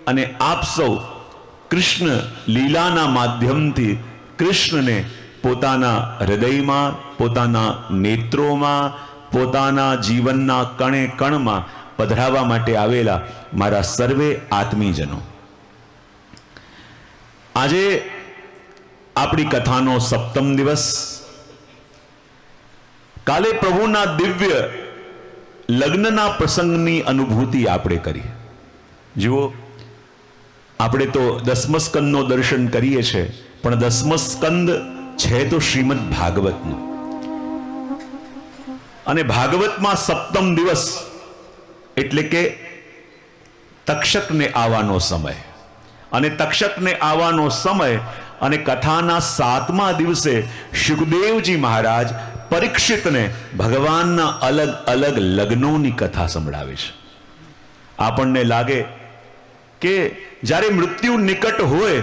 અને આપ સૌ કૃષ્ણ લીલાના માધ્યમથી કૃષ્ણને પોતાના હૃદયમાં, પોતાના નેત્રોમાં, પોતાના જીવનના કણે કણમાં પધરાવવા માટે આવેલા મારા સર્વે આત્મીજનો, આજે આપણી કથાનો સપ્તમ દિવસ. કાલે પ્રભુના દિવ્ય લગ્નના પ્રસંગની અનુભૂતિ આપણે કરી. જુઓ, આપણે તો દસમસ્કંદનો દર્શન કરીએ છીએ, પણ દસમસ્કંદ છે તો શ્રીમદ ભાગવતનું, અને ભાગવતમાં સપ્તમ દિવસ એટલે કે તક્ષકને આવવાનો સમય, અને તક્ષકને આવવાનો સમય અને કથાના 7મા દિવસે સુખદેવજી મહારાજ પરીક્ષિતને ભગવાનના અલગ અલગ લગ્નોની કથા સંભળાવે છે. આપણને લાગે કે જ્યારે મૃત્યુ નિકટ હોય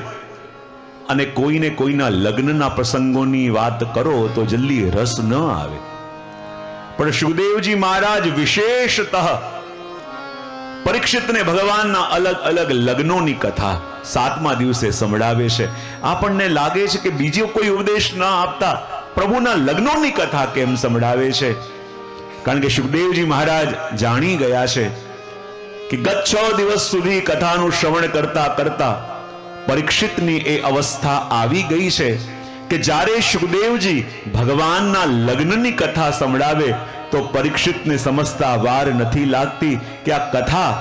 અને કોઈને કોઈના લગ્નના પ્રસંગોની વાત કરો તો જલ્દી રસ ન આવે, પણ સુખદેવજી મહારાજ વિશેષતઃ પરીક્ષિતને ભગવાનના અલગ અલગ લગ્નોની કથા 7મા દિવસે સંભળાવે છે. આપણને લાગે છે કે બીજો કોઈ ઉપદેશ ન આપતા પ્રભુના લગ્નોની કથા કેમ સંભળાવે છે? કારણ કે સુખદેવજી મહારાજ જાણી ગયા છે કે ગત 6 દિવસ સુધી કથાનું શ્રવણ કરતા કરતા પરીક્ષિતની એ અવસ્થા આવી ગઈ છે કે જ્યારે સુખદેવજી ભગવાનના લગ્નની કથા સંભળાવે તો પરીક્ષિતને સમજતા વાર નથી લાગતી કે આ કથા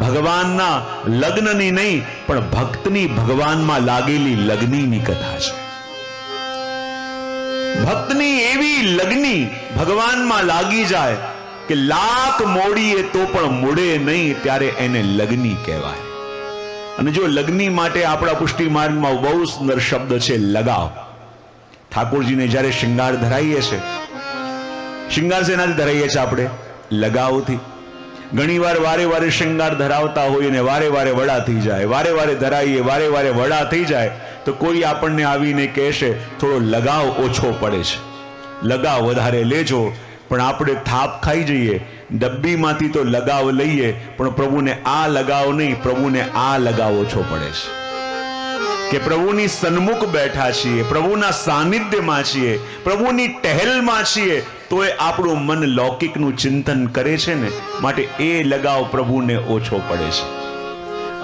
ભગવાનના લગ્નની નહીં પણ ભક્તની ભગવાનમાં લાગેલી લગ્નની કથા છે. ભક્તની એવી લગ્ની ભગવાનમાં લાગી જાય કે લાખ મોડીએ તો પણ મોડે નહીં, ત્યારે એને લગ્ની કહેવાય. અને જો લગ્ની માટે આપણા પુષ્ટિ માર્ગમાં બહુ સુંદર શબ્દ છે, લગાવ. ઠાકોરજીને જ્યારે શૃંગાર ધરાઈએ છે, શૃંગાર શેનાથી ધરાઈએ છીએ આપણે? લગાવથી. ઘણી વાર વારે વારે શૃંગાર ધરાવતા હોય ને વારે વારે વડા થઈ જાય, વારે વારે ધરાઈએ, વારે વારે વડા થઈ જાય તો કોઈ આપણને આવીને કહેશે થોડો લગાવ ઓછો પડે છે, લગાવ વધારે લેજો. પણ આપણે થાપ ખાઈ જઈએ, ડબ્બીમાંથી તો લગાવ લઈએ પણ પ્રભુને આ લગાવ નહીં, પ્રભુને આ લગાવ ઓછો પડે છે. કે પ્રભુની સન્મુખ બેઠા છીએ, પ્રભુના સાનિધ્યમાં છીએ, પ્રભુની ટહેલમાં છીએ, તો એ આપણું મન લૌકિકનું ચિંતન કરે છે ને, માટે એ લગાવ પ્રભુને ઓછો પડે છે.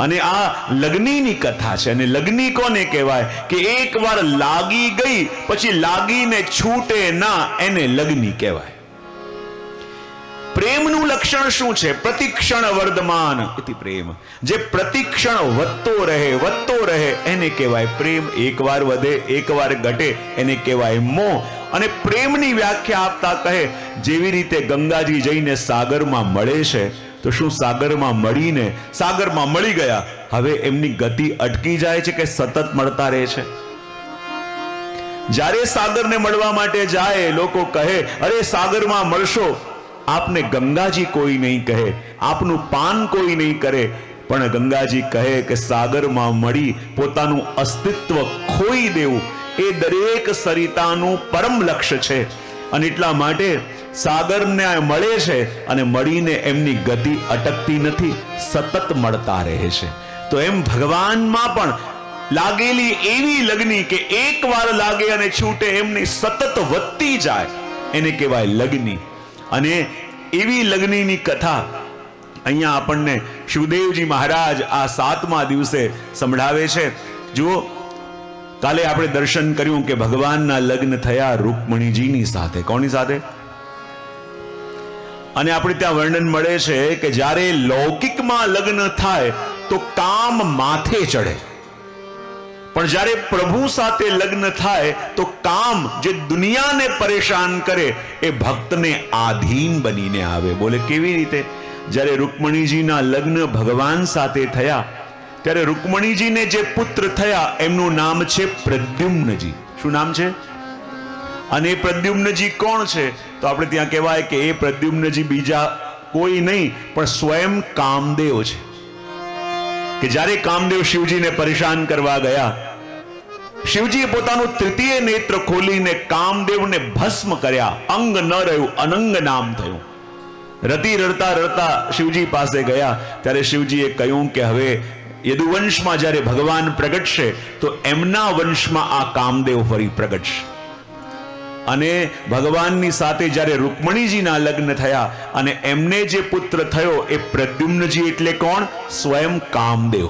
અને આ લગ્નની કથા છે. અને લગ્ની કોને કહેવાય? કે એકવાર લાગી ગઈ પછી લાગીને છૂટે ના, એને લગ્ની કહેવાય. પ્રેમનું લક્ષણ શું છે? પ્રતિક્ષણ વર્ધમાન ઇતિ પ્રેમ. જે પ્રતિક્ષણ વધતો રહે એને કહેવાય પ્રેમ. એકવાર વધે, એકવાર ઘટે એને કહેવાય મોહ. અને પ્રેમની વ્યાખ્યા આપતા કહે, જેવી રીતે ગંગાજી જઈને સાગરમાં મળે છે તો શું સાગરમાં મળીને સાગરમાં મળી ગયા, હવે એમની ગતિ અટકી જાય છે કે સતત મળતા રહે છે? જ્યારે સાગરને મળવા માટે જાય લોકો કહે, અરે સાગરમાં મળશો. આપને ગંગાજી કોઈ નહીં કહે, આપનું પાન કોઈ નહીં કરે, પણ ગંગાજી કહે કે સાગરમાં મળી પોતાનું અસ્તિત્વ ખોઈ દેવું એ દરેક સરિતાનું પરમ લક્ષ્ય છે. અને એટલા માટે સાગરને મળે છે અને મળીને એમની ગતિ અટકતી નથી, સતત મળતા રહે છે. તો એમ ભગવાનમાં પણ લાગેલી એવી લગ્ની કે એકવાર લાગે અને છૂટે એમની સતત વધતી જાય, એને કહેવાય લગ્ની. અને એવી લગ્નની કથા અહીંયા આપણને સુખદેવજી મહારાજ આ 7મા દિવસે સંભળાવે છે. જુઓ, કાલે આપણે દર્શન કર્યું કે ભગવાનના લગ્ન થયા રૂકમણીજીની સાથે. કોની સાથે? અને આપણે ત્યાં વર્ણન મળે છે કે જ્યારે લૌકિકમાં લગ્ન થાય તો કામ માથે ચડે, પણ જ્યારે પ્રભુ સાથે લગ્ન થાય તો કામ જે દુનિયાને પરેશાન કરે એ ભક્તને આધીન બનીને આવે. બોલે કેવી રીતે? જ્યારે રૂકમણીજીના લગ્ન ભગવાન સાથે થયા ત્યારે રૂકમણીજીને જે પુત્ર થયા એમનું નામ છે પ્રદ્યુમ્નજી. શું નામ છે? અને એ પ્રદ્યુમ્નજી કોણ છે? તો આપણે ત્યાં કહેવાય કે એ પ્રદ્યુમ્નજી બીજા કોઈ નહીં પણ સ્વયં કામદેવ છે. કે જ્યારે કામદેવ શિવજીને પરેશાન કરવા ગયા, શિવજીએ પોતાનું તૃતીય નેત્ર ખોલીને કામદેવને ભસ્મ કર્યા. અંગ ન રહ્યું, અનંગ નામ થયું. રડતા રડતા શિવજી પાસે ગયા ત્યારે શિવજીએ કહ્યું કે હવે યદુવંશમાં જ્યારે ભગવાન પ્રગટશે તો એમના વંશમાં આ કામદેવ ફરી પ્રગટશે. અને ભગવાનની સાથે જ્યારે રૂકમણીજીના લગ્ન થયા અને એમને જે પુત્ર થયો એ પ્રદ્યુમ્નજી એટલે કોણ? સ્વયં કામદેવ.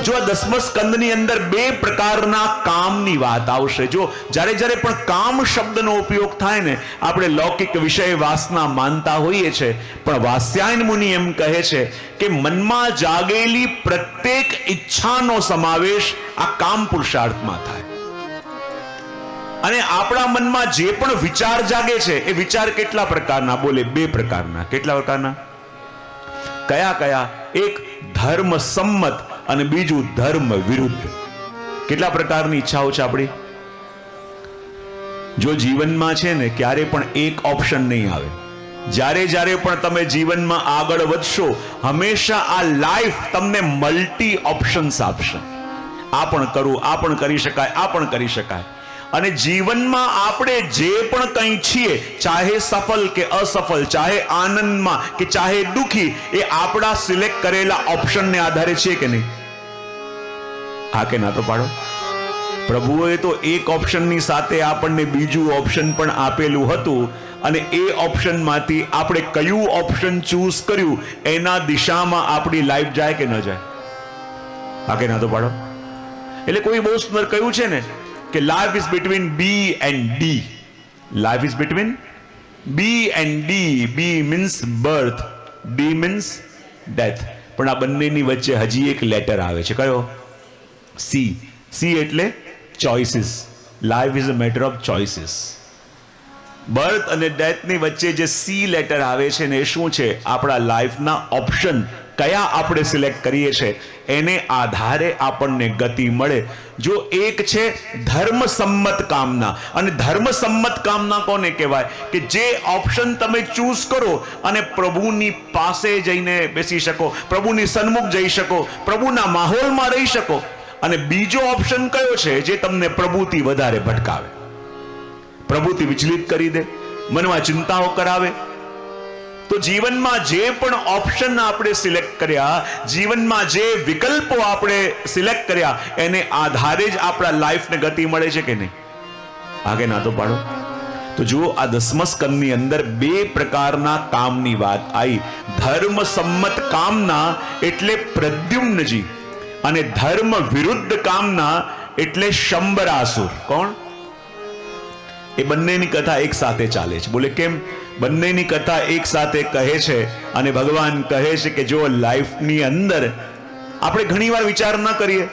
જો આ 10મા સ્કંદની અંદર 2 પ્રકારના કામની વાત આવશે. જો જ્યારે જ્યારે પણ કામ શબ્દનો ઉપયોગ થાય ને, આપણે લૌકિક વિષય વાસના માનતા હોઈએ છે, પણ વાત્સ્યાયન મુનિ એમ કહે છે કે મનમાં જાગેલી પ્રત્યેક ઈચ્છાનો સમાવેશ આ કામ પુરુષાર્થમાં થાય. અને આપણા મનમાં જે પણ વિચાર જાગે છે એ વિચાર કેટલા પ્રકારના? બોલે 2 પ્રકારના. કેટલા પ્રકારના? કયા કયા? એક ધર્મ સંમત અને બીજું ધર્મ વિરુદ્ધ. કેટલા પ્રકારની ઈચ્છાઓ છે આપણી? જો જીવનમાં છે ને ક્યારે પણ એક ઓપ્શન નહીં આવે. જ્યારે જ્યારે પણ તમે જીવનમાં આગળ વધશો, હંમેશા આ લાઈફ તમને મલ્ટી ઓપ્શન્સ આપશે. આ પણ કરું, આ પણ કરી શકાય, આ પણ કરી શકાય. અને જીવનમાં આપણે જે પણ કંઈ છીએ, ચાહે સફળ કે અસફળ, ચાહે આનંદમાં કે ચાહે દુખી, એ આપણા સિલેક્ટ કરેલા ઓપ્શનને આધારે છે કે નહીં? હા કે ના તો પાડો. પ્રભુએ તો એક ઓપ્શનની સાથે આપણને બીજું ઓપ્શન પણ આપેલું હતું, અને એ ઓપ્શનમાંથી આપણે કયું ઓપ્શન ચૂઝ કર્યું એના દિશામાં આપણી લાઈફ જાય કે ન જાય? હા કે ના તો પાડો. એટલે કોઈ બહુ સુંદર કહ્યું છે ને કે life is between B and D. Life is between B and D. B means birth, D means death. પણ આ બંનેની વચ્ચે હજી એક લેટર આવે છે. કયો? સી. સી એટલે choices. Life is a matter of choices. Birth અને ડેથની વચ્ચે જે સી લેટર આવે છે ને, એ શું છે? આપણા લાઈફના ઓપ્શન કયા આપણે સિલેક્ટ કરીએ છીએ એને આધારે આપણને ગતિ મળે. જો એક છે ધર્મસંમત કામના, અને ધર્મસંમત કામના કોને કહેવાય? કે જે ઓપ્શન તમે ચૂઝ કરો અને પ્રભુની પાસે જઈને બેસી શકો, પ્રભુની સન્મુખ જઈ શકો, પ્રભુના માહોલમાં રહી શકો. અને બીજો ઓપ્શન કયો છે? જે તમને પ્રભુથી વધારે ભટકાવે, પ્રભુથી વિચલિત કરી દે, મનમાં ચિંતાઓ કરાવે. તો જીવનમાં જે પણ ઓપ્શન આપણે સિલેક્ટ કર્યા, જીવનમાં જે વિકલ્પો આપણે સિલેક્ટ કર્યા, એને આધારે જ આપણા લાઈફને ગતિ મળે છે કે નહીં? આગે ના તો પાડો. તો જુઓ, આ 10મા સ્કંદની અંદર 2 પ્રકારના કામની વાત આવી. ધર્મ સંમત કામના એટલે પ્રદ્યુમ્નજી, અને ધર્મ વિરુદ્ધ કામના એટલે શંબરાસુર. કોણ? એ બંનેની કથા એક સાથે ચાલે છે. બોલે કેમ? બંનેની કથા એક સાથે કહે છે, અને ભગવાન કહે છે કે જો લાઈફની અંદર આપણે ઘણીવાર વિચાર ન કરીએ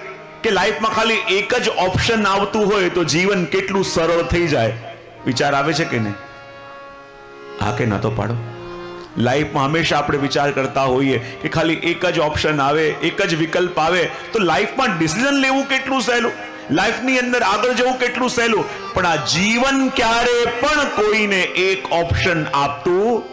કે લાઈફમાં ખાલી એક જ ઓપ્શન આવતું હોય તો જીવન કેટલું સરળ થઈ જાય. વિચાર આવે છે કે નહીં? હા કે ના તો પાડો. લાઈફમાં હંમેશા આપણે વિચાર કરતા હોઈએ કે ખાલી એક જ ઓપ્શન આવે, એક જ વિકલ્પ આવે તો લાઈફમાં ડિસિઝન લેવું કેટલું સહેલું, લાઈફની અંદર આગળ જવું કેટલું સહેલું. પણ આ જીવન ક્યારે પણ કોઈને એક ઓપ્શન આપતું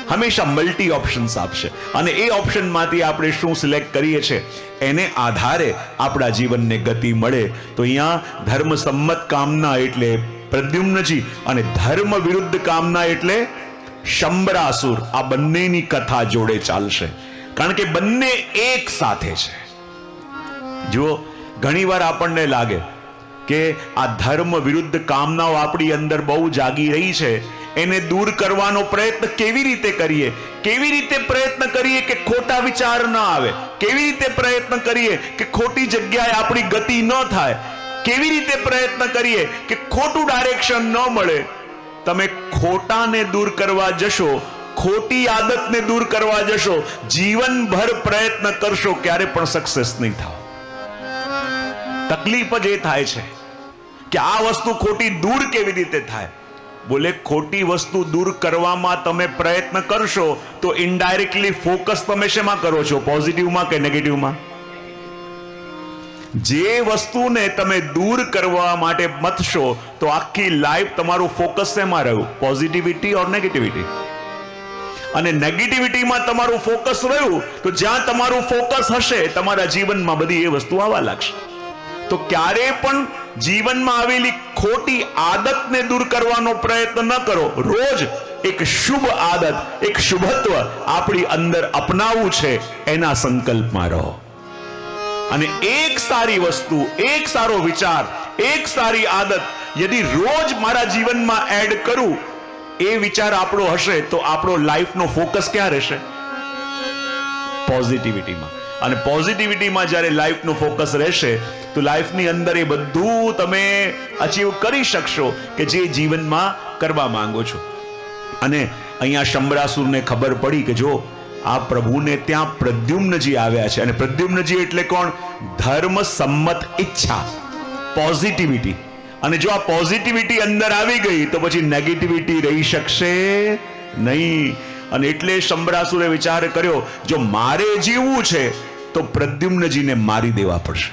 હંમેશા મલ્ટી ઓપ્શન્સ આપશે, અને એ ઓપ્શનમાંથી આપણે શું સિલેક્ટ કરીએ છીએ એને આધારે આપણા જીવનને ગતિ મળે. તો અહીંયા ધર્મ સંમત કામના એટલે પ્રદ્યુમ્નજી, અને ધર્મ વિરુદ્ધ કામના એટલે શંબરાસુર. આ બંનેની કથા જોડે ચાલશે, કારણ કે બંને એક સાથે છે. જુઓ, ઘણીવાર આપણને લાગે કે આ ધર્મ વિરુદ્ધ કામનાઓ આપણી અંદર બહુ જાગી રહી છે, એને દૂર કરવાનો પ્રયત્ન કેવી રીતે કરીએ? કેવી રીતે પ્રયત્ન કરીએ કે ખોટા વિચાર ન આવે? કેવી રીતે પ્રયત્ન કરીએ કે ખોટી જગ્યાએ આપણી ગતિ ન થાય? કેવી રીતે પ્રયત્ન કરીએ કે ખોટું ડાયરેક્શન ન મળે? તમે ખોટાને દૂર કરવા જશો, ખોટી આદતને દૂર કરવા જશો, જીવનભર પ્રયત્ન કરશો, ક્યારે પણ સક્સેસ નહીં થાવ. તકલીફ જ એ થાય છે કે આ વસ્તુ ખોટી દૂર કેવી રીતે થાય? બોલે ખોટી વસ્તુ દૂર કરવામાં તમે પ્રયત્ન કરશો તો ઇનડાયરેક્ટલી ફોકસ તમે શેમાં કરો છો? પોઝિટિવમાં કે નેગેટિવમાં? જે વસ્તુને તમે દૂર કરવા માટે મથશો તો આખી લાઈફ તમારું ફોકસ શેમાં રહ્યું? પોઝિટિવિટી ઓર નેગેટિવિટી? અને નેગેટિવિટીમાં તમારું ફોકસ રહ્યું તો જ્યાં તમારું ફોકસ હશે તમારા જીવનમાં બધી એ વસ્તુ આવવા લાગશે. તો ક્યારે પણ જીવનમાં આવેલી ખોટી આદતને દૂર કરવાનો પ્રયત્ન ન કરો. રોજ એક શુભ આદત, એક શુભત્વ આપણી અંદર અપનાવવું છે, એના સંકલ્પમાં રહો. અને એક સારી વસ્તુ, એક સારો વિચાર, એક સારી આદત યદિ રોજ મારા જીવનમાં એડ કરું, એ વિચાર આપણો હશે તો આપણો લાઈફનો ફોકસ ક્યાં રહેશે? પોઝિટિવિટીમાં. અને પોઝિટિવિટીમાં જ્યારે લાઈફનો ફોકસ રહેશે તો લાઈફની અંદર એ બધું તમે અચીવ કરી શકશો કે જે જીવનમાં કરવા માંગો છો. અને અહીંયા શંબરાસુરને ખબર પડી કે જો આ પ્રભુને ત્યાં પ્રદ્યુમ્નજી આવ્યા છે, અને પ્રદ્યુમ્નજી એટલે કોણ? ધર્મ સંમત ઈચ્છા, પોઝિટિવિટી. અને જો આ પોઝિટિવિટી અંદર આવી ગઈ તો પછી નેગેટિવિટી રહી શકશે નહીં. અને એટલે શંબરાસુરે વિચાર કર્યો, જો મારે જીવવું છે તો પ્રદ્યુમ્નજીને મારી દેવા પડશે.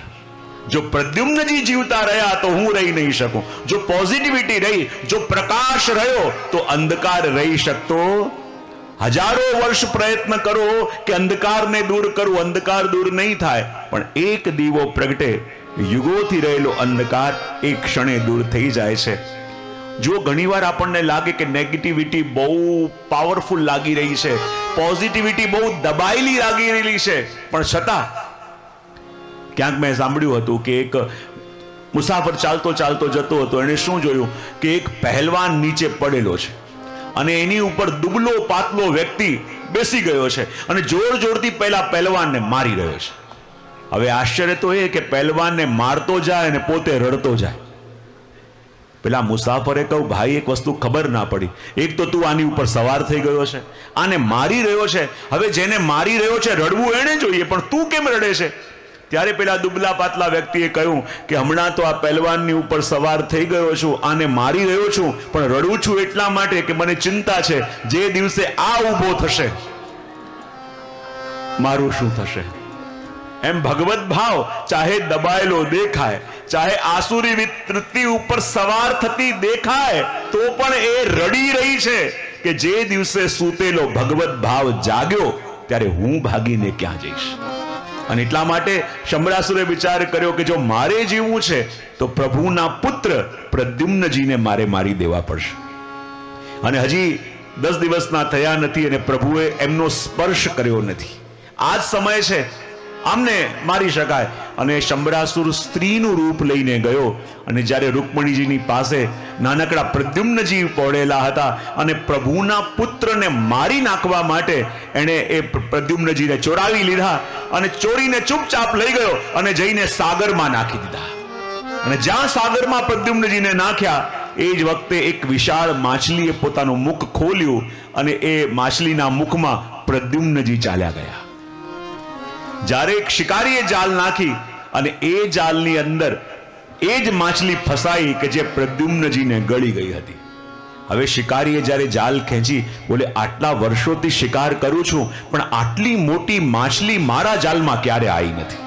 જો પ્રદ્યુમ્નજી જીવતા રહ્યા તો હું રહી નહીં શકું. જો પોઝિટિવિટી રહી, જો પ્રકાશ રહ્યો તો અંધકાર રહી શકતો. હજારો વર્ષ પ્રયત્ન કરો કે અંધકારને દૂર કરું, અંધકાર દૂર નહીં થાય. પણ એક દીવો પ્રગટે, યુગોથી રહેલો અંધકાર એક ક્ષણે દૂર થઈ જાય છે. જો ઘણીવાર આપણને લાગે કે નેગેટિવિટી બહુ પાવરફુલ લાગી રહી છે, પોઝિટિવિટી બહુ દબાયેલી લાગી રહેલી છે, પણ છતાં ક્યાંક મેં સાંભળ્યું હતું કે એક મુસાફર ચાલતો ચાલતો જતો હતો. એણે શું જોયું કે એક પહેલવાન નીચે પડેલો છે અને એની ઉપર દુબળો પાતળો વ્યક્તિ બેસી ગયો છે અને જોર જોરથી પહેલા પહેલવાનને મારી રહ્યો છે. હવે આશ્ચર્ય તો એ કે પહેલવાનને મારતો જાય અને પોતે રડતો જાય. પેલા મુસાફરે કહ્યું, ભાઈ એક વસ્તુ ખબર ના પડી. એક તો તું આની ઉપર સવાર થઈ ગયો છે, આને મારી રહ્યો છે. હવે જેને મારી રહ્યો છે રડવું એણે જોઈએ, પણ તું કેમ રડે છે? ત્યારે પેલા દુબળા પાતળા વ્યક્તિએ કહ્યું કે હમણાં તો આ પહેલવાનની ઉપર સવાર થઈ ગયો છું, આને મારી રહ્યો છું, પણ રડું છું એટલા માટે કે મને ચિંતા છે જે દિવસે આ ઊભો થશે મારું શું થશે. એમ ભગવત ભાવ ચાહે દબાયેલો દેખાય, ચાહે આસુરી વૃત્તિ ઉપર સવાર થતી દેખાય, તો પણ એ રડી રહી છે કે જે દિવસે સૂતેલો ભગવત ભાવ જાગ્યો ત્યારે હું ભાગીને ક્યાં જઈશ. અને એટલા માટે શંબરાસુરે વિચાર કર્યો કે જો મારે જીવવું છે તો પ્રભુના પુત્ર પ્રદ્યુમ્નજીને મારે મારી દેવા પડશે. અને હજી 10 દિવસના થયા નથી અને પ્રભુએ એમનો સ્પર્શ કર્યો નથી. આ જ સમય છે, આમને મારી શકાય. અને શંબરાસુર સ્ત્રીનું રૂપ લઈને ગયો અને જ્યારે રૂકમણીજીની પાસે નાનકડા પ્રદ્યુમ્નજી પડેલા હતા અને પ્રભુના પુત્રને મારી નાખવા માટે એણે એ પ્રદ્યુમ્નજીને ચોરાવી લીધા અને ચોરીને ચૂપચાપ લઈ ગયો અને જઈને સાગરમાં નાખી દીધા. અને જ્યાં સાગરમાં પ્રદ્યુમ્નજીને નાખ્યા એ જ વખતે એક વિશાળ માછલીએ પોતાનું મુખ ખોલ્યું અને એ માછલીના મુખમાં પ્રદ્યુમ્નજી ચાલ્યા ગયા. જ્યારે એક શિકારીએ જાળ નાખી અને એ જાળની અંદર એ જ માછલી ફસાઈ કે જે પ્રદ્યુમ્નજીને ગળી ગઈ હતી. હવે શિકારીએ જ્યારે જાળ ખેંચી, બોલે આટલા વર્ષોથી શિકાર કરું છું પણ આટલી મોટી માછલી મારા જાળમાં ક્યારે આવી નથી.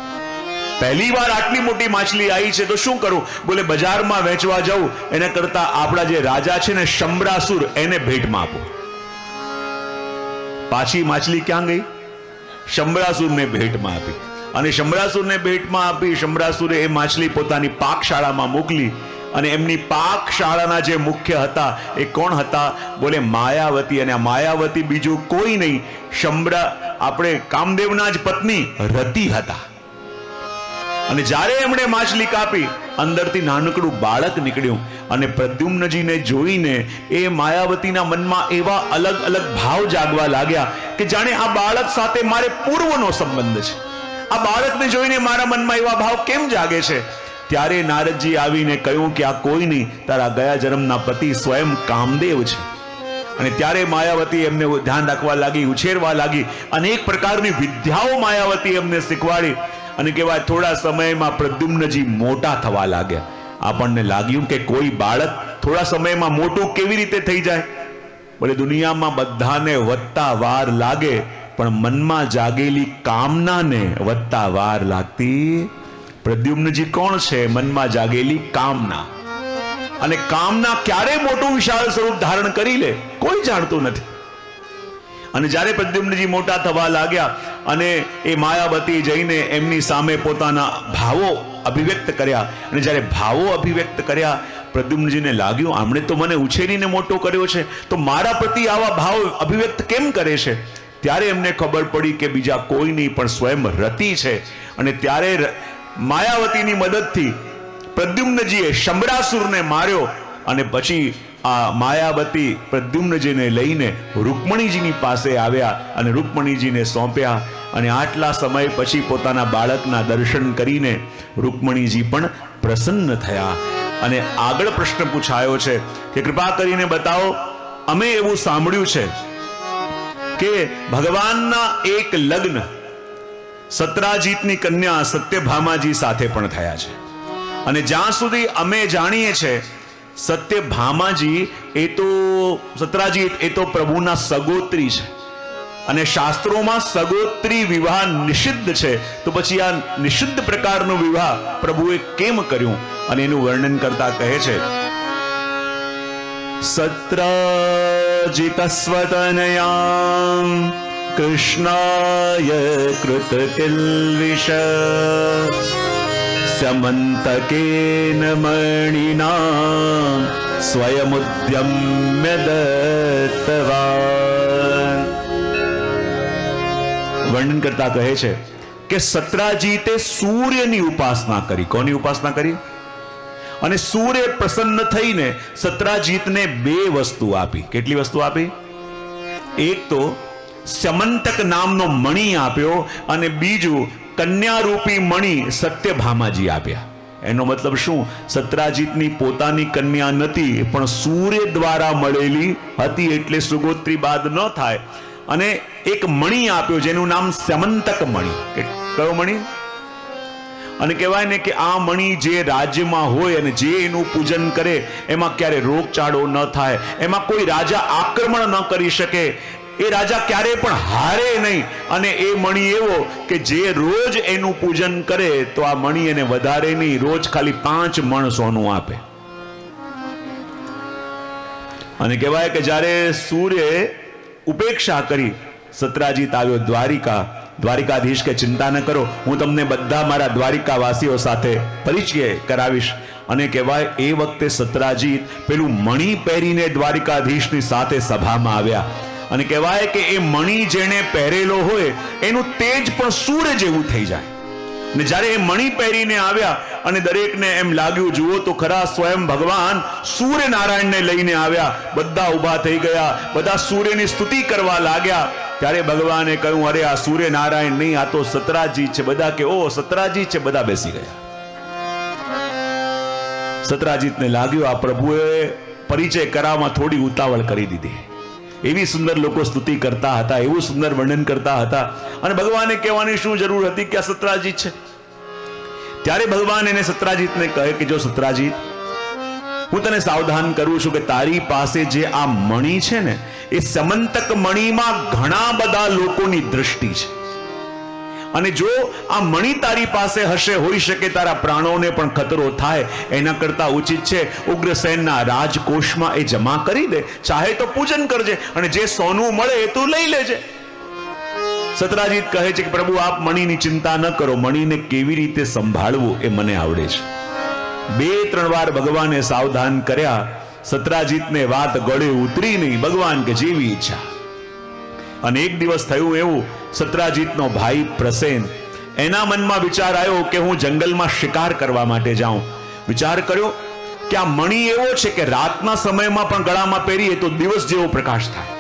પહેલી વાર આટલી મોટી માછલી આવી છે તો શું કરું? બોલે બજારમાં વેચવા જાઉં એના કરતા આપણા જે રાજા છે ને શંબરાસુર, એને ભેટમાં આપો. પાછી માછલી ક્યાં ગઈ? શંબરાસુરને ભેટમાં આપી. અને શંબરાસુરને ભેટમાં આપી શંબરાસુરે એ માછલી પોતાની પાકશાળામાં મોકલી. અને એમની પાકશાળાના જે મુખ્ય હતા એ કોણ હતા? બોલે માયાવતી. અને આ માયાવતી બીજું કોઈ નહીં, આપણે કામદેવના જ પત્ની રતિ હતા. અને જ્યારે એમણે માછલી કાપી, અંદરથી નાનકડું બાળક નીકળ્યું અને પ્રદ્યુમ્નજીને જોઈને એ માયાવતીના મનમાં એવા અલગ અલગ ભાવ જાગવા લાગ્યા કે જાણે આ બાળક સાથે મારે પૂર્વનો સંબંધ છે. આ બાળકને જોઈને મારા મનમાં એવા ભાવ કેમ જાગે છે? ત્યારે નારદજી આવીને કહ્યું કે આ કોઈ નહીં, તારા ગયા જન્મના પતિ સ્વયં કામદેવ છે. અને ત્યારે માયાવતી એમને ધ્યાન રાખવા લાગી, ઉછેરવા લાગી. અનેક પ્રકારની વિદ્યાઓ માયાવતી એમને શીખવાડી. અને કહેવાય થોડા સમયમાં પ્રદ્યુમ્નજી મોટા થવા લાગ્યા. આપણને લાગ્યું કે કોઈ બાળક થોડા સમયમાં મોટું કેવી રીતે થઈ જાય? બોલે દુનિયામાં બધાને વધતા વાર લાગે, પણ મનમાં જાગેલી કામનાને વધતા વાર લાગતી. પ્રદ્યુમ્નજી કોણ છે? મનમાં જાગેલી કામના. અને કામના ક્યારે મોટું વિશાળ સ્વરૂપ ધારણ કરી લે કોઈ જાણતું નથી. અને જ્યારે પ્રદ્યુમ્નજી મોટા થવા લાગ્યા અને એ માયાવતી જઈને એમની સામે પોતાના ભાવો અભિવ્યક્ત કર્યા. અને જ્યારે ભાવો અભિવ્યક્ત કર્યા પ્રદ્યુમ્નજીને લાગ્યું આમણે તો મને ઉછેરીને મોટો કર્યો છે, તો મારા પ્રતિ આવા ભાવ અભિવ્યક્ત કેમ કરે છે? ત્યારે એમને ખબર પડી કે બીજા કોઈ નહીં પણ સ્વયં રતિ છે. અને ત્યારે માયાવતીની મદદથી પ્રદ્યુમ્નજીએ શંબરાસુરને માર્યો અને પછી આ માયાવતી પ્રદ્યુમ્નજીને લઈને રૂકમણીજીની પાસે આવ્યા અને રૂકમણીજીને સોંપ્યા. અને આટલા સમય પછી પોતાના બાળકના દર્શન કરીને રૂકમણીજી પણ પ્રસન્ન થયા. અને આગળ પ્રશ્ન પૂછાયો છે કે કૃપા કરીને બતાવો, અમે એવું સાંભળ્યું છે કે ભગવાનના એક લગ્ન સત્રાજીતની કન્યા સત્યભામાજી સાથે પણ થયા છે. અને જ્યાં સુધી અમે જાણીએ છીએ, સત્યભામાજી એ તો સત્રાજીત એ તો પ્રભુના સગોત્રી છે અને શાસ્ત્રોમાં સગોત્રી વિવાહ નિષિદ્ધ છે. તો પછી આ નિષિદ્ધ પ્રકારનો વિવાહ પ્રભુએ કેમ કર્યું? અને એનું વર્ણન કરતા કહે છે, સત્રાજીતસ્વતનયામ કૃષ્ણાય કૃત કિલ્વિષ સમંતકેન મણિના સ્વયમુદ્યમ્ય દત્તવાન. વર્ણન કરતા કહે છે કે સત્રાજીતે સૂર્યની ઉપાસના કરી. કોની ઉપાસના કરી? અને સૂર્ય પ્રસન્ન થઈને સત્રાજીતને 2 વસ્તુ આપી. કેટલી વસ્તુ આપી? એક તો સમંતક નામનો મણિ આપ્યો અને બીજું કન્યારૂપી મણિ સત્યભામાજી આપ્યા. એનો મતલબ શું? સત્રાજીતની પોતાની કન્યા નથી પણ સૂર્ય દ્વારા મળેલી હતી એટલે સુગોત્રી બાદ ન થાય. અને એક મણિ આપ્યો જેનું નામ સમંતક મણિ. કયો મણિ? અને કહેવાય ને કે આ મણિ જે રાજ્યમાં હોય અને જે એનું પૂજન કરે એમાં ક્યારે રોગચાળો ન થાય, એમાં કોઈ રાજા આક્રમણ ન કરી શકે, એ રાજા ક્યારે પણ હારે નહીં. અને એ મણિ એવો કે જે રોજ એનું પૂજન કરે તો આ મણિ એને વધારે નહીં, રોજ ખાલી 5 મણ સોનું આપે. અને કહેવાય કે જ્યારે સૂર્યે ઉપેક્ષા કરી, સત્રાજીત આવ્યો દ્વારિકા. દ્વારિકાધીશ કે ચિંતા ન કરો, હું તમને બધા મારા દ્વારિકાવાસીઓ સાથે પરિચય કરાવીશ. અને કહેવાય એ વખતે સત્રાજીત પેલું મણિ પહેરીને દ્વારિકાધીશની સાથે સભામાં આવ્યા. અને કહેવાય કે એ મણિ જેણે પહેરેલો હોય એનું તેજ પણ સૂર્ય જેવું થઈ જાય. ને જ્યારે એ મણિ પહેરીને આવ્યા અને દરેકને એમ લાગ્યું, જુઓ તો ખરા, સ્વયં ભગવાન સૂર્યનારાયણને લઈને આવ્યા. બધા ઊભા થઈ ગયા, બધા સૂર્યની સ્તુતિ કરવા લાગ્યા. ત્યારે ભગવાને કહ્યું, અરે આ સૂર્યનારાયણ નહીં, આ તો સત્રાજીત છે. બધા કે ઓ સત્રાજીત છે. બધા બેસી ગયા. સત્રાજીતને લાગ્યું આ પ્રભુએ પરિચય કરાવવામાં થોડી ઉતાવળ કરી દીધી. એવી સુંદર લોકો સ્તુતિ કરતા હતા, એવું સુંદર વર્ણન કરતા હતા, અને ભગવાને કહેવાની શું જરૂર હતી કે આ સત્રાજીત છે? ત્યારે ભગવાન એને સત્રાજીતને કહે કે જો સત્રાજીત, હું તને સાવધાન કરું છું કે તારી પાસે જે આ મણિ છે ને, એ સમંતક મણિમાં ઘણા બધા લોકોની દૃષ્ટિ છે. અને જો આ મણિ તારી પાસે હશે, હોઈ શકે તારા પ્રાણોને પણ ખતરો થાય. એના કરતા ઉચિત છે ઉગ્રસેનના રાજકોષમાં એ જમા કરી દે, ચાહે તો પૂજન કરજે, અને જે સોનું મળે એ તું લઈ લેજે. સત્રાજીત કહે છે કે પ્રભુ આપ મણિની ચિંતા ન કરો, મણિને કેવી રીતે સંભાળવું એ મને આવડે છે. 2-3 વાર ભગવાને સાવધાન કર્યા. સત્રાજીતને વાત ગળે ઉતરી નહીં. ભગવાન કે જેવી ઈચ્છા. અને એક દિવસ થયું એવું, સત્રાજીતનો ભાઈ પ્રસેન, એના મનમાં વિચાર આવ્યો કે હું જંગલમાં શિકાર કરવા માટે જાઉં. વિચાર કર્યો કે આ મણિ એવો છે કે રાતના સમયમાં પણ ગળામાં પહેરીએ તો દિવસ જેવો પ્રકાશ થાય.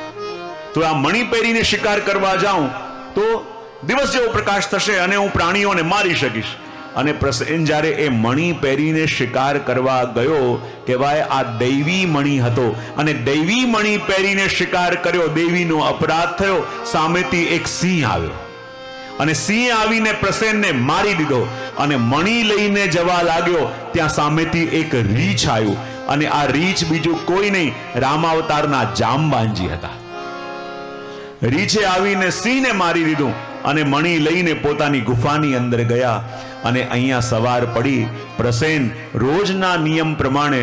તો આ મણિ પહેરીને શિકાર કરવા જાઉં તો દિવસ જેવો પ્રકાશ થશે અને હું પ્રાણીઓને મારી શકીશ. અને પ્રસેન જ્યારે એ મણિ પહેરીને શિકાર કરવા ગયો, કહેવાય આ દૈવી મણિ હતો, અને દૈવી મણિ પહેરીને શિકાર કર્યો. દૈવીનો અપરાધ થયો. સામેથી એક સિંહ આવ્યો અને સિંહ આવીને પ્રસેનને મારી દીધો. અને મણિ લઈને જવા લાગ્યો, ત્યાં સામેથી એક રીછ આવ્યું. અને આ રીછ બીજું કોઈ નહીં, રામાવતારના જામબાંજી હતા. રીછે આવીને સિંહને મારી દીધું અને મણિ લઈને પોતાની ગુફાની અંદર ગયા. અને અહીંયા સવાર પડી. પ્રસેન રોજના નિયમ પ્રમાણે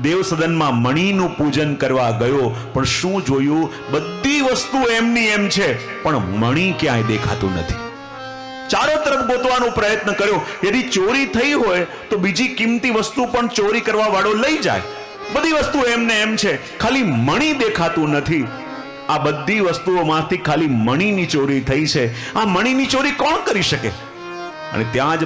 દેવસદનમાં મણિનું પૂજન કરવા ગયો, પણ શું જોયું? બધી વસ્તુ એમની એમ છે, પણ મણિ ક્યાંય દેખાતું નથી. ચારો તરફ ગોતવાનો પ્રયત્ન કર્યો. યદિ ચોરી થઈ હોય તો બીજી કિંમતી વસ્તુ પણ ચોરી કરવા વાળો લઈ જાય. બધી વસ્તુ એમને એમ છે, ખાલી મણી દેખાતું નથી. આ બધી વસ્તુઓમાંથી ખાલી મણીની ચોરી થઈ છે. આ મણીની ચોરી કોણ કરી શકે? અને ત્યાં જ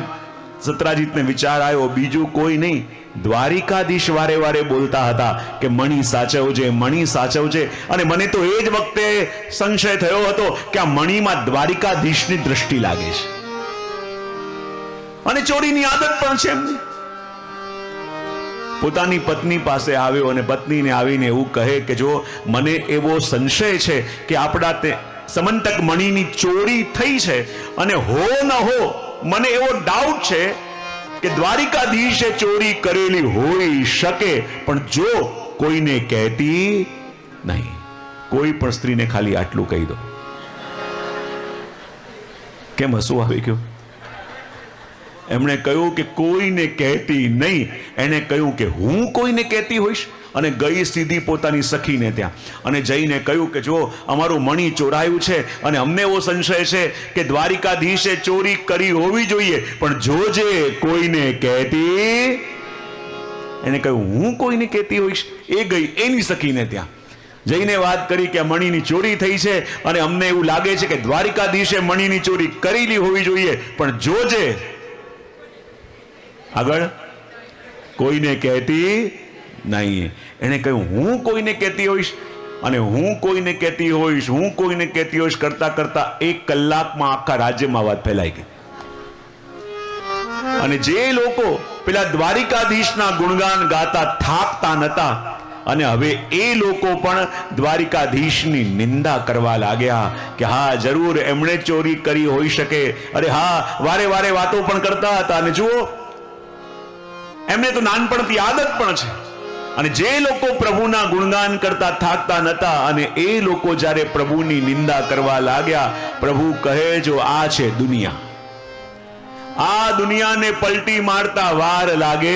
સત્રાજીતને વિચાર આવ્યો, બીજું કોઈ નહીં, દ્વારિકાધીશ વારે વારે બોલતા હતા કે મણી સાચવજે, મણી સાચવજે. અને મને તો એ જ વખતે સંશય થયો હતો કે આ મણીમાં દ્વારિકાધીશની દ્રષ્ટિ લાગે છે અને ચોરીની આદત પણ છે એમની. પોતાની પત્ની પાસે આવ્યો અને પત્નીને આવીને એવું કહે કે જો મને એવો સંશય છે કે આપણા તે સમંતક મણીની ચોરી થઈ છે અને હો ન હો મને એવો ડાઉટ છે કે દ્વારિકાધીશે ચોરી કરેલી હોઈ શકે, પણ જો કોઈને કહેતી નહીં. કોઈ પણ સ્ત્રીને ખાલી આટલું કહી દો. કેમ હસવું આવી ગયું? એમણે કહ્યું કે કોઈને કહેતી નહીં. એને કહ્યું કે હું કોઈને કહેતી હોઈશ. અને ગઈ સીધી પોતાની સખીને ત્યાં અને જઈને કહ્યું કે જો અમારું મણી ચોરાયું છે અને અમને એવો સંશય છે કે દ્વારિકાધીશે ચોરી કરી હોવી જોઈએ, પણ જોજે કોઈને કહેતી. એને કહ્યું હું કોઈને કહેતી હોઈશ. એ ગઈ એની સખીને ત્યાં જઈને વાત કરી કે મણીની ચોરી થઈ છે અને અમને એવું લાગે છે કે દ્વારિકાધીશે મણીની ચોરી કરેલી હોવી જોઈએ, પણ જોજે. આગળ કોઈને કહેતી નહીં. એને કહ્યું હું કોઈને કહેતી હોઈશ. અને હું કોઈને કહેતી હોઈશ, હું કોઈને કહેતી હોઈશ કરતા કરતા 1 કલાકમાં આખા રાજ્યમાં વાત ફેલાઈ ગઈ. અને જે લોકો પેલા દ્વારિકાધીશના ગુણગાન ગાતા થાકતા નતા, અને હવે એ લોકો પણ દ્વારિકાધીશની નિંદા કરવા લાગ્યા કે હા જરૂર એમણે ચોરી કરી હોઈ શકે. અરે હા, વારે વારે વાતો પણ કરતા હતા. અને જુઓ એમને તો નાનપણથી આદત પણ છે. અને જે લોકો પ્રભુના ગુણગાન કરતા થાકતા નતા અને એ લોકો જ્યારે પ્રભુની નિંદા કરવા લાગ્યા, પ્રભુ કહે જો આ છે દુનિયા. આ દુનિયાને પલટી મારતા વાર લાગે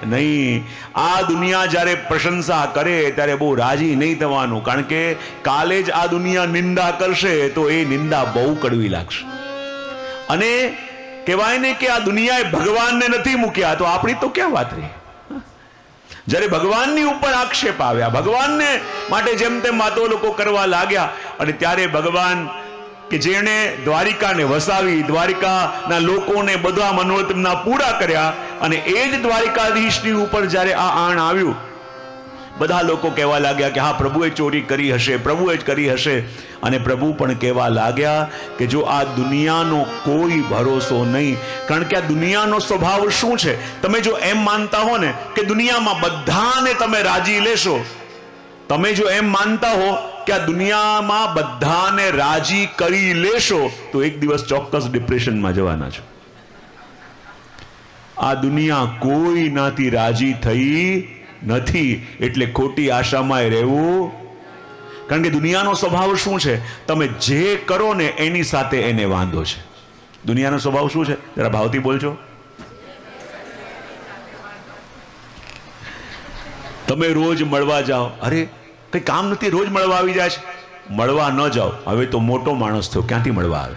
નહીં. આ દુનિયા જ્યારે પ્રશંસા કરે ત્યારે બહુ રાજી નહીં થવાનું, કારણ કે કાલે જ આ દુનિયા નિંદા કરશે તો એ નિંદા બહુ કડવી લાગશે. અને કહેવાય ને કે આ દુનિયાએ ભગવાનને નથી મૂક્યા, તો આપણી તો ક્યાં વાત રહી? જ્યારે ભગવાનની ઉપર આક્ષેપ આવ્યા, ભગવાનને માટે જેમ તેમ વાતો લોકો કરવા લાગ્યા, અને ત્યારે ભગવાન કે જેણે દ્વારિકાને વસાવી, દ્વારિકાના લોકોને બધા મનોરથના પૂરા કર્યા, અને એ જ દ્વારિકાધીશની ઉપર જ્યારે આ આણ આવ્યું, બધા લોકો કહેવા લાગ્યા કે હા પ્રભુએ ચોરી કરી હશે, પ્રભુએ જ કરી હશે. અને પ્રભુ પણ કહેવા લાગ્યા કે જો આ દુનિયાનો કોઈ ભરોસો નહીં, કારણ કે આ દુનિયાનો સ્વભાવ શું છે? તમે જો એમ માનતા હો ને કે દુનિયામાં બધાને તમે રાજી લેશો, તમે જો એમ માનતા હો કે આ દુનિયામાં બધાને રાજી કરી લેશો, તો એક દિવસ ચોક્કસ ડિપ્રેશનમાં જવાના છો. આ દુનિયા કોઈનાથી રાજી થઈ નથી, એટલે ખોટી આશામાં રહેવું. કારણ કે દુનિયાનો સ્વભાવ શું છે? તમે જે કરો ને એની સાથે એને વાંધો છે. દુનિયાનો સ્વભાવ શું છે? જરા ભાવથી બોલજો. તમે રોજ મળવા જાઓ, અરે કઈ કામ નથી, રોજ મળવા આવી જાય છે. મળવા ન જાઓ, હવે તો મોટો માણસ થયો, ક્યાંથી મળવા આવે?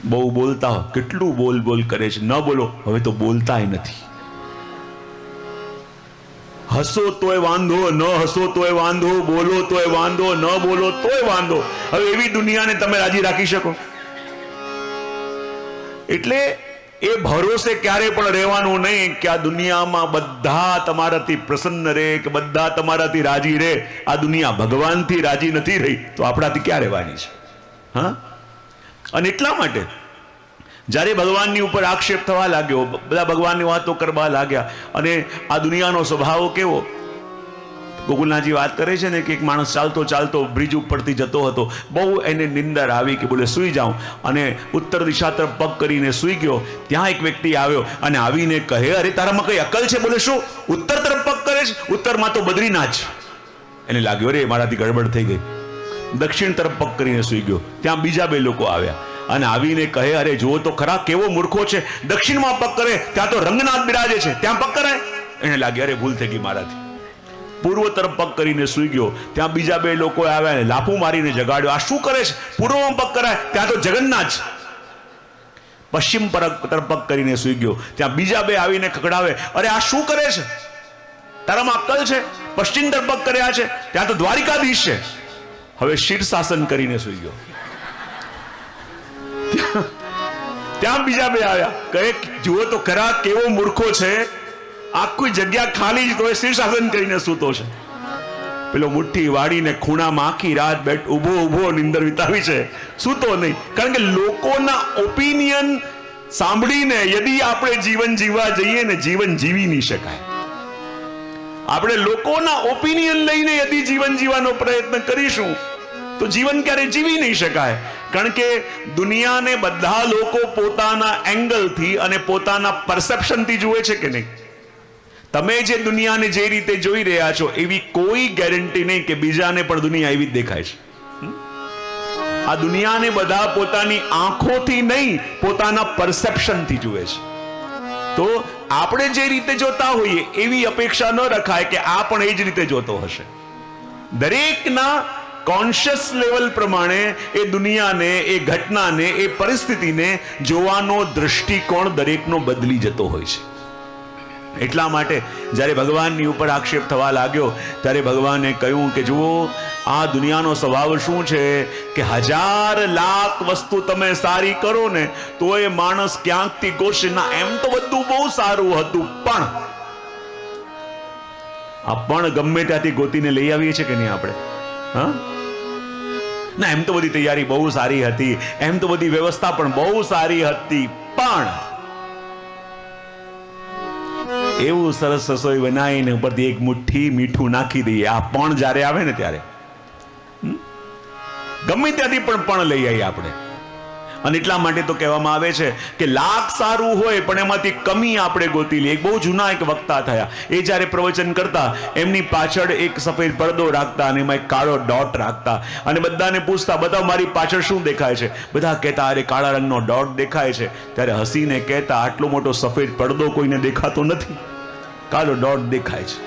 બહુ બોલતા હો, કેટલું બોલ બોલ કરે છે, ન બોલો, હવે તો બોલતાય નથી. હસો તોય વાંધો, ન હસો તોય વાંધો, બોલો તોય વાંધો, ન બોલો તોય વાંધો. હવે એવી દુનિયાને તમે રાજી રાખી શકો? એટલે એ ભરોસે ક્યારે પણ રહેવાનું નહીં કે આ દુનિયામાં બધા તમારાથી પ્રસન્ન રહે, કે બધા તમારાથી રાજી રહે. આ દુનિયા ભગવાનથી રાજી નથી રહી, તો આપણાથી ક્યાં રહેવાની છે? હા. અને એટલા માટે જ્યારે ભગવાનની ઉપર આક્ષેપ થવા લાગ્યો, બધા ભગવાનની વાતો કરવા લાગ્યા, અને આ દુનિયાનો સ્વભાવ કેવો? ગોકુલનાથજી વાત કરે છે ને કે એક માણસ ચાલતો ચાલતો બ્રિજ ઉપરથી જતો હતો, બહુ એને નિંદર આવી કે બોલે સૂઈ જાઉં, અને ઉત્તર દિશા તરફ પગ કરીને સૂઈ ગયો. ત્યાં એક વ્યક્તિ આવ્યો અને આવીને કહે અરે તારામાં કઈ અકલ છે? બોલે શું ઉત્તર તરફ પગ કરે છે? ઉત્તરમાં તો બદ્રીનાથ. એને લાગ્યો અરે મારાથી ગડબડ થઈ ગઈ. દક્ષિણ તરફ પગ કરીને સૂઈ ગયો. ત્યાં બીજા 2 લોકો આવ્યા અને આવીને કહે અરે જુઓ તો ખરા કેવો મૂર્ખો છે, દક્ષિણમાં પગ કરે ત્યાં તો રંગનાથ બિરાજે છે, ત્યાં પગ કરાય. એને લાગે અરે ભૂલ થઈ ગઈ મારાથી. પૂર્વ તરફ પગ કરીને સૂઈ ગયો. ત્યાં બીજા 2 લોકો આવ્યા ને લાફું મારીને જગાડ્યો. આ શું કરે છે? પૂર્વમાં પગ કરાય ત્યાં તો જગન્નાથ. પશ્ચિમ તરફ પગ કરીને સૂઈ ગયો. ત્યાં બીજા બે આવીને ખકડાવે, અરે આ શું કરે છે, તારામાં અક્કલ છે? પશ્ચિમ તરફ પગ કર્યા છે, ત્યાં તો દ્વારિકાધીશ છે. હવે શીર્ષાસન કરીને સૂઈ ગયો. ત્યાં બીજા બે આવ્યા, કહે જુઓ તો ખરા કેવો મૂર્ખો છે, આખી જગ્યા ખાલી જ તો શીર્ષાસન કરીને સૂતો છે. પેલો મુઠ્ઠી વાળીને ખૂણામાં આખી રાત ઊભો નિંદર વિતાવી છે, સૂતો નહીં. કારણ કે લોકોના ઓપિનિયન સાંભળીને યદી આપણે જીવન જીવવા જઈએ ને, જીવન જીવી નહીં શકાય. આપણે લોકોના ઓપિનિયન લઈને યદી જીવન જીવવાનો પ્રયત્ન કરીશું તો જીવન ક્યારે જીવી નહીં શકાય. કારણ કે દુનિયાને બધા લોકો પોતાના એંગલથી અને પોતાના પરસેપ્શનથી જુએ છે કે નહીં. તમે જે દુનિયાને જે રીતે જોઈ રહ્યા છો એવી કોઈ ગેરંટી નહીં કે બીજાને પણ દુનિયા એવી જ દેખાય છે. આ દુનિયાને બધા પોતાની આંખોથી નહીં, પોતાના પરસેપ્શનથી જુએ છે. તો આપણે જે રીતે જોતા હોઈએ એવી અપેક્ષા ન રખાય કે આ પણ એ જ રીતે જોતો હશે. દરેકના કોન્શિયસ લેવલ પ્રમાણે એ દુનિયાને, એ ઘટનાને, એ પરિસ્થિતિને જોવાનો દૃષ્ટિકોણ દરેકનો બદલી જતો હોય છે. એટલા માટે જ્યારે ભગવાનની ઉપર આક્ષેપ થવા લાગ્યો ત્યારે ભગવાને કહ્યું કે જુઓ, આ દુનિયાનો સ્વભાવ શું છે કે 1000 લાખ વસ્તુ તમે સારી કરો ને તો એ માણસ ક્યાંકથી ગોશે ના, એમ તો બધું બહુ સારું હતું, પણ આ પણ ગમે ત્યાંથી ગોતીને લઈ આવીએ છીએ કે નહીં આપણે? હા ના, એમ તો બધી તૈયારી બહુ સારી હતી, એમ તો બધી વ્યવસ્થા પણ બહુ સારી હતી, પણ એવું સરસ રસોઈ બનાવીને ઉપરથી એક મુઠ્ઠી મીઠું નાખી દઈએ. આ પણ જ્યારે આવે ને ત્યારે ગમે ત્યાંથી પણ લઈ આવીએ આપણે. અને એટલા માટે તો કહેવામાં આવે છે કે લાખ સારું હોય પણ એમાંથી કમી આપણે ગોતી લઈએ. એક બહુ જૂના એક વક્તા થયા, એ જ્યારે પ્રવચન કરતા એમની પાછળ એક સફેદ પડદો રાખતા અને એમાં એક કાળો ડોટ રાખતા અને બધાને પૂછતા, બધા મારી પાછળ શું દેખાય છે? બધા કહેતા અરે કાળા રંગનો ડોટ દેખાય છે. ત્યારે હસીને કહેતા, આટલો મોટો સફેદ પડદો કોઈને દેખાતો નથી, કાળો ડોટ દેખાય છે.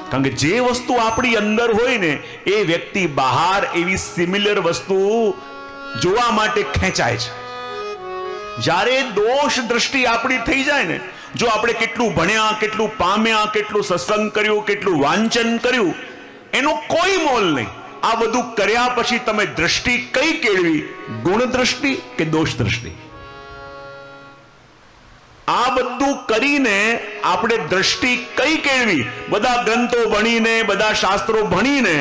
કારણ કે જે વસ્તુ આપણી અંદર હોય ને એ વ્યક્તિ બહાર એવી સિમિલર વસ્તુ જોવા માટે ખેંચાય છે. જ્યારે દોષ દ્રષ્ટિ આપણી થઈ જાય ને, જો આપણે કેટલું ભણ્યા, કેટલું પામ્યા, કેટલું સત્સંગ કર્યું, કેટલું વાંચન કર્યું, એનો કોઈ મોલ નહીં. આ બધું કર્યા પછી તમે દ્રષ્ટિ કઈ કેળવી? ગુણ દ્રષ્ટિ કે દોષ દ્રષ્ટિ? આ બધું કરીને આપણે દ્રષ્ટિ કઈ કેળવી? બધા ગ્રંથો ભણીને, બધા શાસ્ત્રો ભણીને,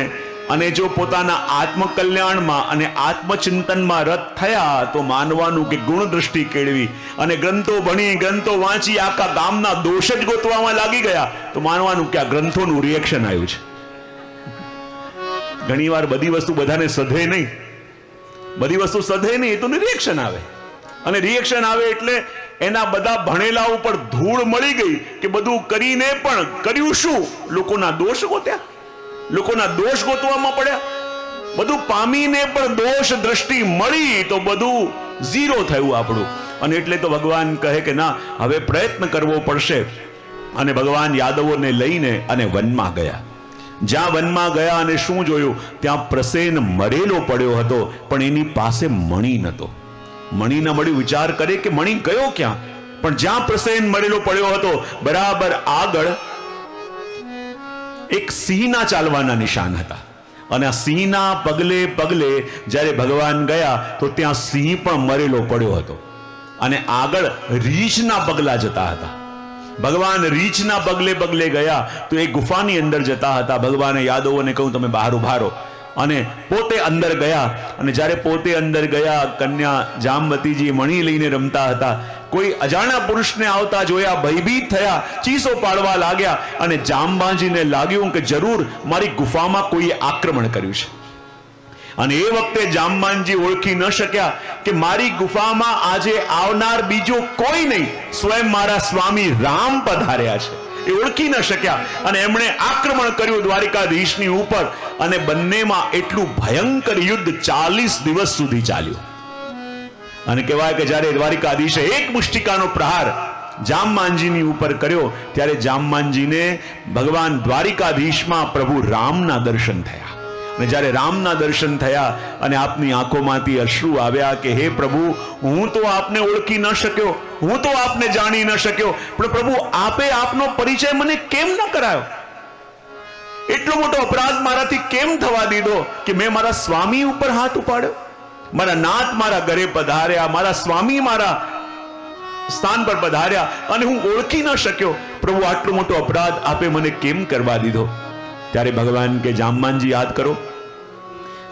અને જો પોતાના આત્મકલ્યાણમાં અને આત્મચિંતનમાં રત થયા તો માનવાનું કે ગુણ દ્રષ્ટિ કેળવી. અને ગ્રંથો ભણી, ગ્રંથો વાંચી આખા ગામના દોષ જ ગોતવામાં લાગી ગયા તો માનવાનું કે આ ગ્રંથોનું રિએક્શન આવ્યું છે. ઘણીવાર બધી વસ્તુ બધાને સધે નહીં, બધી વસ્તુ સધે નહીં, એ તો રિએક્શન આવે. અને રિએક્શન આવે એટલે એના બધા ભણેલા ઉપર ધૂળ મળી ગઈ કે બધું કરીને પણ કર્યું શું? લોકોના દોષ ગોત્યા, લોકોના દોષ ગોતવામાં પડ્યા. બધું પામીને પણ દોષ દ્રષ્ટિ મળી તો બધું ઝીરો થયું આપણું. અને એટલે તો ભગવાન કહે કે ના, હવે પ્રયત્ન કરવો પડશે. અને ભગવાન યાદવોને લઈને અને વનમાં ગયા. જ્યાં વનમાં ગયા અને શું જોયું? ત્યાં પ્રસેન મરેલો પડ્યો હતો, પણ એની પાસે મણી નહોતો. મણી ન મળ્યું. વિચાર કરે કે મણી ગયો ક્યાં? પણ જ્યાં પ્રસેન મરેલો પડ્યો હતો બરાબર આગળ એક સિંહના ચાલવાના નિશાન હતા. અને આ સિંહના પગલે પગલે જ્યારે ભગવાન ગયા તો ત્યાં સિંહ પણ મરેલો પડ્યો હતો. અને આગળ રીંછના પગલા જતા હતા. ભગવાન રીંછના પગલે પગલે ગયા તો એ ગુફાની અંદર જતા હતા. ભગવાને યાદવોને કહ્યું તમે બહાર ઉભા રહો. અને પોતે અંદર ગયા. અને જ્યારે પોતે અંદર ગયા, કન્યા જામવતીજી મણી લઈને રમતા હતા. કોઈ અજાણ્યા પુરુષને આવતા જોયા, ભયભીત થયા, ચીસો પાડવા લાગ્યા. અને જામબાજીને લાગ્યું કે જરૂર મારી ગુફામાં કોઈએ આક્રમણ કર્યું છે. અને એ વખતે જામબાજી ઓળખી ન શક્યા કે મારી ગુફામાં આજે આવનાર બીજો કોઈ નહીં, સ્વયં મારા સ્વામી રામ પધાર્યા છે. એ ઓળખી ન શક્યા અને એમણે આક્રમણ કર્યું દ્વારિકાધીશની ઉપર. અને બંનેમાં એટલું ભયંકર યુદ્ધ 40 દિવસ સુધી ચાલ્યું. અને કહેવાય કે જ્યારે દ્વારિકાધીશે એક મુષ્ટિકાનો પ્રહાર જામમાંજીની ઉપર કર્યો ત્યારે જામમાંજીને ભગવાન દ્વારિકાધીશમાં પ્રભુ રામના દર્શન થયા. ને જ્યારે રામના દર્શન થયા અને આપની આંખોમાંથી અશ્રુ આવ્યા કે હે પ્રભુ, હું તો આપને ઓળખી ન શક્યો, હું તો આપને જાણી ન શક્યો, પણ પ્રભુ આપે આપનો પરિચય મને કેમ ન કરાયો? એટલો મોટો અપરાધ મારાથી કેમ થવા દીધો કે મેં મારા સ્વામી ઉપર હાથ ઉપાડ્યો? મારા નાથ મારા ઘરે પધાર્યા, મારા સ્વામી મારા સ્થાન પર પધાર્યા અને હું ઓળખી ન શક્યો. પ્રભુ આટલો મોટો અપરાધ આપે મને કેમ કરવા દીધો? ત્યારે ભગવાન કે જામવાનજી યાદ કરો,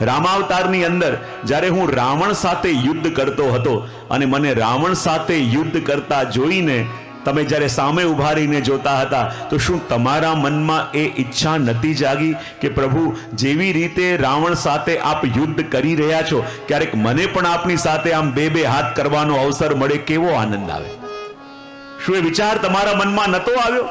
રામાવતારની અંદર જ્યારે હું રાવણ સાથે યુદ્ધ કરતો હતો અને મને રાવણ સાથે યુદ્ધ કરતા જોઈને તમે જ્યારે સામે ઉભા રહીને જોતા હતા, તો શું તમારા મનમાં એ ઈચ્છા નથી જાગી કે પ્રભુ, જેવી રીતે રાવણ સાથે આપ યુદ્ધ કરી રહ્યા છો, ક્યારેક મને પણ આપની સાથે આમ બે બે હાથ કરવાનો અવસર મળે, કેવો આનંદ આવે? શું એ વિચાર તમારા મનમાં નતો આવ્યો?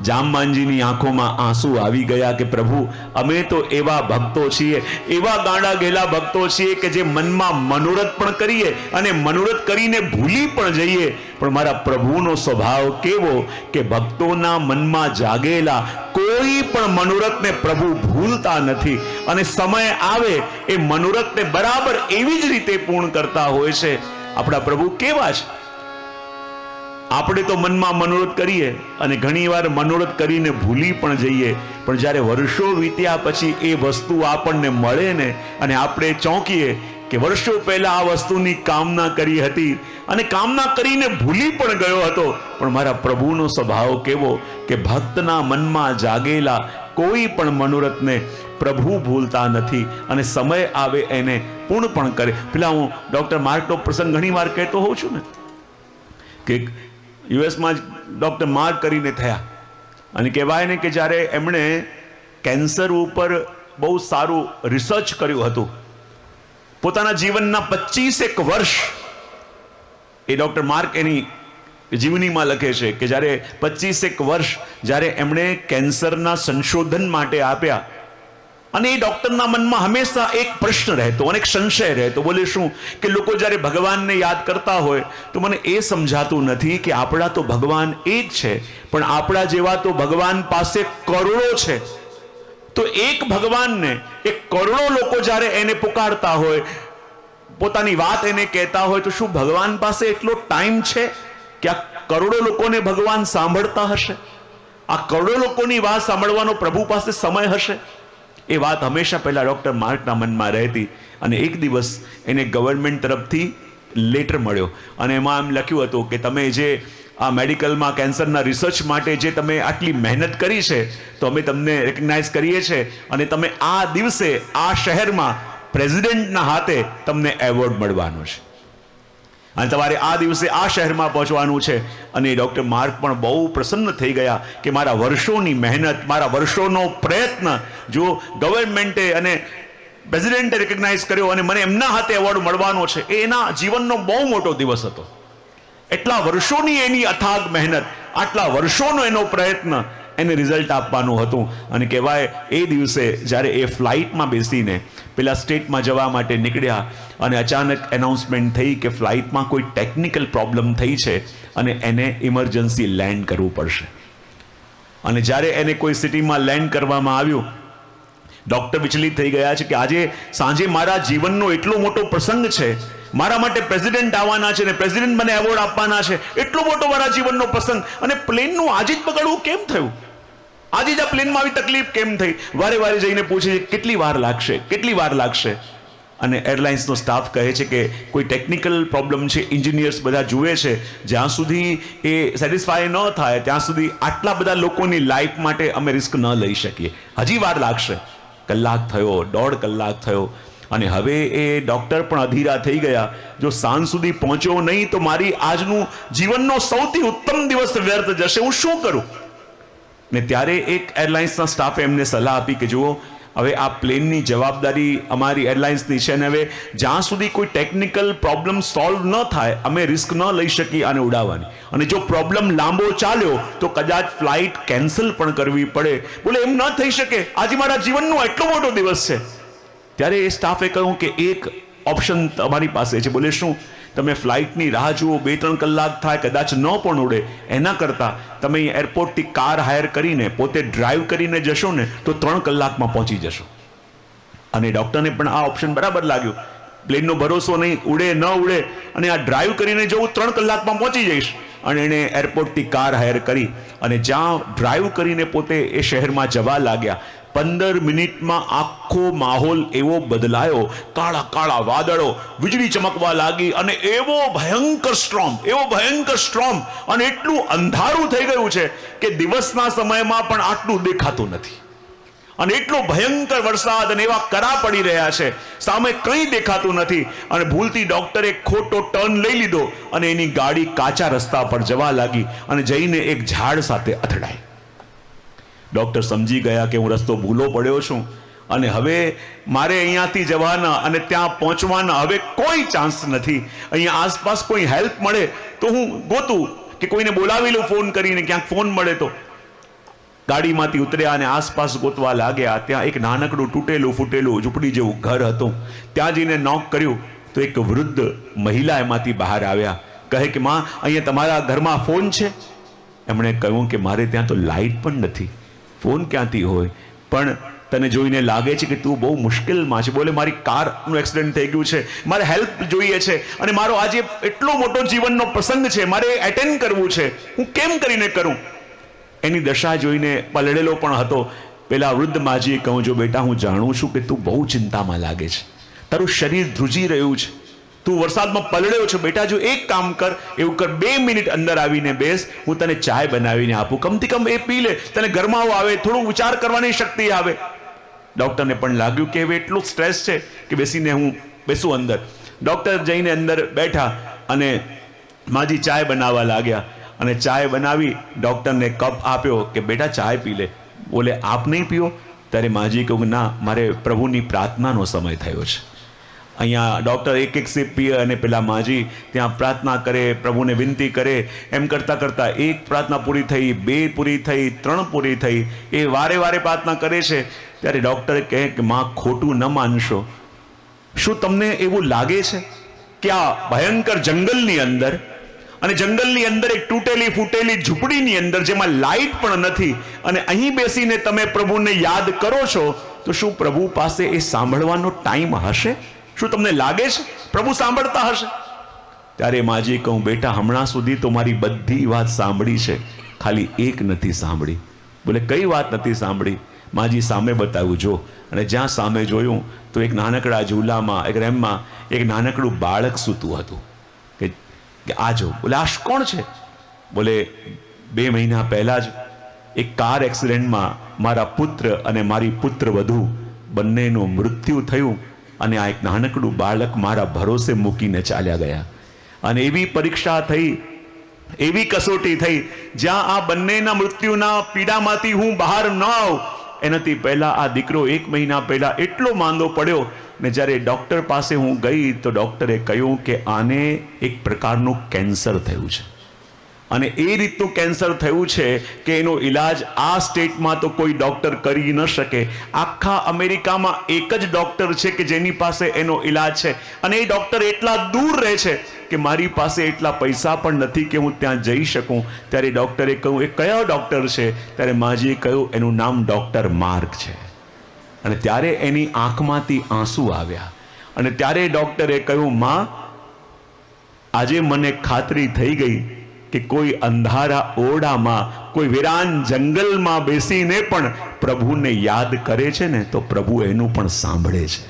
જામવાનજીની આંખોમાં આંસુ આવી ગયા કે પ્રભુ, અમે તો એવા ભક્તો છીએ, એવા ગાંડા ગેલા ભક્તો છીએ કે જે મનમાં મનોરથ પણ કરીએ અને મનોરથ કરીને ભૂલી પણ જઈએ, પણ મારા પ્રભુનો સ્વભાવ કેવો કે ભક્તોના મનમાં જાગેલા કોઈ પણ મનોરથને પ્રભુ ભૂલતા નથી અને સમય આવે એ મનોરથને બરાબર એવી જ રીતે પૂર્ણ કરતા હોય છે. આપણા પ્રભુ કેવા છે? આપણે તો મનમાં મનોરથ કરીએ અને ઘણીવાર મનોરથ કરીને ભૂલી પણ જઈએ, પણ જ્યારે વર્ષો વીત્યા પછી એ વસ્તુ આપણને મળે ને અને આપણે ચોંકીએ કે વર્ષો પહેલા આ વસ્તુની કામના કરી હતી અને કામના કરીને ભૂલી પણ ગયો હતો, પણ મારા પ્રભુનો સ્વભાવ કેવો કે ભક્તના મનમાં જાગેલા કોઈ પણ મનોરથને પ્રભુ ભૂલતા નથી અને સમય આવે એને પૂર્ણ પણ કરે. પેલા હું ડોક્ટર માર્કનો પ્રસંગ ઘણી વાર કહેતો હોઉં છું ને કે યુએસમાં જ ડૉક્ટર માર્ક કરીને થયા અને કહેવાય ને કે જ્યારે એમણે કેન્સર ઉપર બહુ સારું રિસર્ચ કર્યું હતું, પોતાના જીવનના 25 વર્ષ એ ડૉક્ટર માર્ક એની જીવનીમાં લખે છે કે જ્યારે 25 વર્ષ જ્યારે એમણે કેન્સરના સંશોધન માટે આપ્યા અને એ ડૉક્ટરના મનમાં હંમેશા એક પ્રશ્ન રહેતો અને એક સંશય રહેતો. બોલે શું કે લોકો જ્યારે ભગવાનને યાદ કરતા હોય તો મને એ સમજાતું નથી કે આપણા તો ભગવાન એ જ છે, પણ આપણા જેવા તો ભગવાન પાસે કરોડો છે, તો એક ભગવાનને એક કરોડો લોકો જ્યારે એને પુકારતા હોય, પોતાની વાત એને કહેતા હોય, તો શું ભગવાન પાસે એટલો ટાઈમ છે કે આ કરોડો લોકોને ભગવાન સાંભળતા હશે? આ કરોડો લોકોની વાત સાંભળવાનો પ્રભુ પાસે સમય હશે? એ વાત હંમેશા પહેલા ડૉક્ટર માર્કના મનમાં રહેતી અને એક દિવસ એને ગવર્મેન્ટ તરફથી લેટર મળ્યો અને એમાં એમ લખ્યું હતું કે તમે જે આ મેડિકલમાં કેન્સરના રિસર્ચ માટે જે તમે આટલી મહેનત કરી છે, તો અમે તમને રેકગ્નાઇઝ કરીએ છીએ અને તમે આ દિવસે આ શહેરમાં પ્રેસિડેન્ટના હાથે તમને એવોર્ડ મળવાનો છે અને તમારે આ દિવસે આ શહેરમાં પહોંચવાનું છે. અને ડૉક્ટર માર્ક પણ બહુ પ્રસન્ન થઈ ગયા કે મારા વર્ષોની મહેનત, મારા વર્ષોનો પ્રયત્ન જો ગવર્મેન્ટે અને પ્રેસિડેન્ટે રેકગ્નાઇઝ કર્યો અને મને એમના હાથે એવોર્ડ મળવાનો છે, એ એના જીવનનો બહુ મોટો દિવસ હતો. એટલા વર્ષોની એની અથાગ મહેનત, આટલા વર્ષોનો એનો પ્રયત્ન એને રિઝલ્ટ આપવાનું હતું. અને કહેવાય એ દિવસે જ્યારે એ ફ્લાઇટમાં બેસીને પેલા સ્ટેટમાં જવા માટે નીકળ્યા અને અચાનક એનાઉન્સમેન્ટ થઈ કે ફ્લાઇટમાં કોઈ ટેકનિકલ પ્રોબ્લેમ થઈ છે અને એને ઇમરજન્સી લેન્ડ કરવું પડશે. અને જ્યારે એને કોઈ સિટીમાં લેન્ડ કરવામાં આવ્યું, ડૉક્ટર વિચલિત થઈ ગયા છે કે આજે સાંજે મારા જીવનનો એટલો મોટો પ્રસંગ છે, મારા માટે પ્રેસિડેન્ટ આવવાના છે અને પ્રેસિડેન્ટ મને એવોર્ડ આપવાના છે, એટલો મોટો મારા જીવનનો પ્રસંગ, અને પ્લેનનું આજે જ બગડવું કેમ થયું? આજે જ આ પ્લેનમાં આવી તકલીફ કેમ થઈ? વારે વારે જઈને પૂછે છે કેટલી વાર લાગશે, કેટલી વાર લાગશે? અને એરલાઇન્સનો સ્ટાફ કહે છે કે કોઈ ટેકનિકલ પ્રોબ્લેમ છે, એન્જિનિયર્સ બધા જુએ છે, જ્યાં સુધી એ સેટિસ્ફાય ન થાય ત્યાં સુધી આટલા બધા લોકોની લાઈફ માટે અમે રિસ્ક ન લઈ શકીએ, હજી વાર લાગશે. કલાક થયો, 1.5 કલાક થયો અને હવે એ ડૉક્ટર પણ અધીરા થઈ ગયા. જો સાંજ સુધી પહોંચ્યો નહીં તો મારી આજનું જીવનનો સૌથી ઉત્તમ દિવસ વ્યર્થ જશે, હું શું કરું? ને ત્યારે એક એરલાઇન્સના સ્ટાફે એમને સલાહ આપી કે જુઓ, હવે આ પ્લેનની જવાબદારી અમારી એરલાઇન્સની છે ને હવે જ્યાં સુધી કોઈ ટેકનિકલ પ્રોબ્લેમ સોલ્વ ન થાય અમે રિસ્ક ન લઈ શકીએ આને ઉડાવવાની, અને જો પ્રોબ્લેમ લાંબો ચાલ્યો તો કદાચ ફ્લાઇટ કેન્સલ પણ કરવી પડે. બોલે એમ ન થઈ શકે, આજે મારા જીવનનો એટલો મોટો દિવસ છે. ત્યારે એ સ્ટાફે કહ્યું કે એક ઓપ્શન તમારી પાસે છે. બોલે શું? તમે ફ્લાઇટની રાહ જુઓ, 2-3 કલાક થાય, કદાચ ન પણ ઉડે, એના કરતાં તમે એરપોર્ટથી કાર હાયર કરીને પોતે ડ્રાઈવ કરીને જશો ને તો 3 કલાકમાં પહોંચી જશો. અને ડૉક્ટરને પણ આ ઓપ્શન બરાબર લાગ્યું. પ્લેનનો ભરોસો નહીં, ઉડે ન ઉડે, અને આ ડ્રાઈવ કરીને જવું 3 કલાકમાં પહોંચી જઈશ. અને એણે એરપોર્ટથી કાર હાયર કરી અને જ્યાં ડ્રાઈવ કરીને પોતે એ શહેરમાં જવા લાગ્યા. 15 મિનિટમાં આખો માહોલ એવો બદલાયો. કાળા કાળા વાદળો, વીજળી ચમકવા લાગી, અને એવો ભયંકર સ્ટ્રોમ, અને એટલું અંધારું થઈ ગયું છે કે દિવસના સમયમાં પણ આટલું દેખાતું નથી. અને એટલો ભયંકર વરસાદ, અને એવા કરા પડી રહ્યા છે, સામે કંઈ દેખાતું નથી. અને ભૂલથી ડોક્ટરે ખોટો ટર્ન લઈ લીધો અને એની ગાડી કાચા રસ્તા પર જવા લાગી અને જઈને એક ઝાડ સાથે અથડાઈ. ડોક્ટર સમજી ગયા કે હું રસ્તો ભૂલો પડ્યો છું, અને હવે મારે અહીંયાથી જવાના અને ત્યાં પહોંચવાના હવે કોઈ ચાન્સ નથી. અહીંયા આસપાસ કોઈ હેલ્પ મળે તો હું ગોતું, કે કોઈને બોલાવી લઉં ફોન કરીને, ક્યાંક ફોન મળે તો. ગાડીમાંથી ઉતર્યા અને આસપાસ ગોતવા લાગ્યા. ત્યાં એક નાનકડું તૂટેલું ફૂટેલું ઝૂંપડી જેવું ઘર હતું. ત્યાં જઈને નોક કર્યું તો એક વૃદ્ધ મહિલા એમાંથી બહાર આવ્યા. કહે કે માં, અહીંયા તમારા ઘરમાં ફોન છે? એમણે કહ્યું કે મારે ત્યાં તો લાઇટ પણ નથી, ફોન ક્યાંથી હોય? પણ તને જોઈને લાગે છે કે તું બહુ મુશ્કેલમાં છે. બોલે, મારી કારનું એક્સિડન્ટ થઈ ગયું છે, મારે હેલ્પ જોઈએ છે, અને મારો આજે એટલો મોટો જીવનનો પ્રસંગ છે, મારે એટેન્ડ કરવું છે, હું કેમ કરીને કરું? એની દશા જોઈને પલળેલો પણ હતો. પેલા વૃદ્ધ માજીએ કહ્યું, જો બેટા, હું જાણું છું કે તું બહુ ચિંતામાં લાગે છે, તારું શરીર ધ્રુજી રહ્યું છે, તું વરસાદમાં પલળ્યો છે. બેટા, જો એક કામ કર, એવું કર, 2 મિનિટ અંદર આવીને બેસ, હું તને ચાય બનાવીને આપું, કમથી કમ એ પી લે, તને ગરમાવો આવે, થોડું વિચાર કરવાની શક્તિ આવે. ડૉક્ટરને પણ લાગ્યું કે હવે એટલું સ્ટ્રેસ છે કે હું બેસું અંદર. ડૉક્ટર જઈને અંદર બેઠા અને માજી ચાય બનાવવા લાગ્યા. અને ચાય બનાવી ડૉક્ટરને કપ આપ્યો કે બેટા ચાય પી લે. બોલે, આપ નહીં પીઓ? ત્યારે માજી કહ્યું, ના, મારે પ્રભુની પ્રાર્થનાનો સમય થયો છે. અહીંયા ડૉક્ટર એક સિપ પીએ અને પેલા માજી ત્યાં પ્રાર્થના કરે, પ્રભુને વિનંતી કરે. એમ કરતાં કરતાં 1 પ્રાર્થના પૂરી થઈ, 2 પૂરી થઈ, 3 પૂરી થઈ. એ વારે વારે પ્રાર્થના કરે છે. ત્યારે ડૉક્ટર કહે કે માં, ખોટું ન માનશો, શું તમને એવું લાગે છે કે આ ભયંકર જંગલની અંદર, અને જંગલની અંદર એક તૂટેલી ફૂટેલી ઝૂંપડીની અંદર જેમાં લાઇટ પણ નથી, અને અહીં બેસીને તમે પ્રભુને યાદ કરો છો, તો શું પ્રભુ પાસે એ સાંભળવાનો ટાઈમ હશે? શું તમને લાગે છે પ્રભુ સાંભળતા હશે? ત્યારે માજી કહું, બેટા, હમણાં સુધી તો મારી બધી વાત સાંભળી છે, ખાલી એક નથી સાંભળી. બોલે, કઈ વાત નથી સાંભળી? માજી સામે બતાવ્યું, જો. અને જ્યાં સામે જોયું તો એક નાનકડા ઝૂલામાં, એક રેમમાં એક નાનકડું બાળક સૂતું હતું. કે આ જો. બોલે, આ કોણ છે? બોલે, 2 મહિના પહેલા જ એક કાર એક્સિડન્ટમાં મારા પુત્ર અને મારી પુત્રવધુ બંનેનું મૃત્યુ થયું, અને આ એક નાનકડું બાળક મારા ભરોસે મૂકીને ચાલ્યા ગયા. અને એવી પરીક્ષા થઈ, એવી કસોટી થઈ, જ્યાં આ બંનેના મૃત્યુના પીડામાંથી હું બહાર ન આવું, એનાથી પહેલા આ દીકરો 1 મહિના પહેલા એટલો માંદો પડ્યો. ને જ્યારે ડૉક્ટર પાસે હું ગઈ તો ડૉક્ટરે કહ્યું કે આને એક પ્રકારનું કેન્સર થયું છે, અને એ રીતનું કેન્સર થયું છે કે એનો ઈલાજ આ સ્ટેટમાં તો કોઈ ડૉક્ટર કરી ન શકે. આખા અમેરિકામાં એક જ ડૉક્ટર છે કે જેની પાસે એનો ઈલાજ છે, અને એ ડૉક્ટર એટલા દૂર રહે છે કે મારી પાસે એટલા પૈસા પણ નથી કે હું ત્યાં જઈ શકું. ત્યારે ડૉક્ટરે કહ્યું, એ કયો ડૉક્ટર છે? ત્યારે માજીએ કહ્યું, એનું નામ ડૉક્ટર માર્ક છે. અને ત્યારે એની આંખમાંથી આંસુ આવ્યા. અને ત્યારે ડૉક્ટરે કહ્યું, માં, આજે મને ખાતરી થઈ ગઈ કે કોઈ અંધારા ઓરડામાં, કોઈ વિરાન જંગલમાં બેસીને પણ પ્રભુને યાદ કરે છે ને, તો પ્રભુ એનું પણ સાંભળે છે.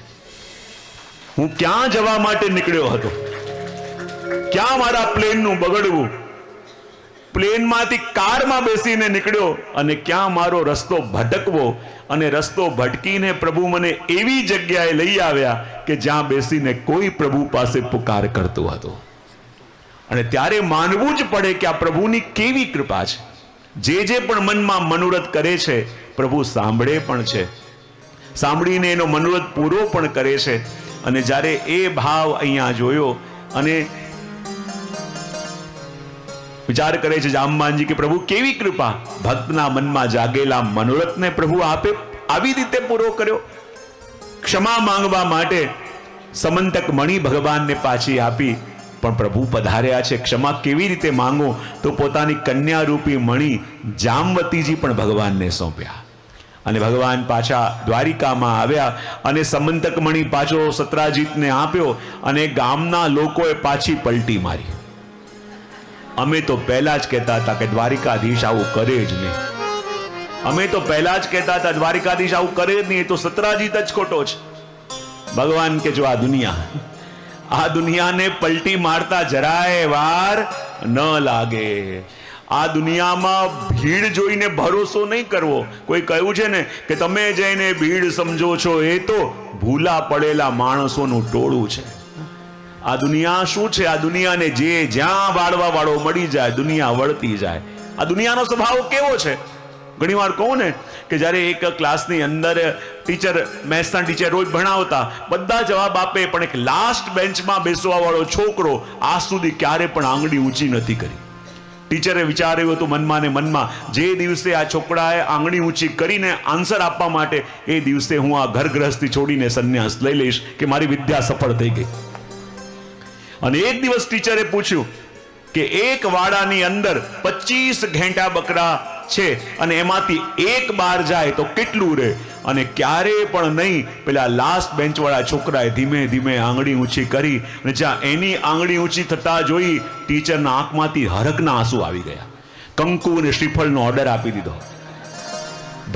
હું ક્યાં જવા માટે નીકળ્યો હતો, ક્યાં મારા પ્લેનનું બગડવું, પ્લેનમાંથી કારમાં બેસીને નીકળ્યો, અને ક્યાં મારો રસ્તો ભટકવો, અને રસ્તો ભટકીને પ્રભુ મને એવી જગ્યાએ લઈ આવ્યા કે જ્યાં બેસીને કોઈ પ્રભુ પાસે પુકાર કરતો હતો. અને ત્યારે માનવું જ પડે કે આ પ્રભુની કેવી કૃપા છે. જે પણ મનમાં મનોરથ કરે છે, પ્રભુ સાંભળે પણ છે, સાંભળીને એનો મનોરથ પૂરો પણ કરે છે. અને જ્યારે એ ભાવ અહીંયા જોયો, અને વિચાર કરે છે જામવાનજી કે પ્રભુ કેવી કૃપા, ભક્તના મનમાં જાગેલા મનોરથને પ્રભુ આપે આવી રીતે પૂરો કર્યો. ક્ષમા માંગવા માટે સમંતક મણિ ભગવાનને પાછી આપી, પણ પ્રભુ પધાર્યા છે. ક્ષમા કેવી રીતે માંગો? તો પોતાની કન્યા રૂપી મણિ જામવતીજી પણ ભગવાનને સોંપ્યા. અને ભગવાન પાછા દ્વારિકામાં આવ્યા અને સમંતક મણિ પાછો સત્રાજીતને આપ્યો અને ગામના લોકોએ પાછી પલટી મારી. અમે તો પહેલા જ કહેતા હતા કે દ્વારિકાધીશ આવું કરે જ નહીં. અમે તો પહેલા જ કહેતા હતા દ્વારિકાધીશ આવું કરે જ નહીં, તો સત્રાજીત જ ખોટો છે. ભગવાન કે જો આ દુનિયાને પલટી મારતા જરાય વાર ન લાગે. આ દુનિયામાં ભીડ જોઈને ભરોસો નહીં કરવો. કોઈ કહ્યું છે ને કે તમે જઈને ભીડ સમજો છો, એ તો ભૂલા પડેલા માણસોનું ટોળું છે. આ દુનિયા શું છે? આ દુનિયાને જે જ્યાં વાળવા વાળો મળી જાય, દુનિયા વળતી જાય. આ દુનિયાનો સ્વભાવ કેવો છે? ઘણી વાર કહું ને કે જ્યારે એક ક્લાસની અંદર ટીચર, મેથ્સના ટીચર રોજ ભણાવતા, બધા જવાબ આપે, પણ એક લાસ્ટ બેન્ચમાં બેસવા વાળો છોકરો આજ સુધી ક્યારે પણ આંગળી ઊંચી નથી કરી. ટીચરે વિચાર્યું હતું મનમાં ને મનમાં, જે દિવસે આ છોકરાએ આંગળી ઊંચી કરીને આન્સર આપવા માટે, એ દિવસે હું આ ઘર ગ્રહસ્થી છોડીને સંન્યાસ લઈ લઈશ, કે મારી વિદ્યા સફળ થઈ ગઈ. અને એક દિવસ ટીચરે પૂછ્યું કે એક વાડાની અંદર 25 ઘેંટા બકરા છે અને એમાંથી એક બહાર જાય તો કેટલું રહે? અને ક્યારે પણ નહીં પેલા લાસ્ટ બેન્ચ વાળા છોકરાએ ધીમે ધીમે આંગળી ઊંચી કરી, અને જ્યાં એની આંગળી ઊંચી થતા જોઈ, ટીચરના આંખમાંથી હરખના આંસુ આવી ગયા. કંકુ અને શ્રીફળનો ઓર્ડર આપી દીધો,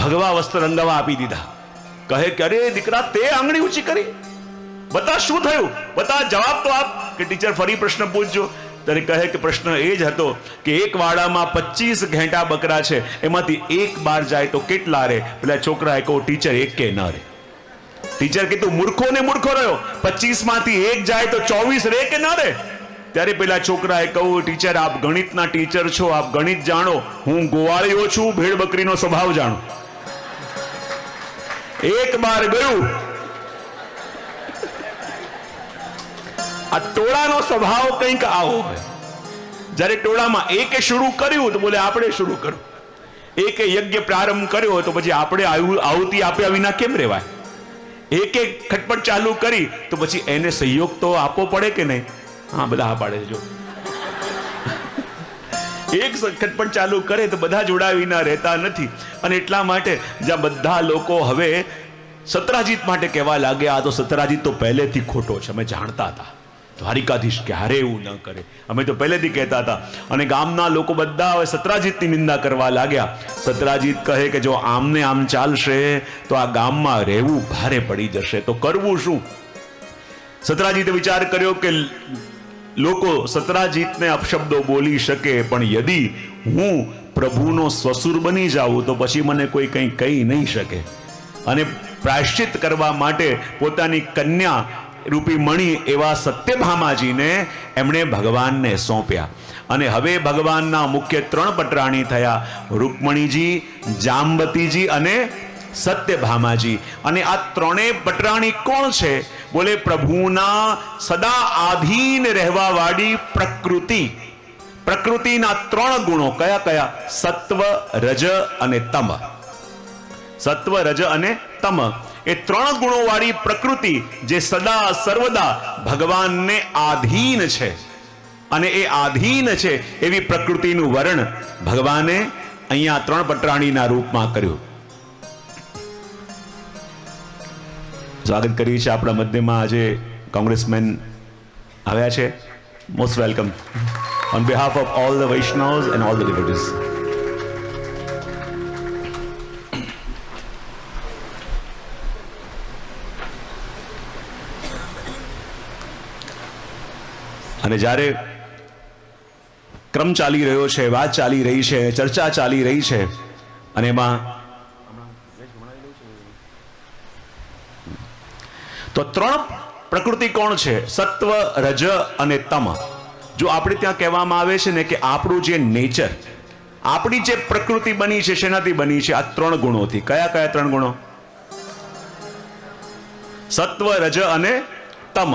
ભગવા વસ્ત્ર રંગાવા આપી દીધા. કહે કે અરે દીકરા, તે આંગળી ઊંચી કરી, બતા શું થયું, બતા જવાબ તો આપ. કે ટીચર ફરી પ્રશ્ન પૂછજો. ત્યારે કહે કે પ્રશ્ન એ જ હતો કે એક વાડામાં 25 ઘેંટા બકરા છે, એમાંથી એક બહાર જાય તો કેટલા રહે? પેલા છોકરાએ કહ્યું ટીચર એક કે ન રહે. ટીચર કીધું મૂર્ખો ને મૂર્ખો રહ્યો, 25 માંથી એક જાય તો 24 રહે કે ન રહે? ત્યારે પેલા છોકરાએ કહ્યું ટીચર આપ ગણિતના ટીચર છો, આપ ગણિત જાણો, હું ગોવાળીઓ છું, ભેડ બકરીનો સ્વભાવ જાણો. એક બાર ગયું. આ ટોળાનો સ્વભાવ કંઈક આવો હોય. જ્યારે ટોળામાં એકે શરૂ કર્યું તો બોલે આપણે શરૂ કરું, એકે યજ્ઞ પ્રારંભ કર્યો તો પછી આપણે આહુતિ આપ્યા વિના કેમ રહેવાય? એકે ખટપટ ચાલુ કરી તો પછી એને સહયોગ તો આપવો પડે કે નહીં? હા, બધા હા પાડે. જો એક ખટપટ ચાલુ કરે તો બધા જોડાવીના રહેતા નથી. અને એટલા માટે જ્યાં બધા લોકો હવે સત્રાજીત માટે કહેવા લાગ્યા, તો સત્રાજીત તો પહેલેથી ખોટો છે, અમે જાણતા હતા. દ્વારિકાધીશ ક્યારે એવું ન કરે, અમે તો પહેલેથી કહેતા હતા. અને ગામના લોકો બધા હવે સત્રાજીતની નિંદા કરવા લાગ્યા. સત્રાજીત કહે કે જો આમને આમ ચાલશે તો આ ગામમાં રહેવું ભારે પડી જશે, તો કરવું શું? સત્રાજીતે વિચાર કર્યો કે લોકો સત્રાજીતને અપશબ્દો બોલી શકે, પણ યદિ હું પ્રભુનો સ્વસુર બની જાઉં તો પછી મને કોઈ કંઈ કહી નહીં શકે. અને પ્રાયશ્ચિત કરવા માટે પોતાની કન્યા રૂપી મણિ એવા સત્યભામાજીને એમણે ભગવાનને સોંપ્યા. અને હવે ભગવાનના મુખ્ય 3 પટરાણી થયા, રૂકમણીજી, જાંબતીજી અને સત્યભામાજી. અને આ 3 પટરાણી કોણ છે? બોલે પ્રભુના સદા આધીન રહેવા વાળી પ્રકૃતિ. પ્રકૃતિના 3 ગુણો કયા કયા? સત્વ, રજ અને તમ. સત્વ, રજ અને તમ, એ 3 ગુણો વાળી પ્રકૃતિ જે સદા સર્વદા ભગવાનને આધીન છે. અને એ આધીન છે એવી પ્રકૃતિનું વર્ણન ભગવાને અહીંયા 3 પટરાણીના રૂપમાં કર્યું. સ્વાગત કરીએ છીએ આપણા મધ્યમાં આજે કોંગ્રેસમેન આવ્યા છે. Most welcome on behalf of all the વૈષ્ણવ્સ એન્ડ ઓલ ધ ડિવોટીઝ. અને જ્યારે ક્રમ ચાલી રહ્યો છે, વાત ચાલી રહી છે, ચર્ચા ચાલી રહી છે, અને એમાં તો 3 પ્રકૃતિ કોણ છે? સત્વ, રજ અને તમ. જો આપણે ત્યાં કહેવામાં આવે છે ને કે આપણું જે નેચર, આપણી જે પ્રકૃતિ બની છે, શેનાથી બની છે? આ 3 ગુણોથી. કયા કયા 3 ગુણો? સત્વ, રજ અને તમ.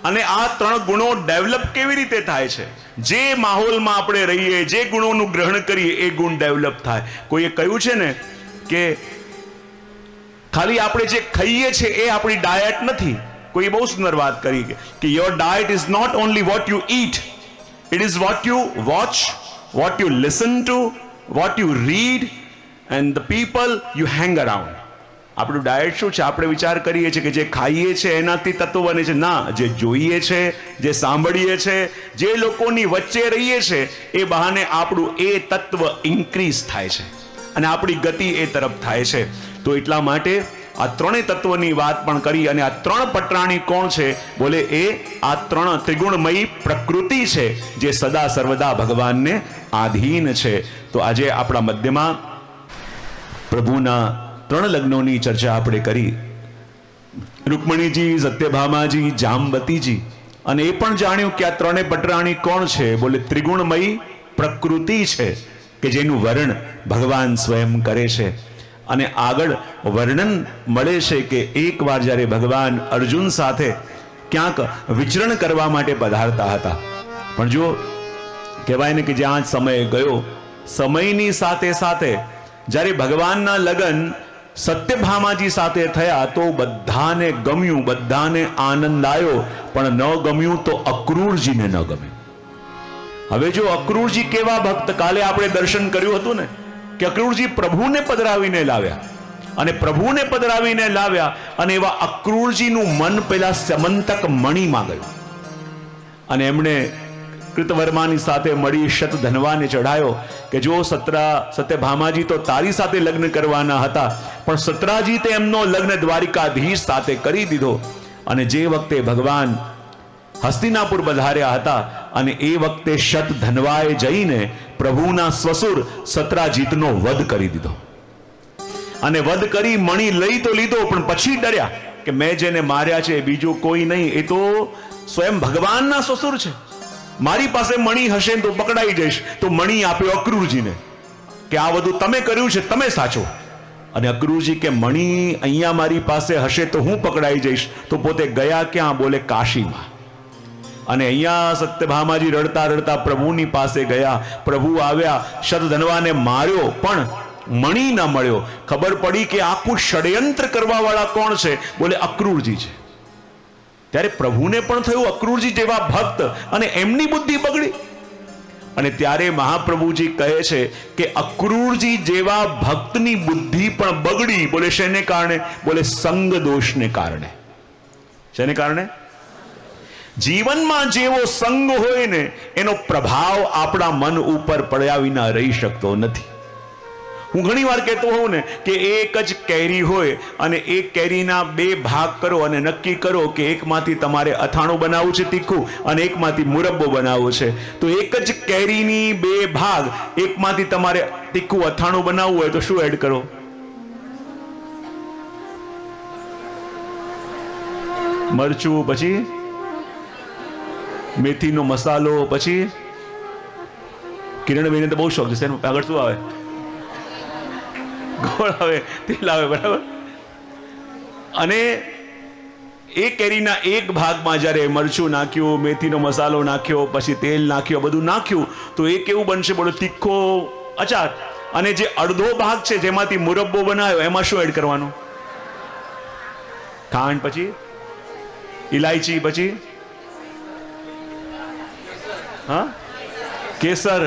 અને આ 3 ગુણો ડેવલપ કેવી રીતે થાય છે? જે માહોલમાં આપણે રહીએ, જે ગુણોનું ગ્રહણ કરીએ, એ ગુણ ડેવલપ થાય. કોઈએ કહ્યું છે ને કે ખાલી આપણે જે ખાઈએ છીએ એ આપણી ડાયટ નથી. કોઈ બહુ સુંદર વાત કરી કે your diet is not only what you eat, it is what you watch, what you listen to, what you read, and the people you hang around. આપણું ડાયટ શું છે? આપણે વિચાર કરીએ છીએ કે જે ખાઈએ છીએ એનાથી તત્વ બને છે. ના, જે જોઈએ છે, જે સાંભળીએ છે, જે લોકોની વચ્ચે રહીએ છે, એ બહાને આપણું એ તત્વ ઇન્ક્રીઝ થાય છે અને આપણી ગતિ એ તરફ થાય છે. તો એટલા માટે આ ત્રણેય તત્વની વાત પણ કરી. અને આ ત્રણ પટરાણી કોણ છે? બોલે એ આ ત્રણ ત્રિગુણમયી પ્રકૃતિ છે જે સદા સર્વદા ભગવાનને આધીન છે. તો આજે આપણા મધ્યમાં પ્રભુના ત્રણ લગ્નોની ચર્ચા આપણે કરી. રૂકમણીજી, સત્યભામાજી, જામવતીજી. અને એ પણ જાણ્યું કે આ ત્રણેય પટરાણી કોણ છે? બોલે ત્રિગુણમયી પ્રકૃતિ છે કે જેનું વર્ણન ભગવાન સ્વયં કરે છે. અને આગળ વર્ણન મળે છે કે એકવાર જ્યારે ભગવાન અર્જુન સાથે ક્યાંક વિચરણ કરવા માટે પધારતા હતા, પણ જો કહેવાય ને કે જ્યાં સમય ગયો, સમયની સાથે સાથે જ્યારે ભગવાનના લગ્ન સત્યભામાજી સાથે થયા તો બધાને ગમ્યું, બધાને આનંદ આવ્યો, પણ ન ગમ્યું તો અક્રૂરજીને ન ગમ્યું. હવે જો અક્રૂરજી કેવા ભક્ત, કાલે આપણે દર્શન કર્યું હતું ને કે અક્રૂરજી પ્રભુને પધરાવીને લાવ્યા, અને પ્રભુને પધરાવીને લાવ્યા અને એવા અક્રૂરજીનું મન પેલા સમંતક મણીમાં ગયું અને એમણે કૃતવર્માની સાથે મળી શતધન્વાને ચઢાયો કે જો સત્યભામાજી તો તારી સાથે લગ્ન કરવાના હતા, પણ સત્રાજીતે એમનો લગ્ન દ્વારિકાધીશ સાથે કરી દીધો. અને જે વખતે ભગવાન હસ્તિનાપુર પધાર્યા હતા અને એ વખતે શતધન્વાએ જઈને પ્રભુના સ્વસુર સત્રાજીતનો વધ કરી દીધો. અને વધ કરી મણી લઈ તો લીધો, પણ પછી ડર્યા કે મેં જેને માર્યા છે બીજું કોઈ નહીં, એ તો સ્વયં ભગવાનના સસુર છે. મારી પાસે મણી હશે તો પકડાઈ જઈશ. તો મણી આપ્યો અક્રૂરજીને કે આ બધું તમે કર્યું છે, તમે સાચો. અને અક્રૂરજી કે મણી અહીંયા મારી પાસે હશે તો હું પકડાઈ જઈશ. તો પોતે ગયા ક્યાં? બોલે કાશીમાં. અને અહીંયા સત્યભામાજી રડતા રડતા પ્રભુની પાસે ગયા. પ્રભુ આવ્યા, શતધન્વાને માર્યો, પણ મણી ન મળ્યો. ખબર પડી કે આખું ષડયંત્ર કરવા વાળા કોણ છે? બોલે અક્રૂરજી છે. ત્યારે પ્રભુને પણ થયું અક્રૂરજી જેવા ભક્ત અને એમની બુદ્ધિ બગડી. અને ત્યારે મહાપ્રભુજી કહે છે કે અક્રૂરજી જેવા ભક્તની બુદ્ધિ પણ બગડી. બોલે શેને કારણે? બોલે સંગ દોષને કારણે. શેને કારણે? જીવનમાં જેવો સંગ હોય ને એનો પ્રભાવ આપણા મન ઉપર પડ્યા વિના રહી શકતો નથી. હું ઘણી વાર કહેતો હોઉં ને કે એક જ કેરી હોય અને એક કેરીના બે ભાગ કરો અને નક્કી કરો કે એકમાંથી તમારે અથાણું બનાવવું છે તીખું અને એકમાંથી મુરબ્બો બનાવવો છે. તો એક જ કેરીની બે ભાગ, એકમાંથી તમારે તીખું અથાણું બનાવવું હોય તો શું એડ કરો? મરચું, પછી મેથીનો મસાલો, પછી કિરણબેને તો બહુ શોખ છે, આગળ શું આવે? ગોળ આવે, તેલ આવે, બરાબર. અને એ કેરીના એક ભાગમાં જ્યારે મરચું નાખ્યું, મેથીનો મસાલો નાખ્યો, પછી તેલ નાખ્યું, બધું નાખ્યું, તો એ કેવું બનશે? બોલો તીખો અચાર. અને જે અડધો ભાગ છે જેમાંથી મુરબ્બો બનાવ્યો એમાં શું એડ કરવાનું? ખાંડ, પછી ઇલાયચી, પછી હા કેસર.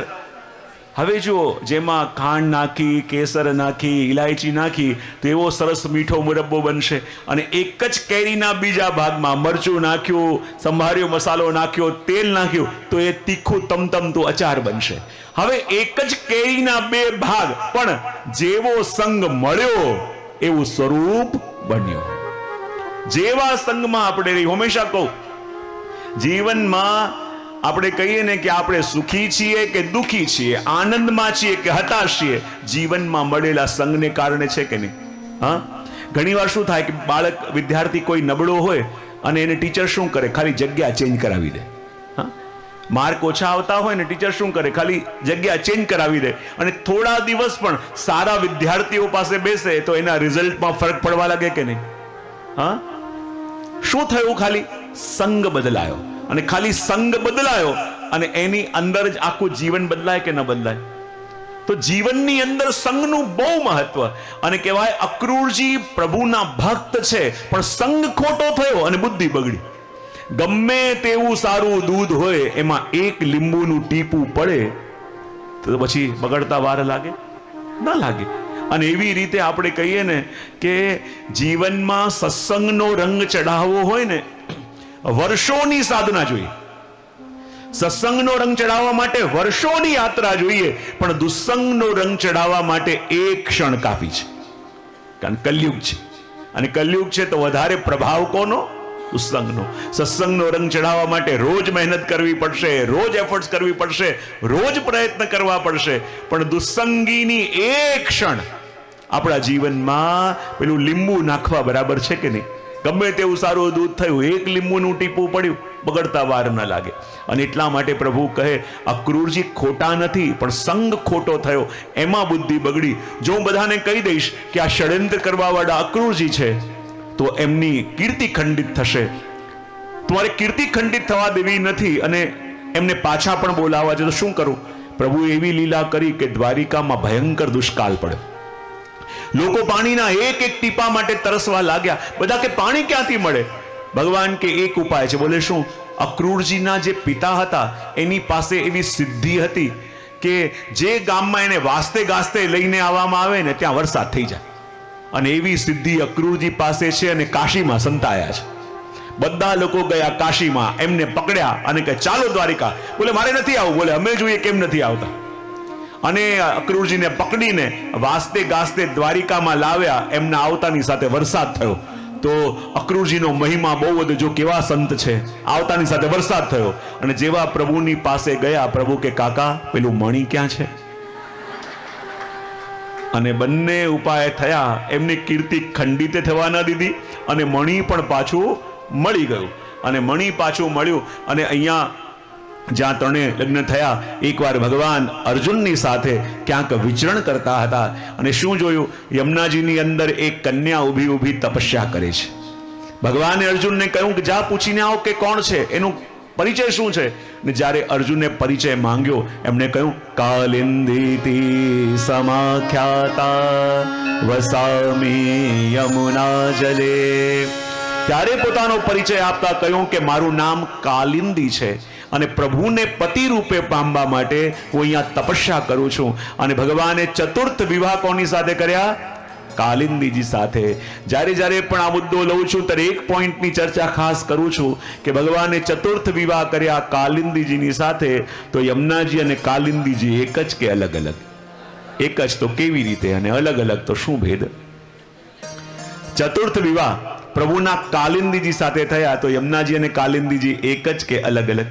હવે જુઓ, જેમાં ખાંડ નાખી, કેસર નાખી, ઇલાયચી નાખી તો એવો સરસ મીઠો મુરબ્બો બનશે. અને એક જ કેરીના બીજા ભાગમાં મરચું નાખ્યું, સંભાર્યો મસાલો નાખ્યો, તેલ નાખ્યું તો એ તીખું તમતમતું અચાર બનશે. હવે એક જ કેરીના બે ભાગ, પણ જેવો સંગ મળ્યો એવું સ્વરૂપ બન્યું. જેવા સંગમાં આપણે રહી. હંમેશા કહું, જીવનમાં આપણે કહીએ ને કે આપણે સુખી છીએ કે દુખી છીએ, આનંદમાં છીએ કે હતાશ છીએ, જીવનમાં મળેલા સંગને કારણે છે કે નહીં? હા, ઘણી વાર શું થાય કે બાળક, વિદ્યાર્થી કોઈ નબળો હોય અને એને ટીચર શું કરે? ખાલી જગ્યા ચેન્જ કરાવી દે. હા, માર્ક ઓછા આવતા હોય ને ટીચર શું કરે? ખાલી જગ્યા ચેન્જ કરાવી દે. અને થોડા દિવસ પણ સારા વિદ્યાર્થીઓ પાસે બેસે તો એના રિઝલ્ટમાં ફરક પડવા લાગે કે નહીં? હા, શું થયું? ખાલી સંગ બદલાયો. અને ખાલી સંગ બદલાયો અને એની અંદર જ આખું જીવન બદલાય કે ન બદલાય? તો જીવનની અંદર સંગનું બહુ મહત્વ. અને કહેવાય અક્રૂરજી પ્રભુના ભક્ત છે, પણ સંગ ખોટો થયો અને બુદ્ધિ બગડી. ગમે તેવું સારું દૂધ હોય, એમાં એક લીંબુનું ટીપું પડે તો પછી બગડતા વાર લાગે? ના લાગે. અને એવી રીતે આપણે કહીએ ને કે જીવનમાં સત્સંગનો રંગ ચડાવવો હોય ને, વર્ષોની સાધના જોઈએ. સત્સંગનો રંગ ચડાવવા માટે વર્ષોની યાત્રા જોઈએ, પણ દુસ્સંગનો રંગ ચડાવવા માટે એક ક્ષણ કાફી છે. કારણ કલયુગ છે, અને કલયુગ છે તો વધારે પ્રભાવ કોનો? દુસ્સંગનો. સત્સંગનો રંગ ચડાવવા માટે રોજ મહેનત કરવી પડશે, રોજ એફર્ટ્સ કરવી પડશે, રોજ પ્રયત્ન કરવા પડશે. પણ દુસ્સંગીની એક ક્ષણ આપણા જીવનમાં પેલું લીંબુ નાખવા બરાબર છે કે નહીં? ગમે તેવું સારું દૂધ થયું, એક લીંબુનું ટીપું પડ્યું, બગડતા વાર ન લાગે. અને એટલા માટે પ્રભુ કહે, અક્રૂરજી ખોટા નથી, પણ સંગ ખોટો થયો, એમાં બુદ્ધિ બગડી. જો હું બધાને કહી દઈશ કે આ ષડયંત્ર કરવા વાળા અક્રૂરજી છે, તો એમની કીર્તિ ખંડિત થશે. તમારે કીર્તિ ખંડિત થવા દેવી નથી, અને એમને પાછા પણ બોલાવવા છે. તો શું કરું? પ્રભુ એવી લીલા કરી કે દ્વારિકામાં ભયંકર દુષ્કાળ પડ્યો. લોકો પાણીના એક એક ટીપા માટે તરસવા લાગ્યા. બધા કે પાણી ક્યાંથી મળે? ભગવાન કે એક ઉપાય છે. બોલે શું? અક્રૂરજીના જે પિતા હતા એની પાસે એવી સિદ્ધિ હતી કે જે ગામમાં એને વાસ્તે ગાસ્તે લઈને આવવામાં આવે ને, ત્યાં વરસાદ થઈ જાય. અને એવી સિદ્ધિ અક્રૂરજી પાસે છે, અને કાશીમાં સંતાયા છે. બધા લોકો ગયા કાશીમાં, એમને પકડ્યા અને કહે ચાલો દ્વારિકા. બોલે મારે નથી આવવું. બોલે અમે જોઈએ કેમ નથી આવતા. અને અક્રૂરજીને પકડીને વાસ્તે ગાસ્તે દ્વારિકામાં લાવ્યા. એમના આવતાની સાથે વરસાદ થયો. તો અક્રૂરજીનો મહિમા બહુ વધુ. જો કેવા સંત છે, આવતાની સાથે વરસાદ થયો. અને જેવા પ્રભુની પાસે ગયા, પ્રભુ કે કાકા પેલું મણી ક્યાં છે? અને બંને ઉપાય થયા. એમની કીર્તિ ખંડિત થવા ન દીધી, અને મણી પણ પાછું મળી ગયું. અને મણી પાછું મળ્યું. અને અહીંયા જ્યાં ત્રણે લગ્ન થયા, એકવાર ભગવાન અર્જુનની સાથે ક્યાંક વિચરણ કરતા હતા, અને શું જોયું? યમુનાજીની અંદર એક કન્યા ઊભી ઊભી તપસ્યા કરે છે. ભગવાને અર્જુનને કહ્યું કે જા પૂછીને આવો કે કોણ છે, એનું પરિચય શું છે. ને જ્યારે અર્જુને પરિચય માંગ્યો, એમણે કહ્યું કાલિંદીતિ સમાખ્યાતા વસામી યમુના જલે. ત્યારે પોતાનો પરિચય આપતા કહ્યું કે મારું નામ કાલિંદી છે, અને પ્રભુને પતિ રૂપે પામવા માટે હું અહીંયા તપસ્યા કરું છું. અને ભગવાને ચતુર્થ વિવાહ કોની સાથે કર્યા? કાલિંદીજી સાથે. જ્યારે જ્યારે પણ આ મુદ્દો લઉં છું ત્યારે એક પોઈન્ટની ચર્ચા ખાસ કરું છું કે ભગવાને ચતુર્થ વિવાહ કર્યા કાલિંદીજીની સાથે. તો યમુનાજી અને કાલિંદીજી એક જ કે અલગ અલગ? એક જ. તો કેવી રીતે? અને અલગ અલગ તો શું ભેદ? ચતુર્થ વિવાહ પ્રભુના કાલિંદીજી સાથે થયા, તો યમુનાજી અને કાલિંદીજી એક જ કે અલગ અલગ?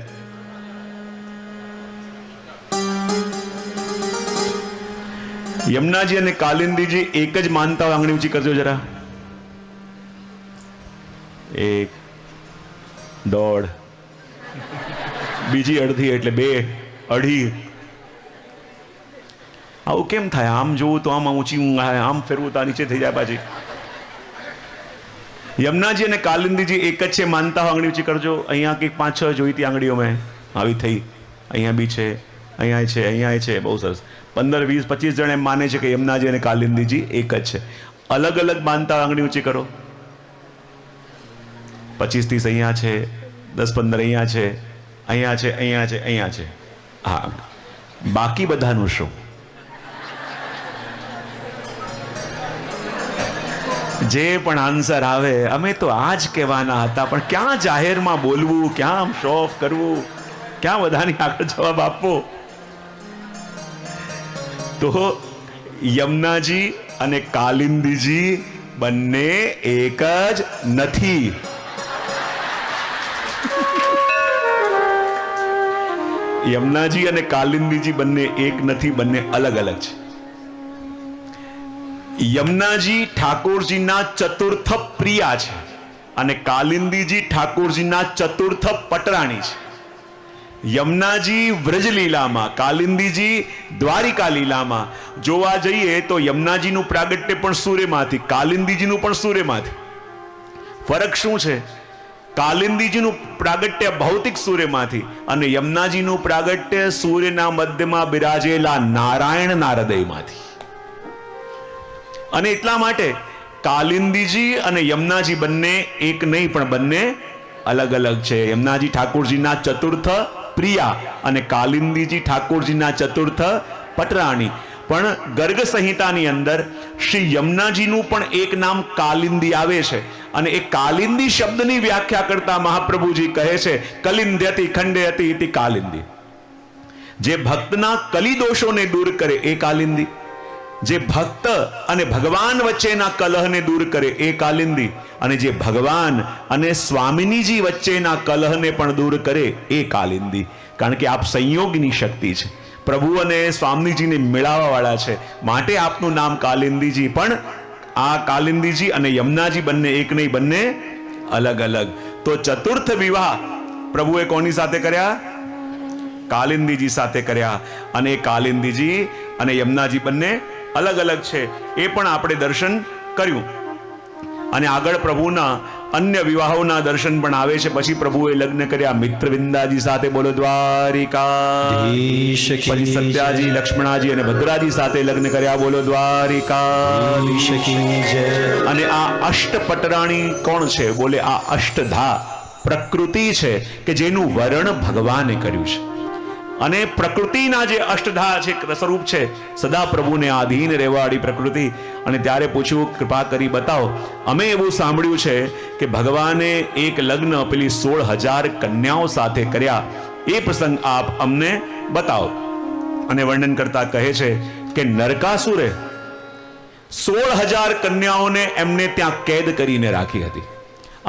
યમુનાજી અને કાલિંદીજી એક જ માનતા હોય? આંગળી ઊંચી કરજો જરા. 1, 1.5, બીજી અડધી એટલે 2, 2.5. આવું કેમ થાય? આમ જોવું તો આમ ઊંચી ઊંઘ આવે, આમ ફેરવું તો નીચે થઈ જાય પાછી. યમુનાજી અને કાલિંદીજી એક જ છે માનતા હોય? આંગળી ઊંચી કરજો. અહીંયા કંઈક 5-6 જોઈતી આંગળીઓ મેં આવી થઈ. અહીંયા બી છે, અહીંયા છે, અહીંયા છે. બહુ સરસ. 15, 20, 25 જણ એમ માને છે કે યમુનાજી અને કાલિંદીજી એક જ છે. અલગ અલગ માનતા આંગળી ઊંચી કરો. 25-30 અહીંયા છે, 10-15 અહીંયા છે, અહીંયા છે, અહીંયા છે, અહીંયા છે. હા, બાકી બધાનું શું? જે પણ આન્સર આવે, અમે તો આ જ કહેવાના હતા, પણ ક્યાં જાહેરમાં બોલવું, ક્યાં શો ઓફ કરવું, ક્યાં બધાની આગળ જવાબ આપવો? તો યમુનાજી અને કાલિંદીજી બંને એક જ નથી. યમુનાજી અને કાલિંદીજી બંને એક નથી, બંને અલગ અલગ છે. યમુનાજી ઠાકોરજીના ચતુર્થ પ્રિયા છે, અને કાલિંદીજી ઠાકોરજીના ચતુર્થ પટરાણી છે. યમુનાજી વ્રજલીલામાં, કાલિંદીજી દ્વારિકા લીલામાં. જોવા જઈએ તો યમુનાજીનું પ્રાગટ્ય પણ સૂર્યમાંથી, કાલિંદીજીનું પણ સૂર્યમાંથી. ફરક શું છે? કાલિંદીજીનું પ્રાગટ્ય ભૌતિક સૂર્યમાંથી, અને યમુનાજીનું પ્રાગટ્ય સૂર્યના મધ્યમાં બિરાજેલા નારાયણ નારદયમાંથી. અને એટલા માટે કાલિંદીજી અને યમુનાજી બંને એક નહીં, પણ બંને અલગ અલગ છે. યમુનાજી ઠાકોરજીના ચતુર્થ પ્રિયા, અને કાલિંદીજી ઠાકોરજીના ચતુર્થ પટરાણી. પણ ગર્ગ સંહિતાની અંદર શ્રી યમુનાજીનું પણ એક નામ કાલિંદી આવે છે, અને એ કાલિંદી શબ્દની વ્યાખ્યા કરતા મહાપ્રભુજી કહે છે કલિંદ્યતિ ખંડયતિ ઇતિ કાલિંદી. જે ભક્તના કલિદોષોને દૂર કરે એ કાલિંદી, જે ભક્ત અને ભગવાન વચ્ચેના કલહને દૂર કરે એ કાલિંદી, અને જે ભગવાન અને સ્વામિનીજી વચ્ચેના કલહને પણ દૂર કરે એ કાલિંદી. કારણ કે આપ સંયોગની શક્તિ છે, પ્રભુ અને સ્વામીજીને મેળવવા વાળા છે, માટે આપનું નામ કાલિંદીજી. પણ આ કાલિંદીજી અને યમુનાજી બંને એક નહીં, બંને અલગ અલગ. તો ચતુર્થ વિવાહ પ્રભુએ કોની સાથે કર્યા? કાલિંદીજી સાથે કર્યા. અને કાલિંદીજી અને યમુનાજી બંને અલગ અલગ છે, એ પણ આપણે દર્શન કર્યું. અને આગળ પ્રભુના અન્ય વિવાહોના દર્શન પણ આવે છે. પછી પ્રભુએ લગ્ન કર્યા મિત્રવિંદાજી સાથે, બોલો દ્વારિકાધીશ. પછી સત્યાજી, લક્ષ્મણાજી અને ભદ્રાજી સાથે લગ્ન કર્યા, બોલો દ્વારિકાધીશ. અને આ અષ્ટપટરાણી કોણ છે? બોલે આ અષ્ટધા પ્રકૃતિ છે કે જેનું વર્ણન ભગવાને કર્યું છે. અને પ્રકૃતિના જે અષ્ટધા છે, સ્વરૂપ છે, સદા પ્રભુને આધીન રહેવાળી પ્રકૃતિ. અને ત્યારે પૂછ્યું, કૃપા કરી બતાવો, અમે એવું સાંભળ્યું છે કે ભગવાને એક લગ્ન પેલી 16,000 કન્યાઓ સાથે કર્યા, એ પ્રસંગ આપ અમને બતાવો. અને વર્ણન કરતા કહે છે કે નરકાસુરે 16,000 કન્યાઓને એમને ત્યાં કેદ કરીને રાખી હતી.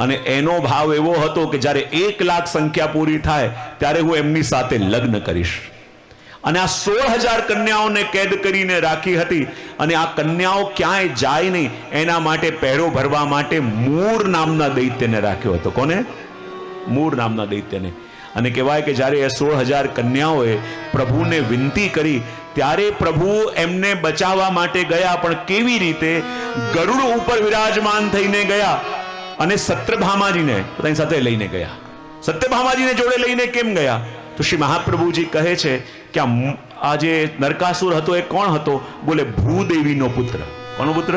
અને એનો ભાવ એવો હતો કે જ્યારે 1 લાખ સંખ્યા પૂરી થાય ત્યારે હું એમની સાથે લગ્ન કરીશ. અને આ 16,000 કન્યાઓને કેદ કરીને રાખી હતી. અને આ કન્યાઓ ક્યાંય જાય નહીં એના માટે પહેરો ભરવા માટે મૂર નામના દૈત્યને રાખ્યો હતો. કોને? મૂર નામના દૈત્યને. અને કહેવાય કે જ્યારે એ 16,000 કન્યાઓએ પ્રભુને વિનંતી કરી ત્યારે પ્રભુ એમને બચાવવા માટે ગયા. પણ કેવી રીતે? ગરુડ ઉપર વિરાજમાન થઈને ગયા અને સત્યભામાજીને પોતાની સાથે લઈને ગયા. સત્યભામાજીને જોડે લઈને કેમ ગયા? તો શ્રી મહાપ્રભુજી કહે છે કે આ જે નરકાસુર હતો એ કોણ હતો? બોલે ભૂદેવીનો પુત્ર. કોનો પુત્ર?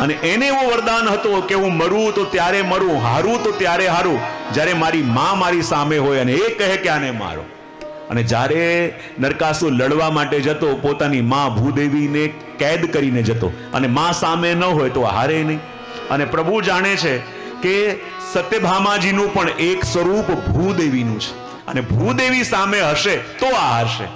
અને એને એવો વરદાન હતો કે હું મરું તો ત્યારે મરું, હારું તો ત્યારે હારું, જ્યારે મારી માં મારી સામે હોય અને એ કહે કે આને મારો. અને જ્યારે નરકાસુર લડવા માટે જતો, પોતાની માં ભૂદેવીને કેદ કરીને જતો, અને માં સામે ન હોય તો હારે નહીં. અને પ્રભુ જાણે છે કે સત્યભામાજીનું પણ એક સ્વરૂપ ભૂદેવીનું છે, અને ભૂદેવી સામે હશે તો આ હારશે.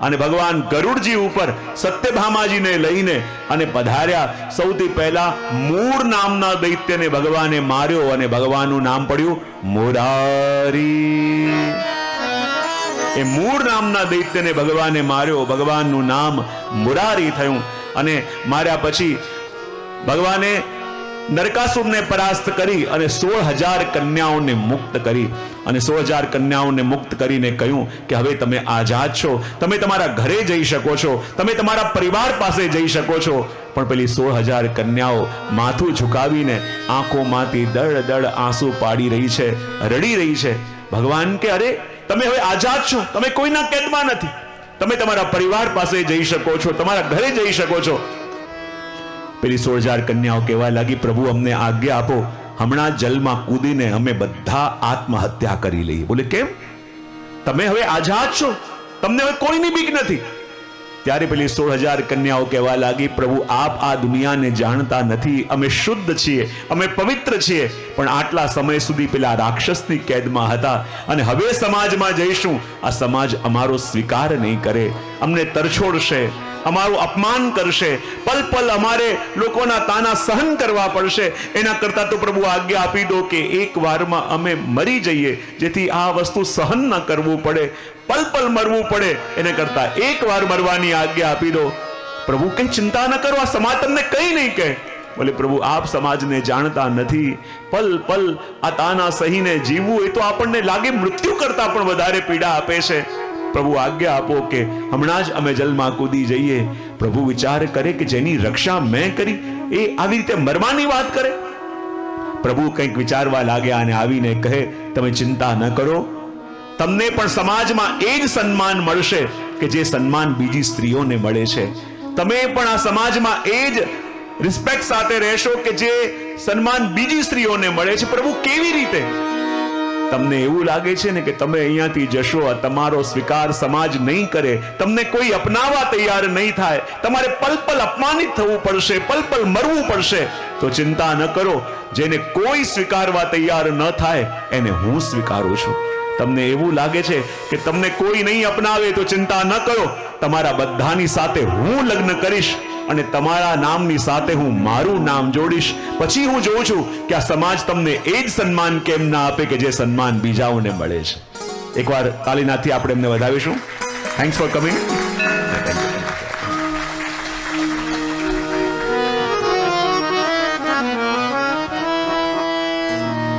અને ભગવાન ગરુડજી ઉપર સત્યભામાજીને લઈને અને પધાર્યા. સૌથી પહેલા મૂર નામના દૈત્યને ભગવાને માર્યો, અને ભગવાનનું નામ પડ્યું મુરારી. એ મૂર નામના દૈત્યને ભગવાને માર્યો, ભગવાનનું નામ મુરારી થયું. અને માર્યા પછી ભગવાને નરકાસુરને પરાસ્ત કરી અને 16,000 કન્યાઓને મુક્ત કરી. અને 16,000 કન્યાઓને મુક્ત કરીને કહ્યું કે હવે તમે આઝાદ છો, તમે તમારા ઘરે જઈ શકો છો, તમે તમારા પરિવાર પાસે જઈ શકો છો. પણ પેલી 16,000 કન્યાઓ માથું ઝુકાવીને આંખોમાંથી દળ દળ આંસુ પાડી રહી છે, રડી રહી છે. ભગવાન કે અરે તમે હવે આઝાદ છો, તમે કોઈના કેદમાં નથી, તમે તમારા પરિવાર પાસે જઈ શકો છો, તમારા ઘરે જઈ શકો છો. પેલી 16,000 કન્યાઓ કહેવા લાગી, પ્રભુ અમને આજ્ઞા આપો, હમણાં જલમાં કૂદીને અમે બધા આત્મહત્યા કરી લઈએ. બોલે કેમ? તમે હવે આઝાદ છો, તમને હવે કોઈની બીક નથી. ત્યારે પેલી 16,000 કન્યાઓ કહેવા લાગી, પ્રભુ આપ આ દુનિયાને જાણતા નથી, અમે શુદ્ધ છીએ, અમે પવિત્ર છીએ, પણ આટલા સમય સુધી પેલા રાક્ષસની કેદમાં હતા, અને હવે સમાજમાં જઈશું, આ સમાજ અમારો સ્વીકાર નહીં કરે, અમને તરછોડશે, અમારું અપમાન કરશે, પલ પલ અમારે લોકોના તાના સહન કરવા પડશે. એના કરતા તો પ્રભુ આજ્ઞા આપી દો કે એક વારમાં અમે મરી જઈએ, જેથી આ વસ્તુ સહન ન કરવું પડે, પલ પલ મરવું પડે. એને કરતા એક વાર મરવાની આજ્ઞા આપી દો. પ્રભુ કઈ ચિંતા ન કરો, આ સમાજ તમને કઈ નહીં કહે. બોલે પ્રભુ આપ સમાજને જાણતા નથી, પલ પલ આ તાના સહીને જીવવું એ તો આપણને લાગે મૃત્યુ કરતા પણ વધારે પીડા આપે છે. પ્રભુ આજ્ઞા આપો કે હમણાં જ અમે જલમાં કૂદી જઈએ. પ્રભુ વિચાર કરે કે જેની રક્ષા મેં કરી એ આવી રીતે મરવાની વાત કરે. પ્રભુ કંઈક વિચારવા લાગ્યા અને આવીને કહે, તમે ચિંતા ન કરો, તમને પણ સમાજમાં એ જ સન્માન મળશે કે જે સન્માન બીજી સ્ત્રીઓને મળે છે. તમે પણ આ સમાજમાં એ જ રિસ્પેક્ટ સાથે રહેશો કે જે સન્માન બીજી સ્ત્રીઓને મળે છે. પ્રભુ કેવી રીતે? તમને એવું લાગે છે ને કે તમે અહીંયાથી જશો, તમારો સ્વીકાર સમાજ નહીં કરે, તમને કોઈ અપનાવવા તૈયાર નહીં થાય, તમારે પલ પલ અપમાનિત થવું પડશે, પલ પલ મરવું પડશે, તો ચિંતા ન કરો. જેને કોઈ સ્વીકારવા તૈયાર ન થાય એને હું સ્વીકારું છું. તમને એવું લાગે છે કે તમને કોઈ નહીં અપનાવે તો ચિંતા ન કરો, તમારા બધાની સાથે હું લગ્ન કરીશ અને તમારા નામની સાથે હું મારું નામ જોડીશ. પછી હું જોઉં છું કે આ સમાજ તમને એ જ સન્માન કેમ ના આપે કે જે સન્માન બીજાઓને મળે છે. એકવાર તાલીનાથી આપણે એમને વધાવીશું. Thanks for coming.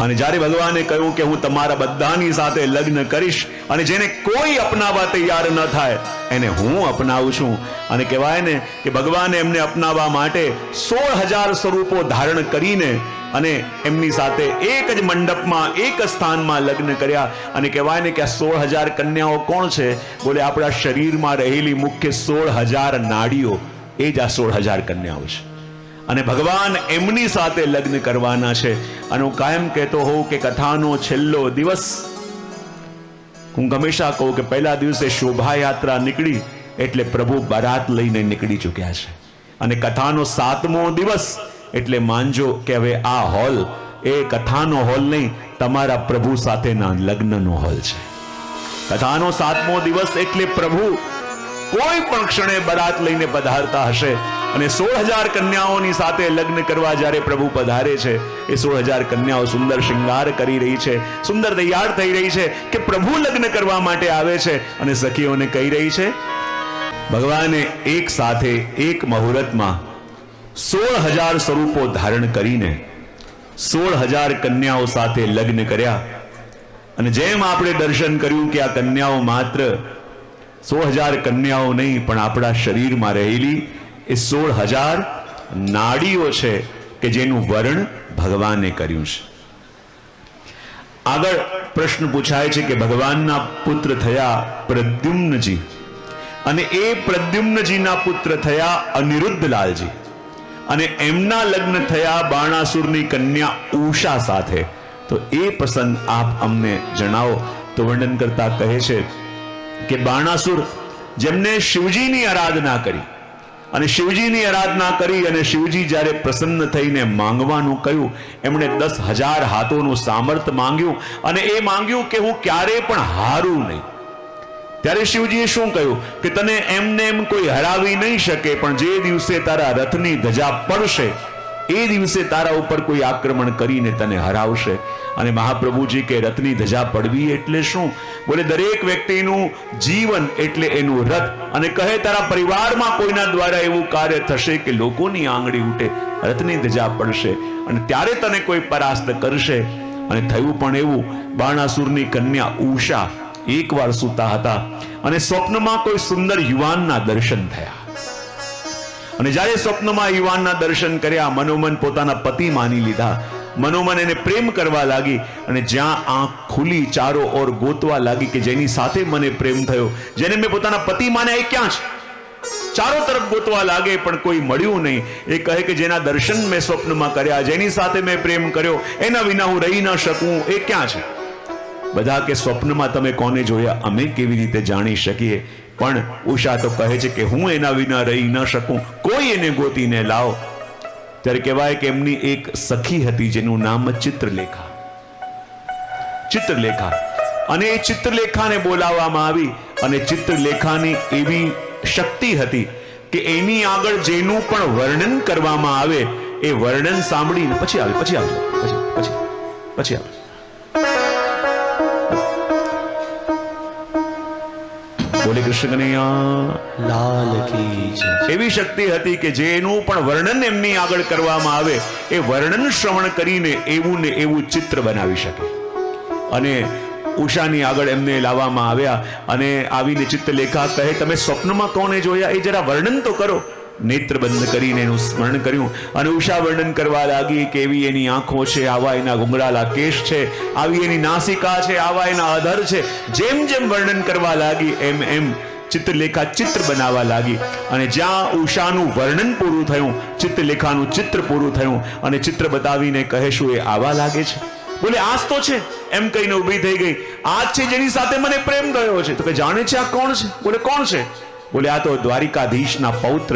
અને જ્યારે ભગવાને કહ્યું કે હું તમારા બધાની સાથે લગ્ન કરીશ અને જેને કોઈ અપનાવવા તૈયાર ન થાય એને હું અપનાવું છું. અને કહેવાય ને કે ભગવાને એમને અપનાવવા માટે 16,000 સ્વરૂપો ધારણ કરીને અને એમની સાથે એક જ મંડપમાં એક સ્થાનમાં લગ્ન કર્યા. અને કહેવાય ને કે આ 16,000 કન્યાઓ કોણ છે? બોલે આપણા શરીરમાં રહેલી મુખ્ય 16,000 નાડીઓ, એ જ આ 16,000 કન્યાઓ છે. અને ભગવાન એમની સાથે લગ્ન કરવાના છે. અને હું કાયમ કહેતો હોઉં કે કથાનો છેલ્લો દિવસ, હું હંમેશા કહું કે પહેલા દિવસે શોભાયાત્રા નીકળી એટલે પ્રભુ બારાત લઈને નીકળી ચૂક્યા છે. અને કથાનો 7મો દિવસ એટલે માનજો કે હવે આ હોલ એ કથાનો હોલ નહીં, તમારા પ્રભુ સાથેના લગ્નનો હોલ છે. કથાનો 7મો દિવસ એટલે પ્રભુ કોઈ પણ ક્ષણે બરાત લઈને પધારતા હશે. અને 16,000 કન્યાઓની સાથે લગ્ન કરવા જ્યારે પ્રભુ પધારે છે, એ 16,000 કન્યાઓ સુંદર શૃંગાર કરી રહી છે, સુંદર તૈયાર થઈ રહી છે કે પ્રભુ લગ્ન કરવા માટે આવે છે. અને સખીઓને કહી રહી છે, ભગવાને એક સાથે એક મુહૂર્તમાં 16,000 સ્વરૂપો ધારણ કરીને 16,000 કન્યાઓ સાથે લગ્ન કર્યા. અને જેમ આપણે દર્શન કર્યું કે આ કન્યાઓ માત્ર 16,000 કન્યાઓ નહીં પણ આપણા શરીરમાં રહેલી એ 16,000 નાડીઓ છે કે જેનું વર્ણન ભગવાને કર્યું છે. આગળ પ્રશ્ન પૂછાય છે કે ભગવાનના પુત્ર થયા પ્રદ્યુમ્નજી અને એ પ્રદ્યુમ્નજીના પુત્ર થયા અનિરુદ્ધલાલજી અને એમના લગ્ન થયા બાણાસુરની કન્યા ઉષા સાથે. તો એ પ્રસંગ આપ અમને જણાવો. તો વર્ણન કરતા કહે છે કે બાણાસુર જેમને શિવજીની આરાધના કરી અને શિવજીની આરાધના કરી અને શિવજી જ્યારે પ્રસન્ન થઈને માંગવાનું કહ્યું, એમણે 10,000 હાથોનું સામર્થ્ય માંગ્યું અને એ માંગ્યું કે હું ક્યારે પણ હારું નહીં. ત્યારે શિવજીએ શું કહ્યું કે તને એમને એમ કોઈ હરાવી નહીં શકે, પણ જે દિવસે તારા રથની ધજા પડશે એ દિવસે તારા ઉપર કોઈ આક્રમણ કરીને તને હરાવશે. અને મહાપ્રભુજી કે રથની ધજા પડવી એટલે શું? બોલે દરેક વ્યક્તિનું જીવન એટલે એનું રથ. અને કહે તારા પરિવારમાં કોઈના દ્વારા એવું કાર્ય થશે કે લોકોની આંગળી ઉઠે, રથની ધજા પડશે અને ત્યારે તને કોઈ પરાસ્ત કરશે. અને થયું પણ એવું. બાણાસુરની કન્યા ઉષા એકવાર સૂતા હતા અને સ્વપ્નમાં કોઈ સુંદર યુવાનના દર્શન થયા. અને જ્યારે સ્વપ્નમાં યુવાનના દર્શન કર્યા, મનોમન પોતાના પતિ માની લીધા, મનોમન એને પ્રેમ કરવા લાગી. અને જ્યાં આંખ ખુલી ચારો ઓર ગોતવા લાગી કે જેની સાથે મને પ્રેમ થયો, જેને મેં પોતાના પતિ માન્યા, એ ક્યાં છે? ચારો તરફ ગોતવા લાગે પણ કોઈ મળ્યું નહીં. એ કહે કે જેના દર્શન મેં સ્વપ્નમાં કર્યા, જેની સાથે મેં પ્રેમ કર્યો, એના વિના હું રહી ન શકું, એ ક્યાં છે? બધા કે સ્વપ્નમાં તમે કોને જોયા અમે કેવી રીતે જાણી શકીએ? પણ ઉષા તો કહે છે કે હું એના વિના રહી ન શકું, કોઈ એને ગોતીને લાવો. ત્યારે કહેવાય કે એમની એક સખી હતી જેનું નામ ચિત્રલેખા. ચિત્રલેખા. અને એ ચિત્રલેખાને બોલાવવામાં આવી અને ચિત્રલેખાની એવી શક્તિ હતી કે એની આગળ જેનું પણ વર્ણન કરવામાં આવે એ વર્ણન સાંભળીને પછી આવે. બોલે કૃષ્ણ કનૈયા લાલ કી જય. એવી શક્તિ હતી કે જેનું પણ વર્ણન એમની આગળ કરવામાં આવે એ વર્ણન શ્રવણ કરીને એવું ને એવું ચિત્ર બનાવી શકે. અને ઉષાની આગળ એમને લાવવામાં આવ્યા અને આવીને ચિત્રલેખા કહે તમે સ્વપ્નમાં કોને જોયા એ જરા વર્ણન તો કરો. નેત્ર બંધ કરીને એનું સ્મરણ કર્યું અને ઉષા વર્ણન કરવા લાગી કે એવી એની આંખો છે, આવા એના ઘુંઘરાલા કેશ છે, આવી એની નાસિકા છે, આવા એના અધર છે. જેમ જેમ વર્ણન કરવા લાગી એમ એમ ચિત્રલેખા ચિત્ર બનાવવા લાગી. અને જ્યાં ઉષાનું વર્ણન પૂરું થયું, ચિત્રલેખાનું ચિત્ર પૂરું થયું અને ચિત્ર બતાવીને કહે શું એ આવા લાગે છે? બોલે આજ તો છે, એમ કહીને ઊભી થઈ ગઈ. આજ છે જેની સાથે મને પ્રેમ થયો છે. તો કે જાણે છે આ કોણ છે? બોલે કોણ છે? બોલે આ તો દ્વારિકાધીશના પૌત્ર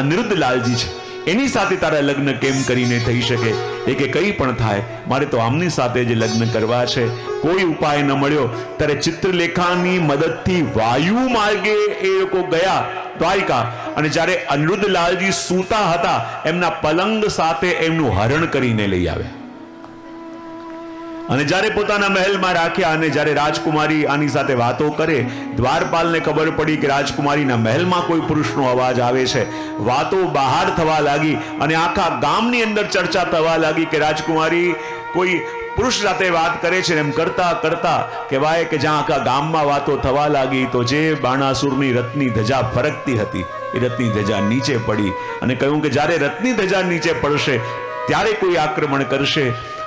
અનિરુદ્ધલાલજી છે. એની સાથે તારા લગ્ન કેમ કરીને થઈ શકે? એ કે કંઈ પણ થાય, મારે તો આમની સાથે જ લગ્ન કરવા છે. કોઈ ઉપાય ન મળ્યો ત્યારે ચિત્રલેખાની મદદથી વાયુ માર્ગે એ લોકો ગયા દ્વારિકા, અને જ્યારે અનિરુદ્ધલાલજી સૂતા હતા એમના પલંગ સાથે એમનું હરણ કરીને લઈ આવ્યા, અને જ્યારે પોતાના મહેલમાં રાખ્યા, અને જ્યારે રાજકુમારી આની સાથે વાતો કરે, દ્વારપાલને ખબર પડી કે રાજકુમારીના મહેલમાં કોઈ પુરુષનો અવાજ આવે છે. વાતો બહાર થવા લાગી અને આખા ગામની અંદર ચર્ચા થવા લાગી કે રાજકુમારી કોઈ પુરુષ સાથે વાત કરે છે. એમ કરતા કરતા કહેવાય કે જ્યાં આખા ગામમાં વાતો થવા લાગી, તો જે બાણાસુરની રથની ધજા ફરકતી હતી એ રથની ધજા નીચે પડી, અને કહ્યું કે જ્યારે રથની ધજા નીચે પડશે ત્યારે કોઈ આક્રમણ કરશે.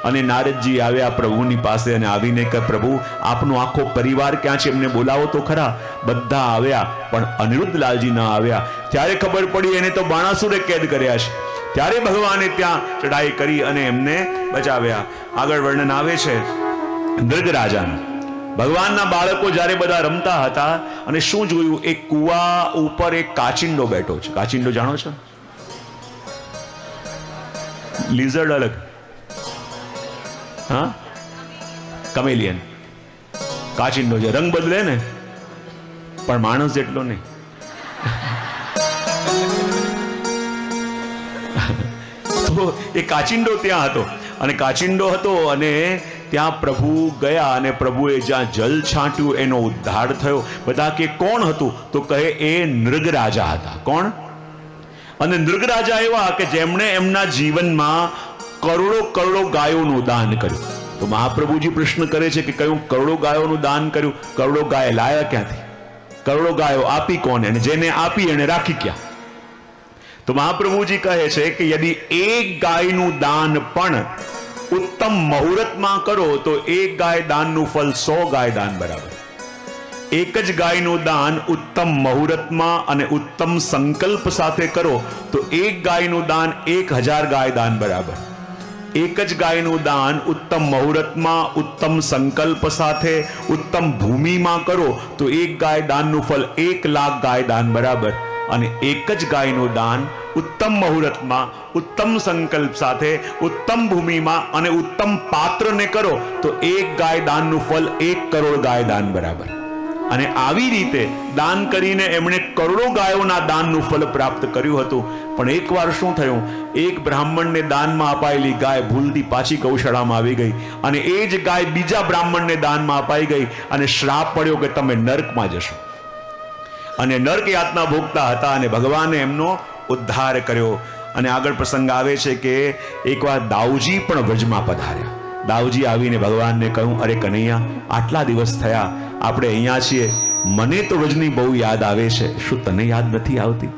અને નારદજી આવ્યા પ્રભુની પાસે અને આવીને કે પ્રભુ આપનો આખો પરિવાર ક્યાં છે? એમને બોલાવો તો ખરા. બધા આવ્યા પણ અનિરુદ્ધલાલજી ન આવ્યા. ત્યારે ખબર પડી એને તો બાણાસુરે કેદ કર્યા છે. ત્યારે ભગવાને ત્યાં ચડાઈ કરી અને એમને બચાવ્યા. આગળ વર્ણન આવે છે નૃગરાજાનું. ભગવાનના બાળકો જ્યારે બધા રમતા હતા અને શું જોયું? એક કુવા ઉપર એક કાચિંડો બેઠો છે. કાચિંડો જાણો છો? લિઝર્ડ અલગ, હા, કમેલિયન. કાચિંડો છે, રંગ બદલે ને પણ માણસ જેટલો નહીં. તો એ કાચિંડો ત્યાં હતો, અને કાચિંડો હતો અને ત્યાં પ્રભુ ગયા, અને પ્રભુએ જ્યાં જલ છાંટ્યું એનો ઉદ્ધાર થયો. બધા કે કોણ હતું? તો કહે એ નૃગરાજા હતા. કોણ? અને નૃગરાજા એવા કે જેમણે એમના જીવનમાં કરોડો કરોડો ગાયોનું દાન કર્યું. તો મહાપ્રભુજી પ્રશ્ન કરે છે કે કયું કરોડો ગાયોનું દાન કર્યું? કરોડો ગાય લાયા ક્યાંથી? કરોડો ગાયો આપી કોને? અને જેને આપી એને રાખી ક્યાં? તો મહાપ્રભુજી કહે છે કે યદિ એક ગાયનું દાન પણ ઉત્તમ મુહૂર્તમાં કરો તો એક ગાય દાનનું ફળ 100 ગાય દાન બરાબર. એક જ ગાયનું દાન ઉત્તમ મુહૂર્તમાં અને ઉત્તમ સંકલ્પ સાથે કરો તો એક ગાયનું દાન 1000 ગાય દાન બરાબર. એક જ ગાયનું દાન ઉત્તમ મુહૂર્તમાં ઉત્તમ સંકલ્પ સાથે ઉત્તમ ભૂમિમાં કરો તો એક ગાય દાનનું ફળ 1 લાખ ગાય દાન બરાબર. અને એક જ ગાયનું દાન ઉત્તમ મુહૂર્તમાં ઉત્તમ સંકલ્પ સાથે ઉત્તમ ભૂમિમાં અને ઉત્તમ પાત્રને કરો તો એક ગાય દાનનું ફળ 1 કરોડ ગાય દાન બરાબર. અને આવી રીતે દાન કરીને એમણે કરોડો ગાયોના દાનનું ફળ પ્રાપ્ત કર્યું હતું. પણ એકવાર શું થયું? એક બ્રાહ્મણને દાનમાં અપાયેલી ગાય ભૂલથી પાછી ગૌશાળામાં આવી ગઈ, અને એ જ ગાય બીજા બ્રાહ્મણને દાનમાં અપાઈ ગઈ, અને શ્રાપ પડ્યો કે તમે નર્કમાં જશો. અને નર્ક યાતના ભોગતા હતા, અને ભગવાને એમનો ઉદ્ધાર કર્યો. અને આગળ પ્રસંગ આવે છે કે એકવાર દાઉજી પણ વ્રજમાં પધાર્યા. દાઉજી આવીને ભગવાનને કહ્યું, અરે કનૈયા, આટલા દિવસ થયા આપણે અહીંયા છીએ, મને તો વ્રજની બહુ યાદ આવે છે, શું તને યાદ નથી આવતી?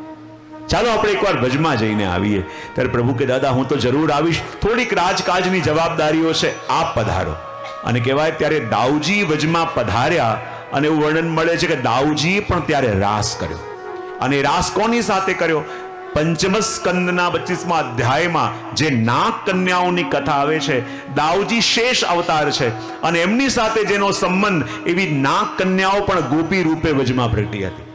ચાલો આપણે એકવાર વ્રજમાં જઈને આવીએ. ત્યારે પ્રભુ કે દાદા હું તો જરૂર આવીશ, થોડીક રાજકાજની જવાબદારીઓ છે, આપ પધારો. અને કહેવાય ત્યારે દાઉજી વ્રજમાં પધાર્યા, અને એવું વર્ણન મળે છે કે દાઉજી પણ ત્યારે રાસ કર્યો. અને રાસ કોની સાથે કર્યો? પંચમ સ્કંદના 25મા અધ્યાયમાં જે નાગ કન્યાઓની કથા આવે છે, દાઉજી શેષ અવતાર છે, અને એમની સાથે જેનો સંબંધ, એવી નાગ કન્યાઓ પણ ગોપી રૂપે વ્રજમાં પ્રગટી હતી.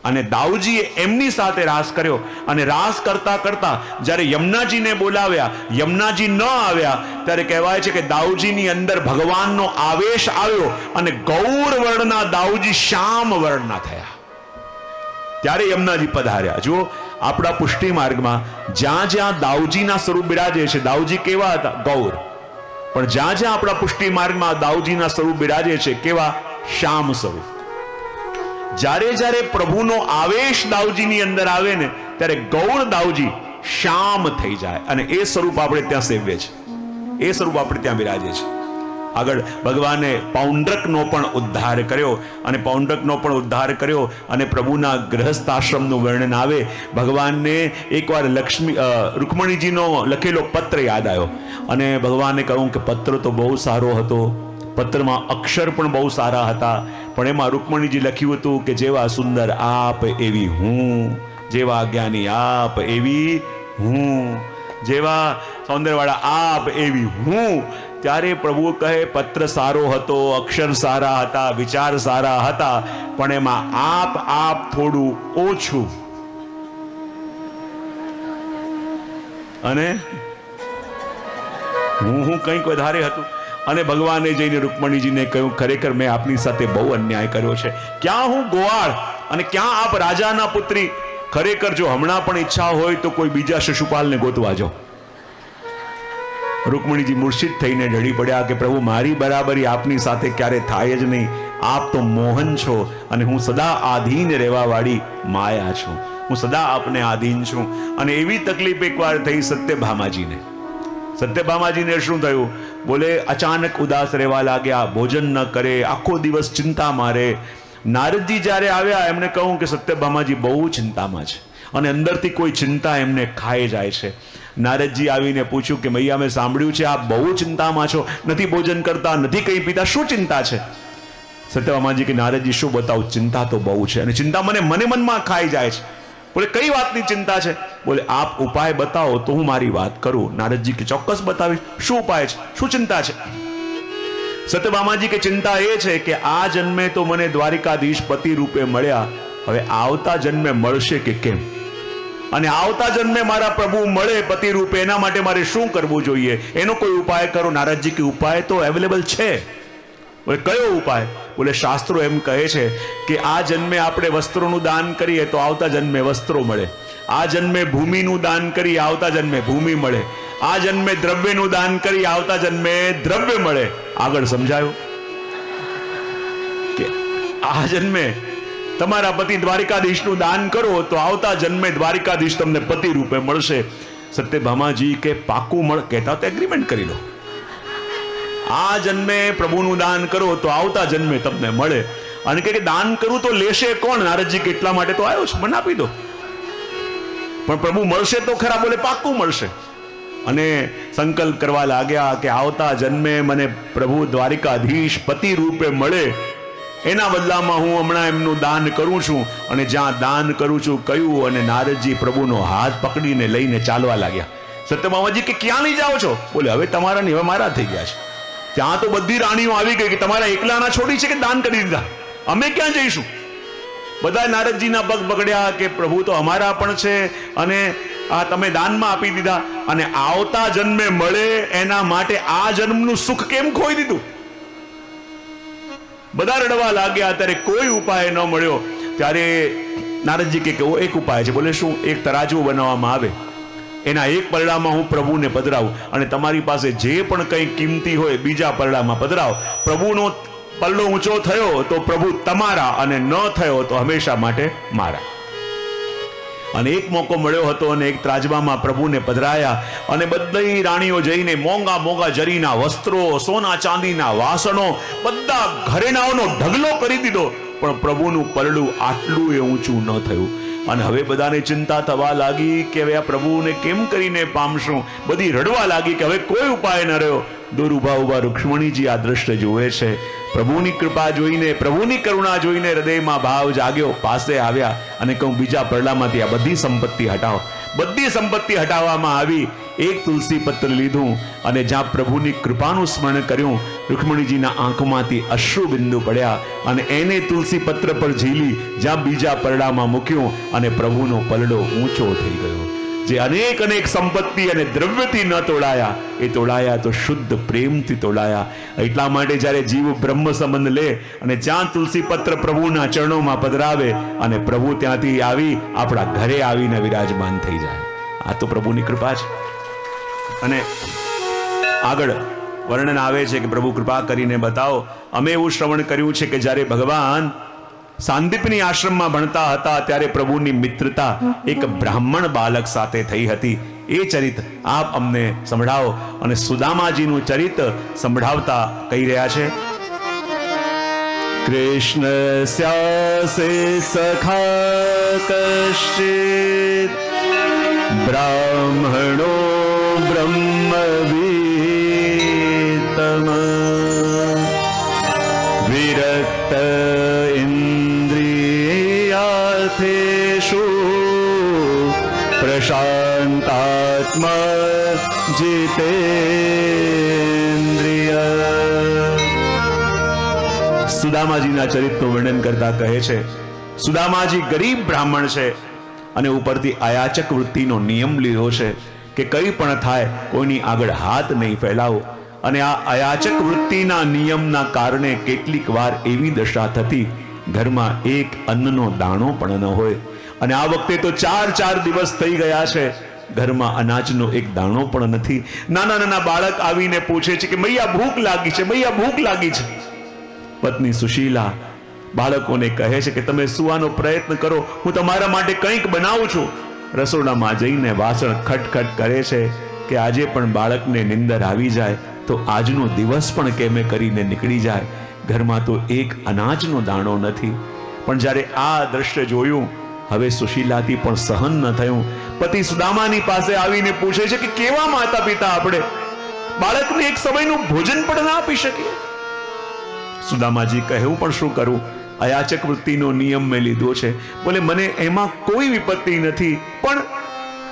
અને દાઉજીએ એમની સાથે રાસ કર્યો. અને રાસ કરતા કરતા જ્યારે યમુનાજીને બોલાવ્યા, યમુનાજી ન આવ્યા, ત્યારે કહેવાય છે કે દાઉજીની અંદર ભગવાનનો આવેશ આવ્યો, અને ગૌર વર્ણના દાઉજી શ્યામ વર્ણના થયા. ત્યારે યમુનાજી પધાર્યા. જો આપણા પુષ્ટિ માર્ગમાં જ્યાં જ્યાં દાઉજીના સ્વરૂપ બિરાજે છે, દાઉજી કેવા હતા? ગૌર. પણ જ્યાં જ્યાં આપણા પુષ્ટિ માર્ગમાં દાઉજીના સ્વરૂપ બિરાજે છે, કેવા? શ્યામ સ્વરૂપ. જ્યારે જ્યારે પ્રભુનો આવેશ દાઉજીની અંદર આવે ને, ત્યારે ગૌર દાઉજી શ્યામ થઈ જાય, અને એ સ્વરૂપ આપણે ત્યાં સેવ્ય છે, એ સ્વરૂપ આપણે ત્યાં બિરાજે છે. આગળ ભગવાને પૌંડ્રકનો પણ ઉદ્ધાર કર્યો, અને પૌંડ્રકનો પણ ઉદ્ધાર કર્યો. અને પ્રભુના ગ્રહસ્થાશ્રમનું વર્ણન આવે. ભગવાનને એકવાર રૂકમણીજીનો લખેલો પત્ર યાદ આવ્યો, અને ભગવાને કહ્યું કે પત્ર તો બહુ સારો હતો, પત્રમાં અક્ષર પણ બહુ સારા હતા, પણ એમાં રૂકમણીજી લખ્યું હતું કે જેવા સુંદર આપ એવી હું, જેવા જ્ઞાની આપ એવી હું, જેવા સૌંદર્યવાળા આપ એવી હું. ત્યારે પ્રભુ કહે પત્ર સારો હતો, અક્ષર સારા હતા, વિચાર સારા હતા, પણ એમાં આપ થોડું ઓછું. અને હું કંઈક વધારે હતું. અને ભગવાને જઈને રૂકમણીજીને કહ્યું ખરેખર મેં આપની સાથે બહુ અન્યાય કર્યો છે. ક્યાં હું ગોવાળ અને ક્યાં આપ રાજાના પુત્રી. ખરેખર જો હમણાં પણ ઈચ્છા હોય તો કોઈ બીજા શિશુપાલને ગોતવા જાઓ. રૂકમણીજી મૂર્છિત થઈને ઢળી પડ્યા કે પ્રભુ મારી બરાબરી આપની સાથે ક્યારે થાય જ નહીં. આપ તો મોહન છો અને હું સદા આધીન રહેવા વાળી માયા છું. હું સદા આપને આધીન છું. અને એવી તકલીફ એકવાર થઈ સત્યભામાજીને. સત્યભામાજીને શું થયું? બોલે અચાનક ઉદાસ રહેવા લાગ્યા, ભોજન ન કરે, આખો દિવસ ચિંતા મારે. નારદજી જ્યારે આવ્યા એમણે કહ્યું કે સત્યભામાજી બહુ ચિંતામાં છે અને અંદરથી કોઈ ચિંતા એમને ખાઈ જાય છે. નારદજી આવીને પૂછ્યું કે મૈયા મેં સાંભળ્યું છે આપ બહુ ચિંતામાં છો, નથી ભોજન કરતા, નથી કંઈ પીતા, શું ચિંતા છે? સત્યભામાજી કે નારદજી શું બતાવું, ચિંતા તો બહુ છે અને ચિંતા મને મનમાં ખાઈ જાય છે. બોલે કઈ વાતની ચિંતા છે? બોલે આપ ઉપાય બતાવો તો હું મારી વાત કરું. નારદજી કે ચોક્કસ બતાવીશ. શું ઉપાય છે, શું ચિંતા છે? સત્યભામાજી કે ચિંતા એ છે કે આ જન્મે તો મને દ્વારિકાધીશ પતિ રૂપે મળ્યા, હવે આવતા જન્મે મળશે કે કેમ? અને આવતા જન્મે મારા પ્રભુ મળે પતિ રૂપે, એના માટે મારે શું કરવું જોઈએ? એનો કોઈ ઉપાય કરો. નારદજી કે ઉપાય તો અવેલેબલ છે. બોલે કયો ઉપાય? બોલે શાસ્ત્રો એમ કહે છે કે આ જન્મે આપણે વસ્ત્રોનું દાન કરીએ તો આવતા જન્મે વસ્ત્રો મળે. આ જન્મે ભૂમિનું દાન કરીએ, આવતા જન્મે ભૂમિ મળે. આ જન્મે દ્રવ્યનું દાન કરી, આવતા જન્મે દ્રવ્ય મળે. આગળ સમજાયું કે આ જન્મે તમારા પતિ દ્વારિકાધીશનું દાન કરો તો આવતા જન્મે દ્વારિકાધીશ તમને પતિ રૂપે મળશે. સત્યભામાજી કે પાકું કહેતા તો એગ્રીમેન્ટ કરી લો. આ જન્મે પ્રભુનું દાન કરો તો આવતા જન્મે તમને મળે. અને કે દાન કરું તો લેશે કોણ? નારદજી કેટલા માટે તો આવ્યો છે, મને આપી દો. પણ પ્રભુ મળશે તો ખરા. બોલે પાક્કું મળશે. અને સંકલ્પ કરવા લાગ્યા કે આવતા જન્મે મને પ્રભુ દ્વારિકાધીશ પતિ રૂપે મળે, એના બદલામાં હું હમણાં એમનું દાન કરું છું. અને જ્યાં દાન કરું છું કહ્યું, અને નારદજી પ્રભુનો હાથ પકડીને લઈને ચાલવા લાગ્યા. સત્યભામાજી કે ક્યાં લઈ જાઓ છો? બોલે હવે તમારા નહીં, હવે મારા થઈ ગયા છે. ત્યાં તો બધી રાણીઓ આવી ગઈ કે તમારા એકલાના છોડી છે કે દાન કરી દીધા, અમે ક્યાં જઈશું? બધા નારદજીના પગ પકડ્યા કે પ્રભુ તો અમારા પણ છે અને આ તમે દાનમાં આપી દીધા, અને આવતા જન્મે મળે એના માટે આ જન્મનું સુખ કેમ ખોઈ દીધું? બધા રડવા લાગ્યા. ત્યારે કોઈ ઉપાય ન મળ્યો. ત્યારે નારદજી કે એક ઉપાય છે. બોલે શું? એક તરાજુ બનાવવામાં આવે, એના એક પરડામાં હું પ્રભુને પધરાવું અને તમારી પાસે જે પણ કંઈ કિંમતી હોય બીજા પરડામાં પધરાવો. પ્રભુનો પલ્લો ઊંચો થયો તો પ્રભુ તમારા, અને ન થયો તો હંમેશા માટે મારા. અને એક મોકો મળ્યો હતો અને એક ત્રાજવામાં પ્રભુને પધરાયા અને બધી રાણીઓ જઈને મોંઘા મોંઘા જરીના વસ્ત્રો, સોના ચાંદીના વાસણો, બધા ઘરેણાઓનો ઢગલો કરી દીધો, પણ પ્રભુનું પરડું આટલું એ ઊંચું ન થયું. અને હવે બધાને ચિંતા થવા લાગી કે હવે આ પ્રભુને કેમ કરીને પામશું. બધી રડવા લાગી કે હવે કોઈ ઉપાય ન રહ્યો. દૂર ઉભા ઉભા રૂક્ષ્મણીજી આ દ્રશ્ય જુએ છે. પ્રભુની કૃપા જોઈને, પ્રભુની કરુણા જોઈને હૃદયમાં ભાવ જાગ્યો. પાસે આવ્યા અને કહું બીજા પરડામાંથી આ બધી સંપત્તિ હટાવો. બધી સંપત્તિ હટાવવામાં આવી. એક તુલસી પત્ર લીધું અને જ્યાં પ્રભુની કૃપાનું સ્મરણ કર્યું, રૂક્ષ્મણીજીના આંખમાંથી અશ્રુ બિંદુ પડ્યા અને એને તુલસી પત્ર પર ઝીલી જ્યાં બીજા પરડામાં મૂક્યું અને પ્રભુનો પલડો ઊંચો થઈ ગયો. જે અનેક સંપત્તિ અને દ્રવ્યથી ન તોડાયા, એ તોડાયા તો શુદ્ધ પ્રેમથી તોડાયા. એટલા માટે જ્યારે જીવ બ્રહ્મ સંબંધ લે અને જ્યાં તુલસી પત્ર પ્રભુના ચરણોમાં પધરાવે અને પ્રભુ ત્યાંથી આવી આપણા ઘરે આવીને વિરાજમાન થઈ જાય. આ તો પ્રભુની કૃપા છે. અને આગળ વર્ણન આવે છે કે પ્રભુ કૃપા કરીને બતાવો. અમે એવું શ્રવણ કર્યું છે કે જ્યારે ભગવાન સાંદીપની આશ્રમમાં ભણતા હતા ત્યારે પ્રભુની મિત્રતા એક બ્રાહ્મણ બાલક સાથે થઈ હતી. એ ચરિત્ર આપ અમને સંભળાવો. અને સુદામાજીનું ચરિત્ર સંભળાવતા કહી રહ્યા છે, કૃષ્ણ સ્યાસે સખા કશ્ચિત બ્રાહ્મણો બ્રહ્મવીતમ વિરક્ત ઇન્દ્રિયાર્થેષુ શાંતાત્મા જીતેન્દ્રિય. સુદામાજીના ચરિત્રનું વર્ણન કરતા કહે છે, સુદામાજી ગરીબ બ્રાહ્મણ છે અને ઉપરથી અયાચક વૃત્તિનો નિયમ લીધો છે કે કંઈ પણ થાય કોઈની આગળ હાથ નહીં ફેલાવો. અને આ અયાચક વૃત્તિના નિયમના કારણે કેટલીક વાર એવી દશા થતી, ઘરમાં એક અન્નનો દાણો પણ ન હોય. અને આ વખતે તો 4 દિવસ થઈ ગયા છે, ઘરમાં અનાજનો એક દાણો પણ નથી. નાના નાના બાળક આવીને પૂછે છે કે મૈયા ભૂખ લાગી છે, મૈયા ભૂખ લાગી છે. પત્ની સુશીલા બાળકોને કહે છે કે તમે સુવાનો પ્રયત્ન કરો, હું તમારા માટે કંઈક બનાવું છું. રસોડામાં જઈને વાસણ ખટખટ કરે છે કે આજે પણ બાળકને નિંદર આવી જાય તો આજનો દિવસ પણ કેમે કરીને નીકળી જાય. ઘરમાં તો એક અનાજનો દાણો નથી. પણ જ્યારે આ દ્રશ્ય જોયું, હવે સુશીલાથી પણ સહન ન થયું. પતિ સુદામાની પાસે આવીને પૂછે છે કે કેવા માતા પિતા આપણે, બાળકને એક સમયનું ભોજન પણ ના આપી શકીએ. સુદામાજી કહે હું પણ શું કરું, અયાચક વૃત્તિનો નિયમ મેં લીધો છે. બોલે મને એમાં કોઈ વિપત્તિ નથી, પણ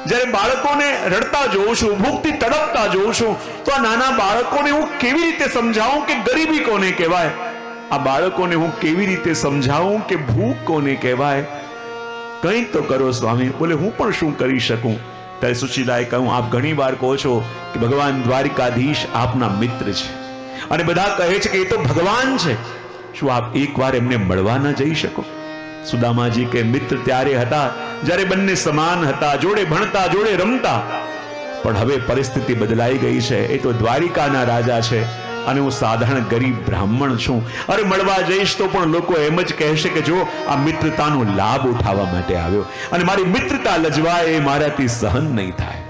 જ્યારે બાળકોને રડતા જોઉં છું, ભૂખથી તડપતા જોઉં છું, તો આ નાના બાળકોને હું કેવી રીતે સમજાવું કે ગરીબી કોને કહેવાય? આ બાળકોને હું કેવી રીતે સમજાવું કે ભૂખ કોને કહેવાય? કંઈક તો કરો સ્વામી. બોલે હું પણ શું કરી શકું? ત્યારે સુશીલાએ કહ્યું, આપ ઘણી વાર કહો છો કે ભગવાન દ્વારિકાધીશ આપના મિત્ર છે અને બધા કહે છે કે એ તો ભગવાન છે, શું આપ એકવાર એમને મળવા ન જઈ શકો? સુદામાજી કે મિત્ર ત્યારે હતા જ્યારે બંને સમાન હતા, જોડે ભણતા, જોડે રમતા. પણ હવે પરિસ્થિતિ બદલાઈ ગઈ છે. એ તો દ્વારિકાના રાજા છે અને હું સાધારણ ગરીબ બ્રાહ્મણ છું. અરે મળવા જઈશ તો પણ લોકો એમ જ કહેશે કે જો આ મિત્રતાનો લાભ ઉઠાવવા માટે આવ્યો અને મારી મિત્રતા લજવાય એ મારાથી સહન નહીં થાય.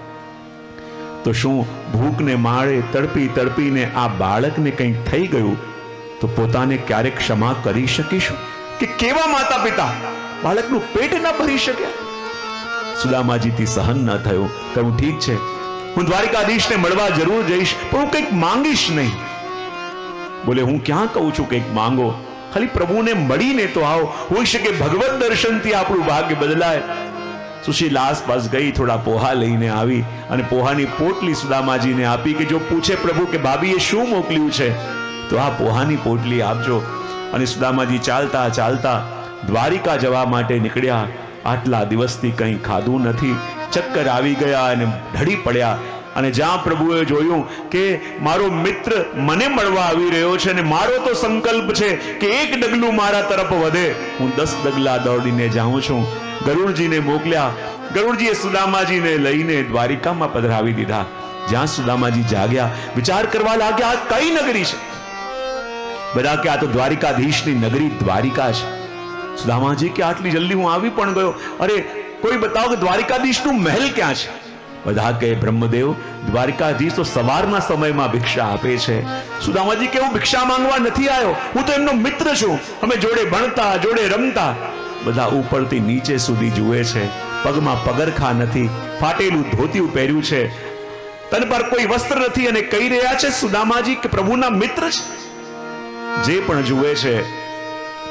તો શું ભૂખને માળે તડપી તડપીને આ બાળકને કંઈક થઈ ગયું તો પોતાને ક્યારેક ક્ષમા કરી શકીશું? કે કેવા માતા પિતા બાળકનું પેટ ન ભરી શક્યા? સુદામાજીથી સહન ન થયું. કહ્યું ઠીક છે, હું દ્વારિકાધીશને મળવા જરૂર જઈશ, પણ હું કંઈક માંગીશ નહીં. બોલે હું ક્યાં કહું છું કંઈક માંગો, ખાલી પ્રભુને મળીને તો આવો. હોઈ શકે ભગવત દર્શનથી આપણું ભાગ્ય બદલાય. સુશીલા આસપાસ ગઈ, થોડા પોહા લઈને આવી અને પોહાની પોટલી સુદામાજીને આપી કે જો પૂછે પ્રભુ કે ભાભીએ શું મોકલ્યું છે તો આ પોહાની પોટલી આપજો. અને સુદામાજી ચાલતા ચાલતા દ્વારિકા જવા માટે નીકળ્યા. આટલા દિવસથી કંઈ ખાધું નથી, ચક્કર આવી ગયા અને ઢળી પડ્યા. અને જ્યાં પ્રભુએ જોયું કે મારો મિત્ર મને મળવા આવી રહ્યો છે અને મારો તો સંકલ્પ છે કે એક ડગલું મારા તરફ વધે, હું 10 ડગલા દોડીને જાઉં છું. ગરુડજીને મોકલ્યા. ગરુડજીએ સુદામાજીને લઈને દ્વારિકામાં પધરાવી દીધા. જ્યાં સુદામાજી જાગ્યા, વિચાર કરવા લાગ્યા આ કઈ નગરી છે? બધા કે આ તો દ્વારિકાધીશની નગરી દ્વારિકા છે. સુદામાજી કે આટલી જલ્દી હું આવી પણ ગયો, અરે કોઈ બતાવો કે દ્વારિકાધીશનું મહેલ ક્યાં છે? બધા કે બ્રહ્મદેવ દ્વારિકાધીશ તો સવારના સમયમાં ભિક્ષા આપે છે. સુદામાજી કે હું ભિક્ષા માંગવા નથી આવ્યો, હું તો એમનો મિત્ર છું, અમે જોડે ભણતા, જોડે રમતા. બધા ઉપરથી નીચે સુધી જુએ છે, પગમાં પગરખા નથી, ફાટેલું ધોતિયું પહેર્યું છે, તન પર કોઈ વસ્ત્ર નથી અને કહી રહ્યા છે સુદામાજી કે પ્રભુના મિત્ર છે. જે પણ જુએ છે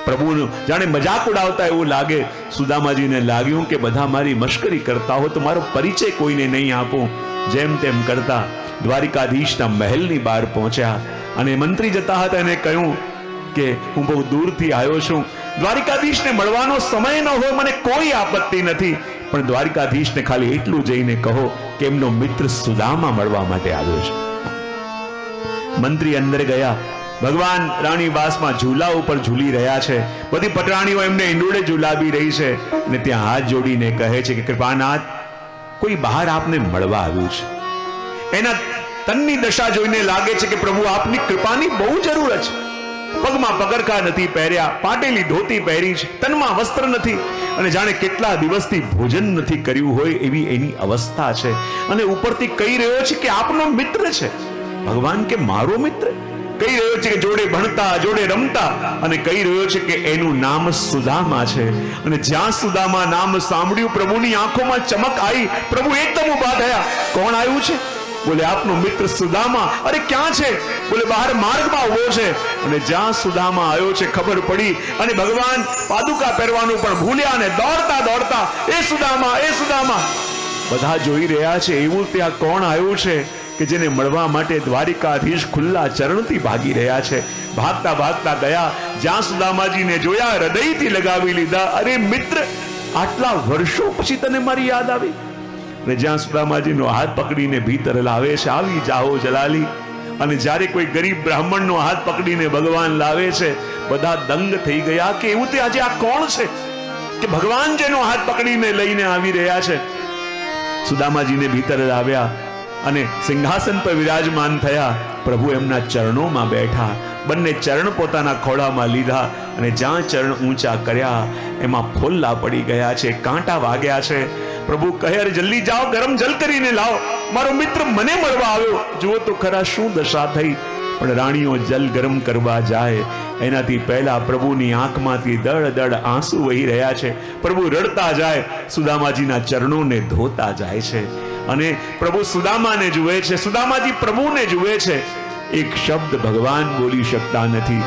પ્રભુનું જાણે મજાક ઉડાવતા એવું લાગે. સુદામાજીને લાગ્યું કે બધા મારી મશ્કરી કરતા હો તો મારો પરિચય કોઈને નહીં આપું. જેમ તેમ કરતા દ્વારિકાધીશના મહેલની બહાર પહોંચ્યા અને મંત્રી જતા હતા એને કહ્યું કે હું બહુ દૂરથી આવ્યો છું, દ્વારિકાધીશને મળવાનો સમય ન હોય મને કોઈ આપત્તિ નથી, પણ દ્વારિકાધીશને ખાલી એટલું જઈને કહો કે એમનો મિત્ર સુદામા મળવા માટે આવ્યો છે. મંત્રી અંદર ગયા. ભગવાન રાણીવાસમાં ઝૂલા ઉપર ઝૂલી રહ્યા છે. બધી પટરાણીઓ એમને ઈંડોળે ઝૂલાવી રહી છે અને ત્યાં હાથ જોડીને કહે છે કે કૃપાનાથ, કોઈ બહાર આપને મળવા આવ્યું છે. એના તનની દશા જોઈને લાગે છે કે પ્રભુ આપની કૃપાની બહુ જરૂર છે. પગમાં પગરખા નથી પહેર્યા, પાટેલી ધોતી પહેરી છે, તનમાં વસ્ત્ર નથી અને જાણે કેટલા દિવસથી ભોજન નથી કર્યું હોય એવી એની અવસ્થા છે. અને ઉપરથી કહી રહ્યો છે કે આપનો મિત્ર છે. ભગવાન કે મારો મિત્ર? કહી રહ્યો છે કે જોડે ભણતા, જોડે રમતા અને કહી રહ્યો છે કે એનું નામ સુદામા છે. અને જ્યાં સુદામા નામ સાંભળ્યું પ્રભુની આંખોમાં ચમક આવી. પ્રભુ એકદમ ઊભા થયા. કોણ આવ્યું છે? બોલે આપનો મિત્ર સુદામા. અરે ક્યાં છે? બોલે બહાર માર્ગમાં ઉભો છે. અને જ્યાં સુદામા આવ્યો છે ખબર પડી અને ભગવાન પાદુકા પહેરવાનું પણ ભૂલ્યા અને દોડતા દોડતા એ સુદામા, એ સુદામા. બધા જોઈ રહ્યા છે એવું ત્યાં કોણ આવ્યું છે કે જેને મળવા માટે દ્વારિકાધીશ ખુલ્લા ચરણથી ભાગી રહ્યા છે. ભાગતા ભાગતા ગયા, જ્યાં સુદામાજીને જોયા હૃદયથી લગાવી લીધા. અરે મિત્ર, આટલા વર્ષો પછી તને મારી યાદ આવી? અને જ્યાં સુદામાજીનો હાથ પકડીને ભીતર લાવે છે, આવી જાઓ જલાલી. અને જ્યારે કોઈ ગરીબ બ્રાહ્મણનો હાથ પકડીને ભગવાન લાવે છે, બધા દંગ થઈ ગયા કે એવું તે આજે આ કોણ છે કે ભગવાન જેનો હાથ પકડીને લઈને આવી રહ્યા છે. સુદામાજીને ભીતર લાવ્યા અને સિંહાસન પર વિરાજમાન થયા. પ્રભુ એમના ચરણોમાં બેઠા, બંને ચરણ પોતાના ખોળામાં લીધા અને જ્યાં ચરણ ઊંચા કર્યા એમાં ફોલ્લા પડી ગયા છે, કાંટા વાગ્યા છે. પ્રભુ કહે, અરે જલ્દી જાઓ, ગરમ જલ કરીને લાવો, મારો મિત્ર મને મળવા આવ્યો. જુઓ તો ખરા શું દશા થઈ. પણ રાણીઓ જલ ગરમ કરવા જાય એનાથી પહેલા પ્રભુની આંખમાંથી દળ દળ આંસુ વહી રહ્યા છે. પ્રભુ રડતા જાય, સુદામાજીના ચરણોને ધોતા જાય છે. અને પ્રભુ સુદામાને જુએ છે, સુદામાજી પ્રભુને જુએ છે. એક શબ્દ ભગવાન બોલી શકતા નથી,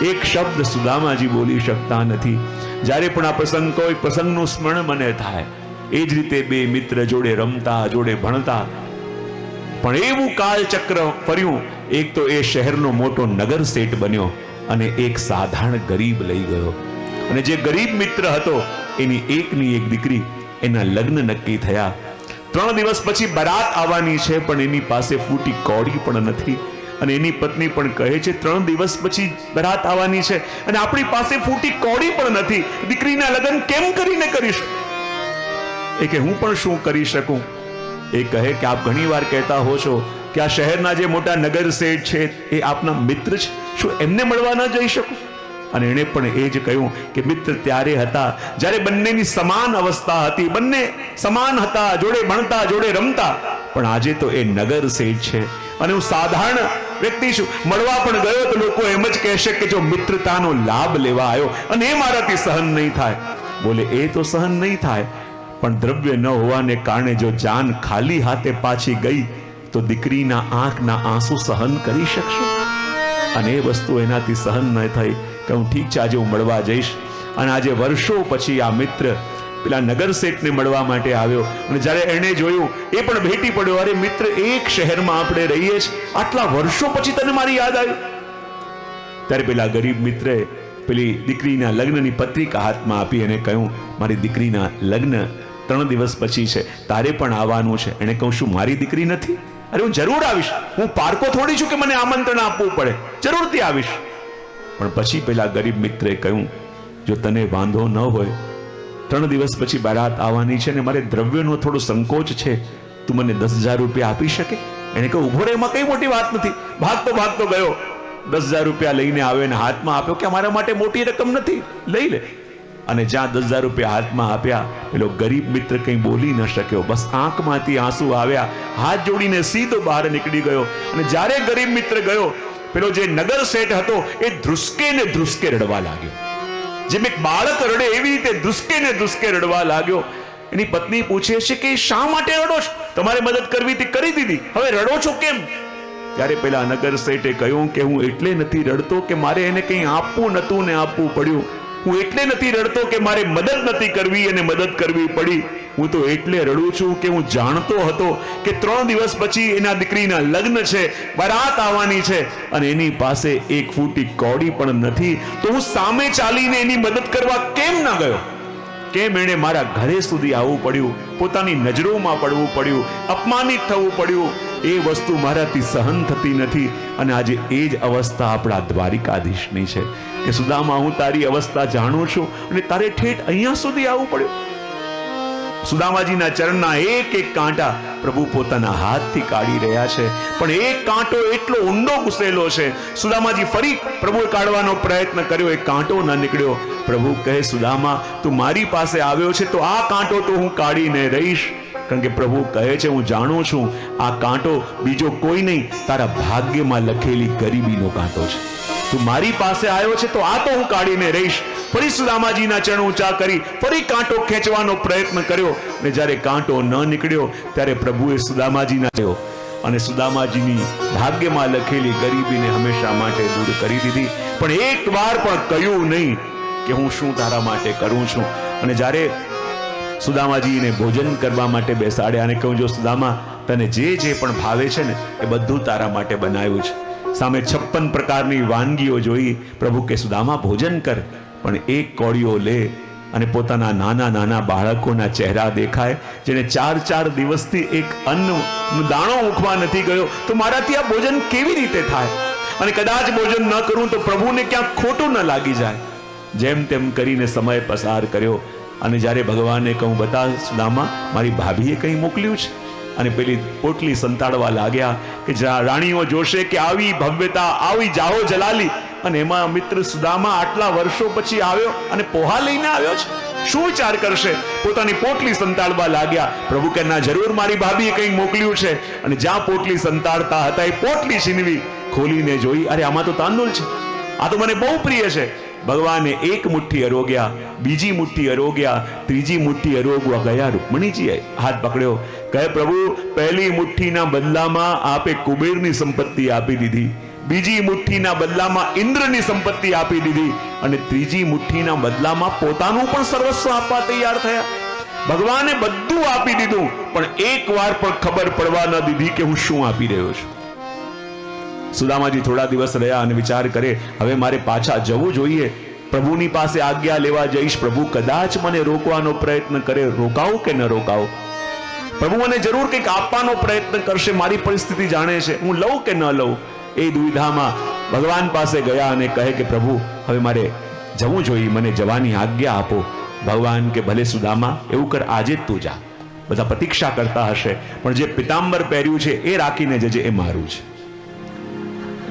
એક શબ્દ સુદામાજી બોલી શકતા નથી. જ્યારે પણ આ પ્રસંગ કોઈ પ્રસંગનું સ્મરણ મને થાય, એ જ રીતે બે મિત્ર જોડે રમતા, જોડે ભણતા, પણ એવું કાળચક્ર ફર્યું. એક તો એ શહેરનો મોટો નગર શેઠ બન્યો અને એક સાધારણ ગરીબ લઈ ગયો. અને જે ગરીબ મિત્ર હતો એની એકની એક દીકરી, એના લગ્ન નક્કી થયા. 3 દિવસ પછી બરાત આવવાની છે, પણ એની પાસે ફૂટી કૌડી પણ નથી. અને એની પત્ની પણ કહે છે 3 દિવસ પછી બરાત આવવાની છે અને આપણી પાસે ફૂટી કૌડી પણ નથી, દીકરીના લગ્ન કેમ કરીને કરીશું? એ કે હું પણ શું કરી શકું? એ કહે કે આપ ઘણી વાર કહેતા હો છો કે આ શહેરના જે મોટા નગર શેઠ છે એ આપના મિત્ર છે, શું એમને મળવા ન જઈ શકું? અને એણે પણ એ જ કહ્યું કે મિત્ર ત્યારે હતા જ્યારે બંનેની સમાન અવસ્થા હતી, બંને સમાન હતા, જોડે ભણતા, જોડે રમતા. પણ આજે તો એ નગર શેઠ છે અને હું સાધારણ વ્યક્તિ છું. મળવા પણ ગયો તો લોકો એમ જ કહેશે કે જો મિત્રતાનો લાભ લેવા આવ્યો, અને એ મારાથી સહન નહીં થાય. બોલે એ તો સહન નહીં થાય, પણ દ્રવ્ય ન હોવાને કારણે જો જાન ખાલી હાથે પાછી ગઈ તો દીકરીના આંખના આંસુ સહન કરી શકશો? અને એ વસ્તુ એનાથી સહન ન થઈ કે હું ઠીક છે, આજે હું મળવા જઈશ. અને આજે વર્ષો પછી આ મિત્ર પેલા નગર શેઠને મળવા માટે આવ્યો. અને જ્યારે એણે જોયું, એ પણ ભેટી પડ્યો, અરે મિત્ર, એક શહેરમાં આપણે રહીએ છીએ, આટલા વર્ષો પછી તને મારી યાદ આવી? ત્યારે પેલા ગરીબ મિત્રે પેલી દીકરીના લગ્નની પત્રિકા હાથમાં આપી અને કહ્યું, મારી દીકરીના લગ્ન 3 દિવસ પછી છે, તારે પણ આવવાનું છે. એને કહું, શું મારી દીકરી નથી? અરે હું જરૂર આવીશ, હું પારકો થોડી છું કે મને આમંત્રણ આપવું પડે, જરૂરથી આવીશ. પણ પછી પેલા ગરીબ મિત્રે કહ્યું, જો તને વાંધો ન હોય, 3 દિવસ પછી બારાત આવવાની છે ને મારે દ્રવ્યનો થોડો સંકોચ છે, તું મને 10,000 રૂપિયા આપી શકે? એને કહ્યું, ઉભો રે, એમાં કઈ મોટી વાત નથી. ભાગતો ભાગતો ગયો, 10,000 રૂપિયા લઈને આવ્યો અને હાથમાં આપ્યો કે મારા માટે મોટી રકમ નથી, લઈ લે. અને જ્યાં 10,000 રૂપિયા હાથમાં આપ્યા, પેલો ગરીબ મિત્ર કંઈ બોલી ન શક્યો, બસ આંખમાંથી આંસુ આવ્યા, હાથ જોડીને સીધો બહાર નીકળી ગયો. અને જ્યારે ગરીબ મિત્ર ગયો, પેલો જે નગર શેઠ હતો એ ધ્રુસકે ને ધ્રુસકે રડવા લાગ્યો. જેમ એક બાળક રડે એવી રીતે ધ્રુસકે ને ધ્રુસકે રડવા લાગ્યો. એની પત્ની પૂછે છે કે શા માટે રડો છો? તમારે મદદ કરવી હતી, કરી દીધી, હવે રડો છો કેમ? ત્યારે પેલા નગર શેઠે કહ્યું કે હું એટલે નથી રડતો કે મારે એને કંઈ આપવું નતું ને આપવું પડ્યું. હું એટલે નથી રડતો કે મારે મદદ નથી કરવી અને મદદ કરવી પડી. હું તો એટલે રડું છું કે હું જાણતો હતો કે 3 દિવસ પછી એના દીકરીના લગ્ન છે, બરાત આવવાની છે, અને એની પાસે એક ફૂટી કૌડી પણ નથી. તો હું સામે ચાલીને એની મદદ કરવા કેમ ના ગયો? કેમ એણે મારા ઘરે સુધી આવવું પડ્યું, પોતાની નજરોમાં પડવું પડ્યું, અપમાનિત થવું પડ્યું? એ વસ્તુ મારાથી સહન થતી નથી. અને આજે એ જ અવસ્થા આપણા દ્વારિકાધીશની છે કે સુદામા, હું તારી અવસ્થા જાણું છું અને તારે ઠેઠ અહીંયા સુધી આવવું પડ્યું. સુદામાજીના ચરણના એક એક કાંટા પ્રભુ પોતાના હાથથી કાઢી રહ્યા છે, પણ એક કાંટો એટલો ઊંડો ઘૂસેલો છે. સુદામાજી ફરી પ્રભુએ કાઢવાનો પ્રયત્ન કર્યો, એ કાંટો ન નીકળ્યો. પ્રભુ કહે, સુદામા, તું મારી પાસે આવ્યો છે તો આ કાંટો તો હું કાઢીને રહીશ. કારણ કે પ્રભુ કહે છે, હું જાણું છું આ કાંટો બીજો કોઈ નહીં, તારા ભાગ્યમાં લખેલી ગરીબીનો કાંટો છે. તું મારી પાસે આવ્યો છે તો આ તો હું કાઢીને રહીશ. ફરી સુદામાજીના ચરણ ઊંચા કરી ફરી કાંટો ખેંચવાનો પ્રયત્ન કર્યો, અને જ્યારે કાંટો ન નીકળ્યો ત્યારે પ્રભુએ સુદામાજીના થયો અને સુદામાજીની ભાગ્યમાં લખેલી ગરીબીને હંમેશા માટે દૂર કરી દીધી. પણ એક વાર પણ કહ્યું નહીં કે હું શું તારા માટે કરું છું. અને જ્યારે સુદામાજીને ભોજન કરવા માટે બેસાડ્યા અને કહ્યું, જો સુદામા, તને જે જે પણ ભાવે છે ને એ બધું તારા માટે બનાવ્યું છે. સામે 56 પ્રકારની વાનગીઓ જોઈ. પ્રભુ કે સુદામા ભોજન કર, પણ એક કોળીઓ લે અને પોતાના નાના નાના બાળકોના ચહેરા દેખાય, જેને 4 દિવસથી એક અન્નનો દાણો મુખમાં નથી ગયો, તો મારાથી આ ભોજન કેવી રીતે થાય? અને કદાચ ભોજન ન કરું તો પ્રભુને ક્યાંક ખોટું ન લાગી જાય. જેમ તેમ કરીને સમય પસાર કર્યો અને જ્યારે ભગવાને કહું, બતા સુદામા, મારી ભાભીએ કંઈ મોકલ્યું છે? અને પેલી પોટલી સંતાડવા લાગ્યા કે રાણીઓ જોશે કે આવી ભવ્યતા, આવી જાહો જલાલી, અને એમાં મિત્ર સુદામા આટલા વર્ષો પછી આવ્યો અને પોહા લઈને આવ્યો છે. શું વિચાર કરશે? પોતાની પોટલી સંતાડવા લાગ્યા. પ્રભુ કે ના, જરૂર મારી ભાભીએ કંઈક મોકલ્યું છે. અને જ્યાં પોટલી સંતાડતા હતા એ પોટલી છીનવી, ખોલીને જોઈ, અરે આમાં તો તાંદુલ છે, આ તો મને બહુ પ્રિય છે. ભગવાને એક મુઠ્ઠી અરોગ્યા, બીજી મુઠ્ઠી અરોગ્યા, ત્રીજી મુઠ્ઠી અરોગવા ગયા. રૂકમણીજીએ હાથ પકડ્યો, કહે, પ્રભુ, પહેલી મુઠ્ઠીના બદલામાં આપે કુબેરની સંપત્તિ આપી દીધી, બીજી મુઠ્ઠીના બદલામાં ઇન્દ્રની સંપત્તિ આપી દીધી, અને ત્રીજી મુઠ્ઠીના બદલામાં પોતાનું પણ સર્વસ્વ આપવા તૈયાર થયા. ભગવાને બધું આપી દીધું, પણ એક વાર પણ ખબર પડવા ન દીધી કે હું શું આપી રહ્યો છું. સુદામાજી થોડા દિવસ રહ્યા અને વિચાર કરે, હવે મારે પાછા જવું જોઈએ, પ્રભુની પાસે આજ્ઞા લેવા જઈશ. પ્રભુ કદાચ મને રોકવાનો પ્રયત્ન કરે, રોકાવું કે ન રોકાવું? પ્રભુ મને જરૂર કંઈક આપવાનો પ્રયત્ન કરશે, મારી પરિસ્થિતિ જાણે છે, હું લઉં કે ન લઉં? એ દુવિધામાં ભગવાન પાસે ગયા અને કહે કે પ્રભુ, હવે મારે જવું જોઈએ, મને જવાની આજ્ઞા આપો. ભગવાન કે ભલે સુદામા, એવું કર, આજે જ તું જા. બધા પ્રતીક્ષા કરતા હશે, પણ જે પિતાંબર પહેર્યું છે એ રાખીને જજે, એ મારું છે.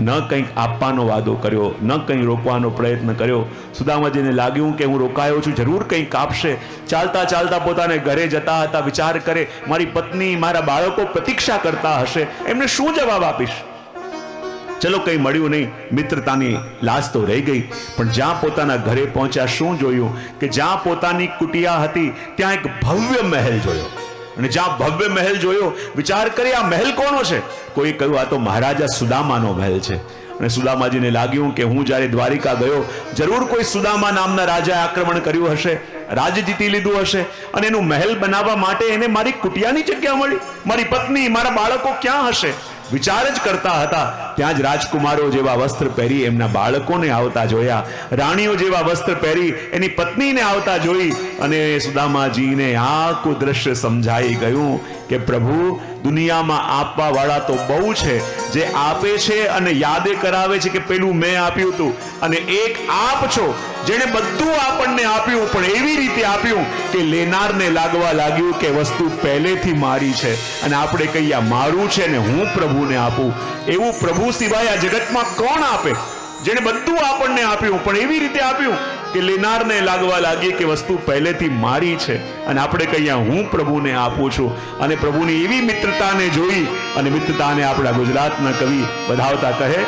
ન કંઈક આપવાનો વાદો કર્યો, ન કંઈ રોકવાનો પ્રયત્ન કર્યો. સુદામાજીને લાગ્યું કે હું રોકાયો છું, જરૂર કંઈક આપશે. ચાલતા ચાલતા પોતાને ઘરે જતા હતા. વિચાર કરે, મારી પત્ની, મારા બાળકો પ્રતીક્ષા કરતા હશે, એમને શું જવાબ આપીશ? ચલો, કંઈ મળ્યું નહીં, મિત્રતાની લાશ તો રહી ગઈ. પણ જ્યાં પોતાના ઘરે પહોંચ્યા, શું જોયું કે જ્યાં પોતાની કુટિયા હતી ત્યાં એક ભવ્ય મહેલ જોયો. અને જ્યાં ભવ્ય મહેલ જોયો, વિચાર કરી, આ મહેલ કોનો છે? કોઈ કહ્યું, આ તો મહારાજા સુદામાનો મહેલ છે. અને સુદામાજીને લાગ્યું કે હું જ્યારે દ્વારિકા ગયો, જરૂર કોઈ સુદામા નામના રાજાએ આક્રમણ કર્યું હશે, રાજ્ય જીતી લીધું હશે, અને એનું મહેલ બનાવવા માટે એને મારી કુટિયાની જગ્યા મળી. મારી પત્ની, મારા બાળકો ક્યાં હશે? વિચાર જ કરતા હતા, ત્યાં જ રાજકુમારો જેવા વસ્ત્ર પહેરી એમના બાળકોને આવતા જોયા, રાણીઓ જેવા વસ્ત્ર પહેરી એની પત્નીને આવતા જોઈ, અને સુદામાજીને આખું દ્રશ્ય સમજાઈ ગયું કે પ્રભુ, દુનિયામાં આપવા વાળા તો બહુ છે, જે આપે છે અને યાદે કરાવે છે કે પેલું મેં આપ્યું હતું, અને એક આપ છો જેણે બધું આપણને આપ્યું, પણ એવી રીતે આપ્યું કે લેનારને લાગવા લાગ્યું કે વસ્તુ પહેલેથી મારી છે, અને આપણે કહીએ મારું છે ને હું પ્રભુને આપું. એવું પ્રભુ સિવાય આ જગતમાં કોણ આપે, જેણે બધું આપણને આપ્યું પણ એવી રીતે આપ્યું કે લેનારને લાગવા લાગી કે વસ્તુ પહેલેથી મારી છે, અને આપણે કહીએ હું પ્રભુને આપું છું. અને પ્રભુની એવી મિત્રતાને જોઈ, અને મિત્રતાને આપણા ગુજરાતના કવિ વધાવતા કહે,